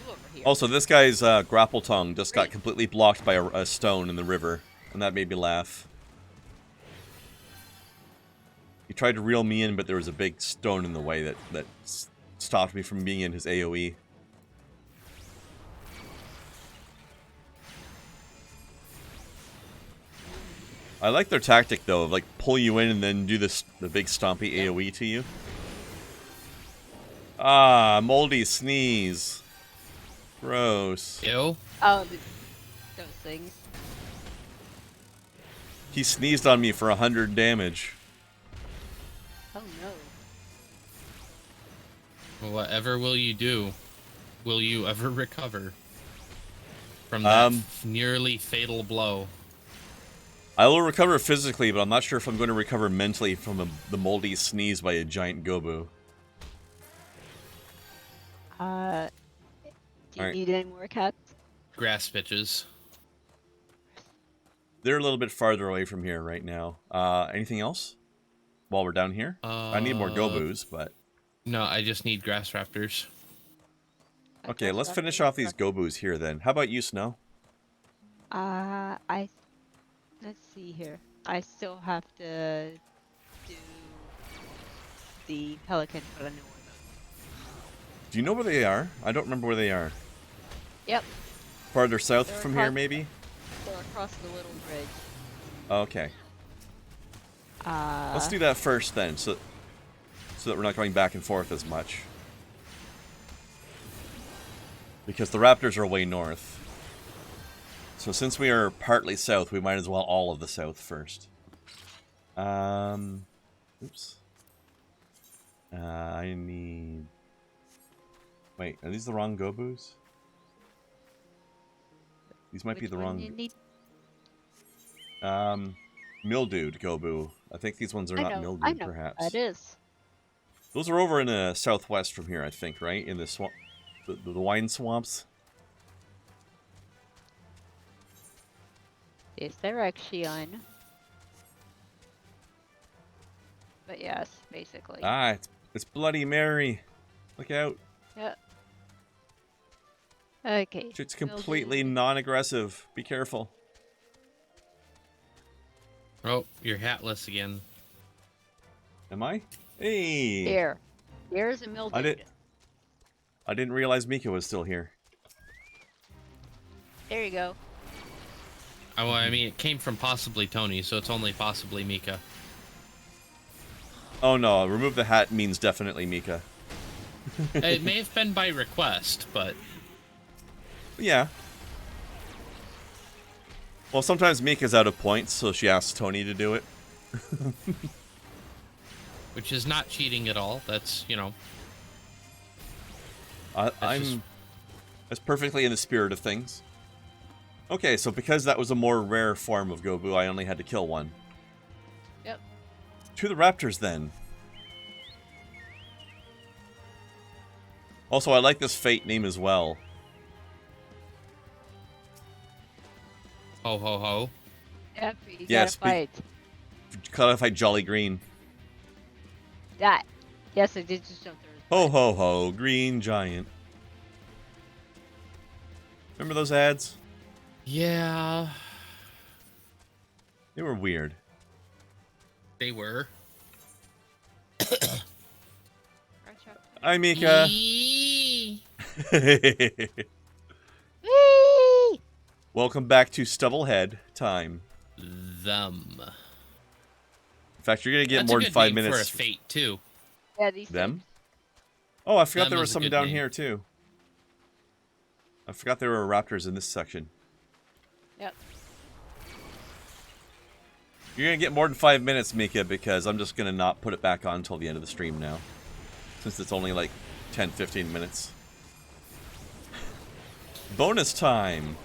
2 over here. Also, this guy's grapple tongue just got completely blocked by a stone in the river, and that made me laugh. He tried to reel me in, but there was a big stone in the way that stopped me from being in his AoE. I like their tactic, though, of like pull you in and then do the big stompy AoE to you. Ah, moldy sneeze. Gross. Ew. Oh, those things. He sneezed on me for 100 damage. Oh no. Whatever will you do? Will you ever recover from that nearly fatal blow? I will recover physically, but I'm not sure if I'm going to recover mentally from the moldy sneeze by a giant gobu. Do you Alright. need any more cats? Grass bitches. They're a little bit farther away from here right now. Anything else? While we're down here? I need more gobus, but... No, I just need grass raptors. Okay, let's finish off these gobus here then. How about you, Snow? Let's see here. I still have to do the pelicans, but I know where Do you know where they are? I don't remember where they are. Yep, Farther south They're from here, across- maybe? they're across the little bridge. Okay. Let's do that first then, so that we're not going back and forth as much. Because the raptors are way north. So since we are partly south, we might as well all of the south first. Oops. I need... Wait, are these the wrong gobus? These might be Which the one wrong... you need? Mildewed gobu. I think these ones are I not know mildewed, perhaps. that is. Those are over in the southwest from here, I think, right? In the swamp, the wine swamps. This direction. But yes, basically. Ah, it's Bloody Mary. Look out! Yep. Okay. It's completely mildew. non-aggressive. Be careful. Oh, you're hatless again. Am I? Hey! Here. Here's a mildew. I didn't realize Mika was still here. There you go. Oh, well, I mean, it came from possibly Tony, so it's only possibly Mika. Oh no! Remove the hat means definitely Mika. It may have been by request, but Yeah. Well, sometimes Mika's out of points, so she asks Tony to do it. Which is not cheating at all. That's, you know. That's perfectly in the spirit of things. Okay, so because that was a more rare form of Gobu, I only had to kill one. Yep. To the raptors, then. Also, I like this Fate name as well. Ho, ho, ho. Yep, you Yes, gotta fight. Clarify Jolly Green. That. Yes, I did just jump through his Ho butt. ho ho, Green Giant. Remember those ads? Yeah, They were weird. they were. Hi, Mika. Eee. Whee! Welcome back to Stubblehead time. Them. In fact, you're gonna get That's more a than good 5 name minutes. for a fate, too. Yeah, these Them? things. Oh, I forgot Them there were is a some good down name. here too. I forgot there were raptors in this section. Yep. You're gonna get more than 5 minutes, Mika, because I'm just gonna not put it back on until the end of the stream now. Since it's only like 10-15 minutes. Bonus time!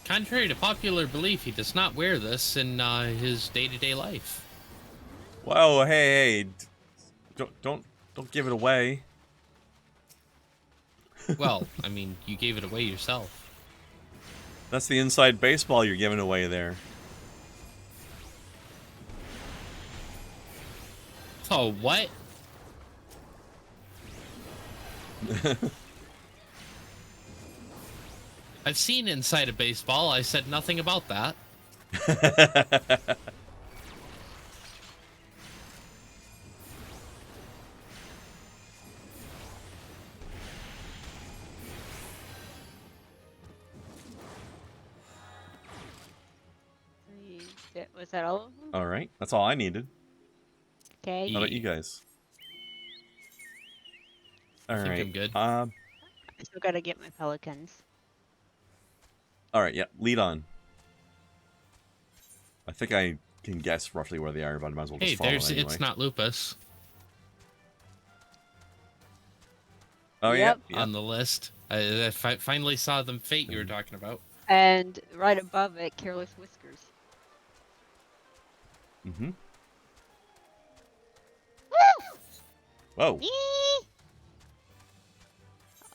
Contrary to popular belief, he does not wear this in his day-to-day life. Whoa, hey, don't give it away. Well, I mean, you gave it away yourself. That's the inside baseball you're giving away there. Oh, what? I've seen inside a baseball. I said nothing about that. Was that all of them? Alright, that's all I needed. Okay. How about you guys? I think Alright. I'm good. I still gotta get my pelicans. Alright, yeah, lead on. I think I can guess roughly where they are, but I might as well just Hey, follow there's anyway. it's not lupus Oh, Yep. yeah. on the list. I finally saw the fate you were talking about. And right above it, Careless Whiskers. Mm-hmm. Whoa. Eee!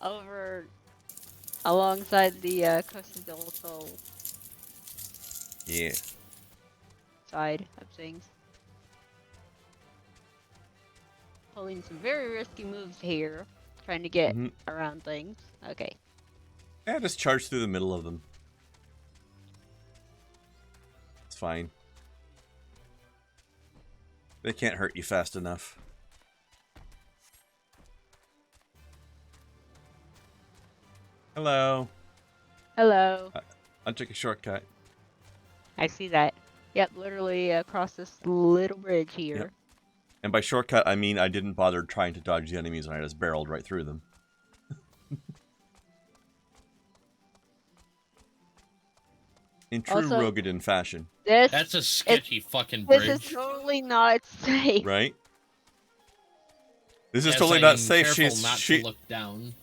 Over alongside the Costa del Sol Yeah. side of things. Pulling some very risky moves here, trying to get Mhm. around things. Okay. Yeah, just charge through the middle of them. It's fine. They can't hurt you fast enough. Hello. Hello. I took a shortcut. I see that. Yep, literally across this little bridge here. Yep. And by shortcut, I mean I didn't bother trying to dodge the enemies and I just barreled right through them. In true Also, Rogadin fashion. That's a sketchy fucking bridge. This is totally not safe. Right? This is Yes, totally I not am safe. careful not to look down.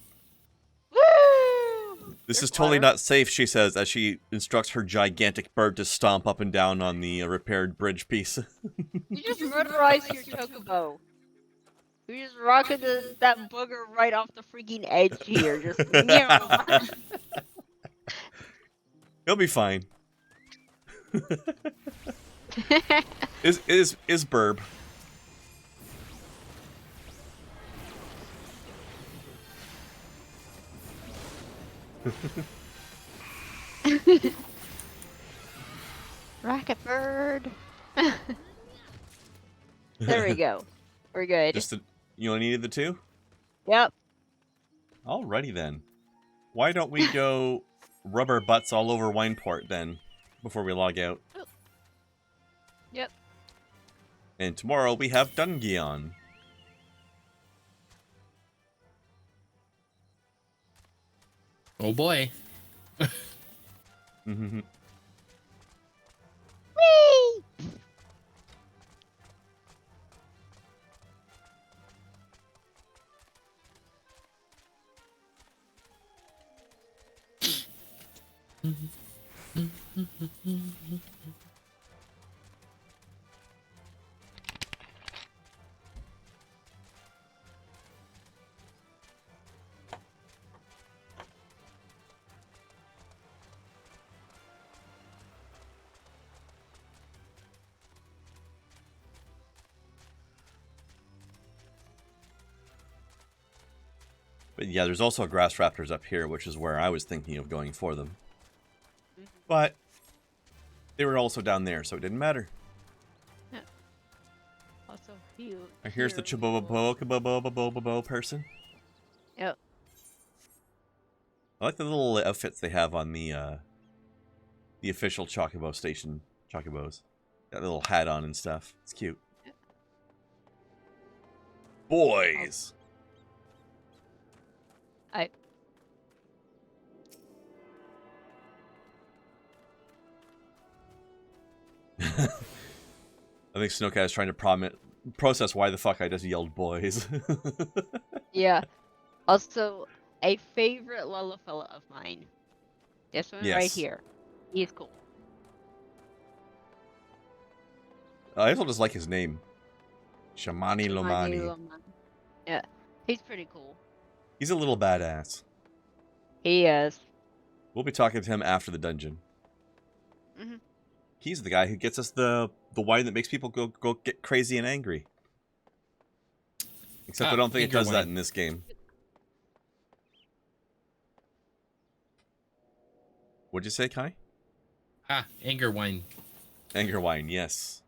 Woo! This is There's totally water. not safe, she says, as she instructs her gigantic bird to stomp up and down on the repaired bridge piece. You just murderized your chocobo. You just rocketed that booger right off the freaking edge here. Just He'll be fine. Is Burb. Rocket bird. There we go. We're good. You only needed the two? Yep. Alrighty then. Why don't we go rubber butts all over Wineport then, before we log out? Oh. Yep. And tomorrow we have Dungeon. Oh boy. Whee! But yeah, there's also grass raptors up here, which is where I was thinking of going for them. But they were also down there, so it didn't matter. Yeah. Also, huge. Here's the Chobobo person. Yep. I like the little outfits they have on the official Chocobo station Chocobos. That little hat on and stuff. It's cute. Boys! I think Snowcat is trying to process why the fuck I just yelled boys. Yeah. Also, a favorite Lullafella of mine. This one right Yes. here. He's cool. I also just like his name. Shamani Lomani. Lomani. Yeah, he's pretty cool. He's a little badass. He is. We'll be talking to him after the dungeon. Mm-hmm. He's the guy who gets us the wine that makes people go get crazy and angry. Except I don't think it does that in this game. What'd you say, Kai? Anger wine. Anger wine, yes.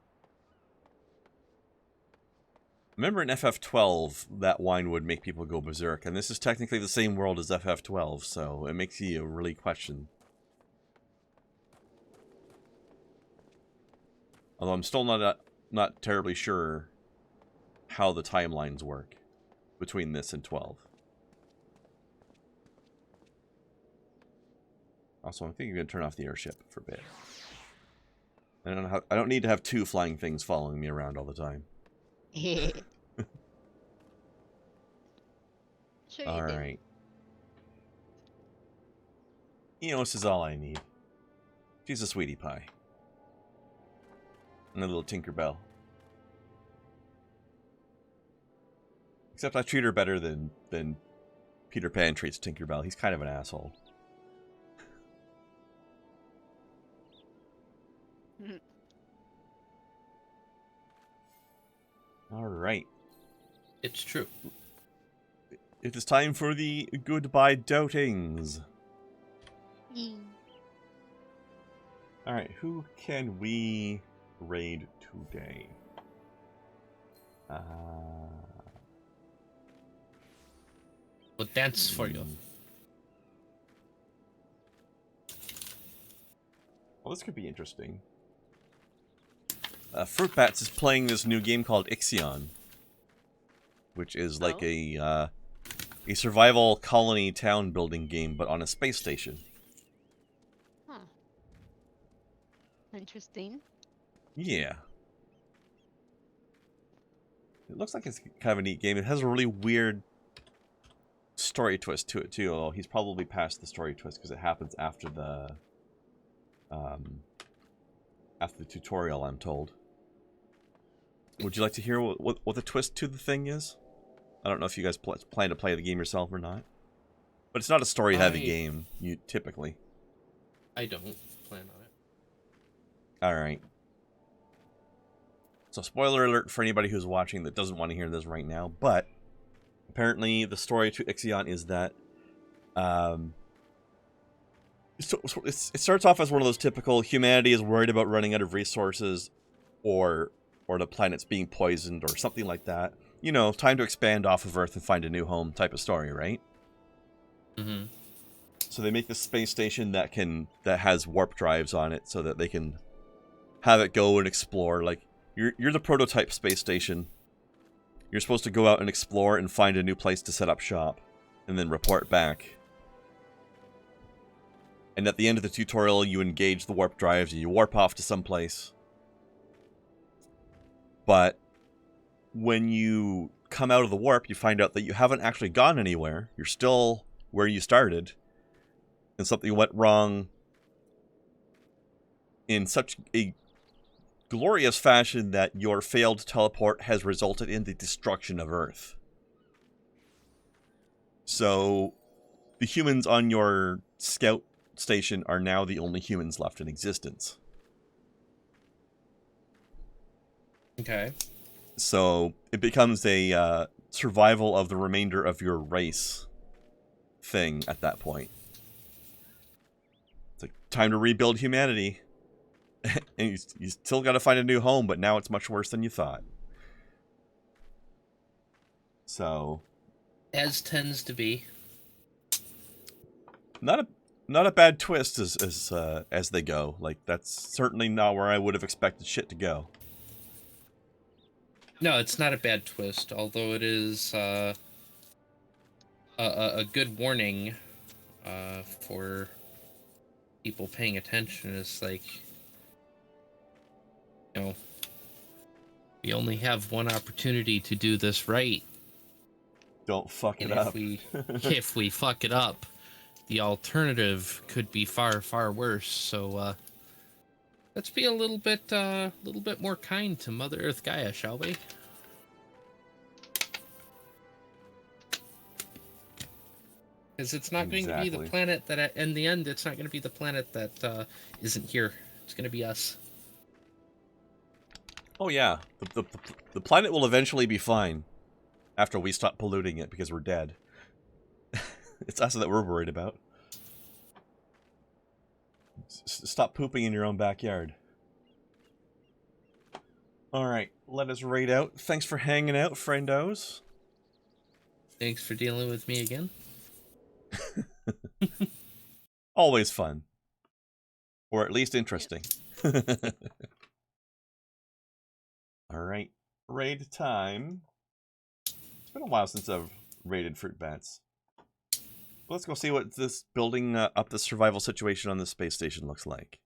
Remember in FF12, that wine would make people go berserk, and this is technically the same world as FF12, so it makes you really question. Although I'm still not terribly sure how the timelines work between this and 12. Also, I think I'm going to turn off the airship for a bit. I don't need to have two flying things following me around all the time. Sure All you do. right. Eos is all I need. She's a sweetie pie. And a little Tinkerbell. Except I treat her better than Peter Pan treats Tinkerbell. He's kind of an asshole. All right. It's true. It is time for the goodbye doubtings. All right, who can we raid today? We'll dance for you. Well, this could be interesting. Fruit Bats is playing this new game called Ixion, which is like a survival colony town building game, but on a space station. Huh. Interesting. Yeah. It looks like it's kind of a neat game. It has a really weird story twist to it, too, although he's probably past the story twist because it happens after the tutorial, I'm told. Would you like to hear what the twist to the thing is? I don't know if you guys plan to play the game yourself or not. But it's not a story-heavy game, typically. I don't plan on it. Alright. So spoiler alert for anybody who's watching that doesn't want to hear this right now, but apparently the story to Ixion is that it starts off as one of those typical humanity is worried about running out of resources or the planet's being poisoned or something like that. You know, time to expand off of Earth and find a new home type of story, right? Mm-hmm. So they make this space station that has warp drives on it so that they can have it go and explore. Like, you're the prototype space station. You're supposed to go out and explore and find a new place to set up shop and then report back. And at the end of the tutorial, you engage the warp drives and you warp off to someplace. But when you come out of the warp, you find out that you haven't actually gone anywhere. You're still where you started. And something went wrong in such a glorious fashion that your failed teleport has resulted in the destruction of Earth. So the humans on your scout station are now the only humans left in existence. Okay. So it becomes a survival of the remainder of your race thing at that point. It's like time to rebuild humanity. And you still got to find a new home, but now it's much worse than you thought. So, As tends to be. not a bad twist as they go. Like, that's certainly not where I would have expected shit to go. No, it's not a bad twist, although it is a good warning for people paying attention. It's like, you know, we only have one opportunity to do this right. Don't fuck it And up. if we fuck it up, the alternative could be far, far worse. So let's be a little bit more kind to Mother Earth Gaia, shall we? Because it's not going to be the Exactly. planet that, in the end, it's not going to be the planet that isn't here. It's going to be us. Oh yeah, the planet will eventually be fine after we stop polluting it because we're dead. It's us that we're worried about. Stop pooping in your own backyard. Alright, let us raid out. Thanks for hanging out, friendos. Thanks for dealing with me again. Always fun. Or at least interesting. Alright, raid time. It's been a while since I've raided Fruit Bats. Let's go see what this building up the survival situation on this space station looks like.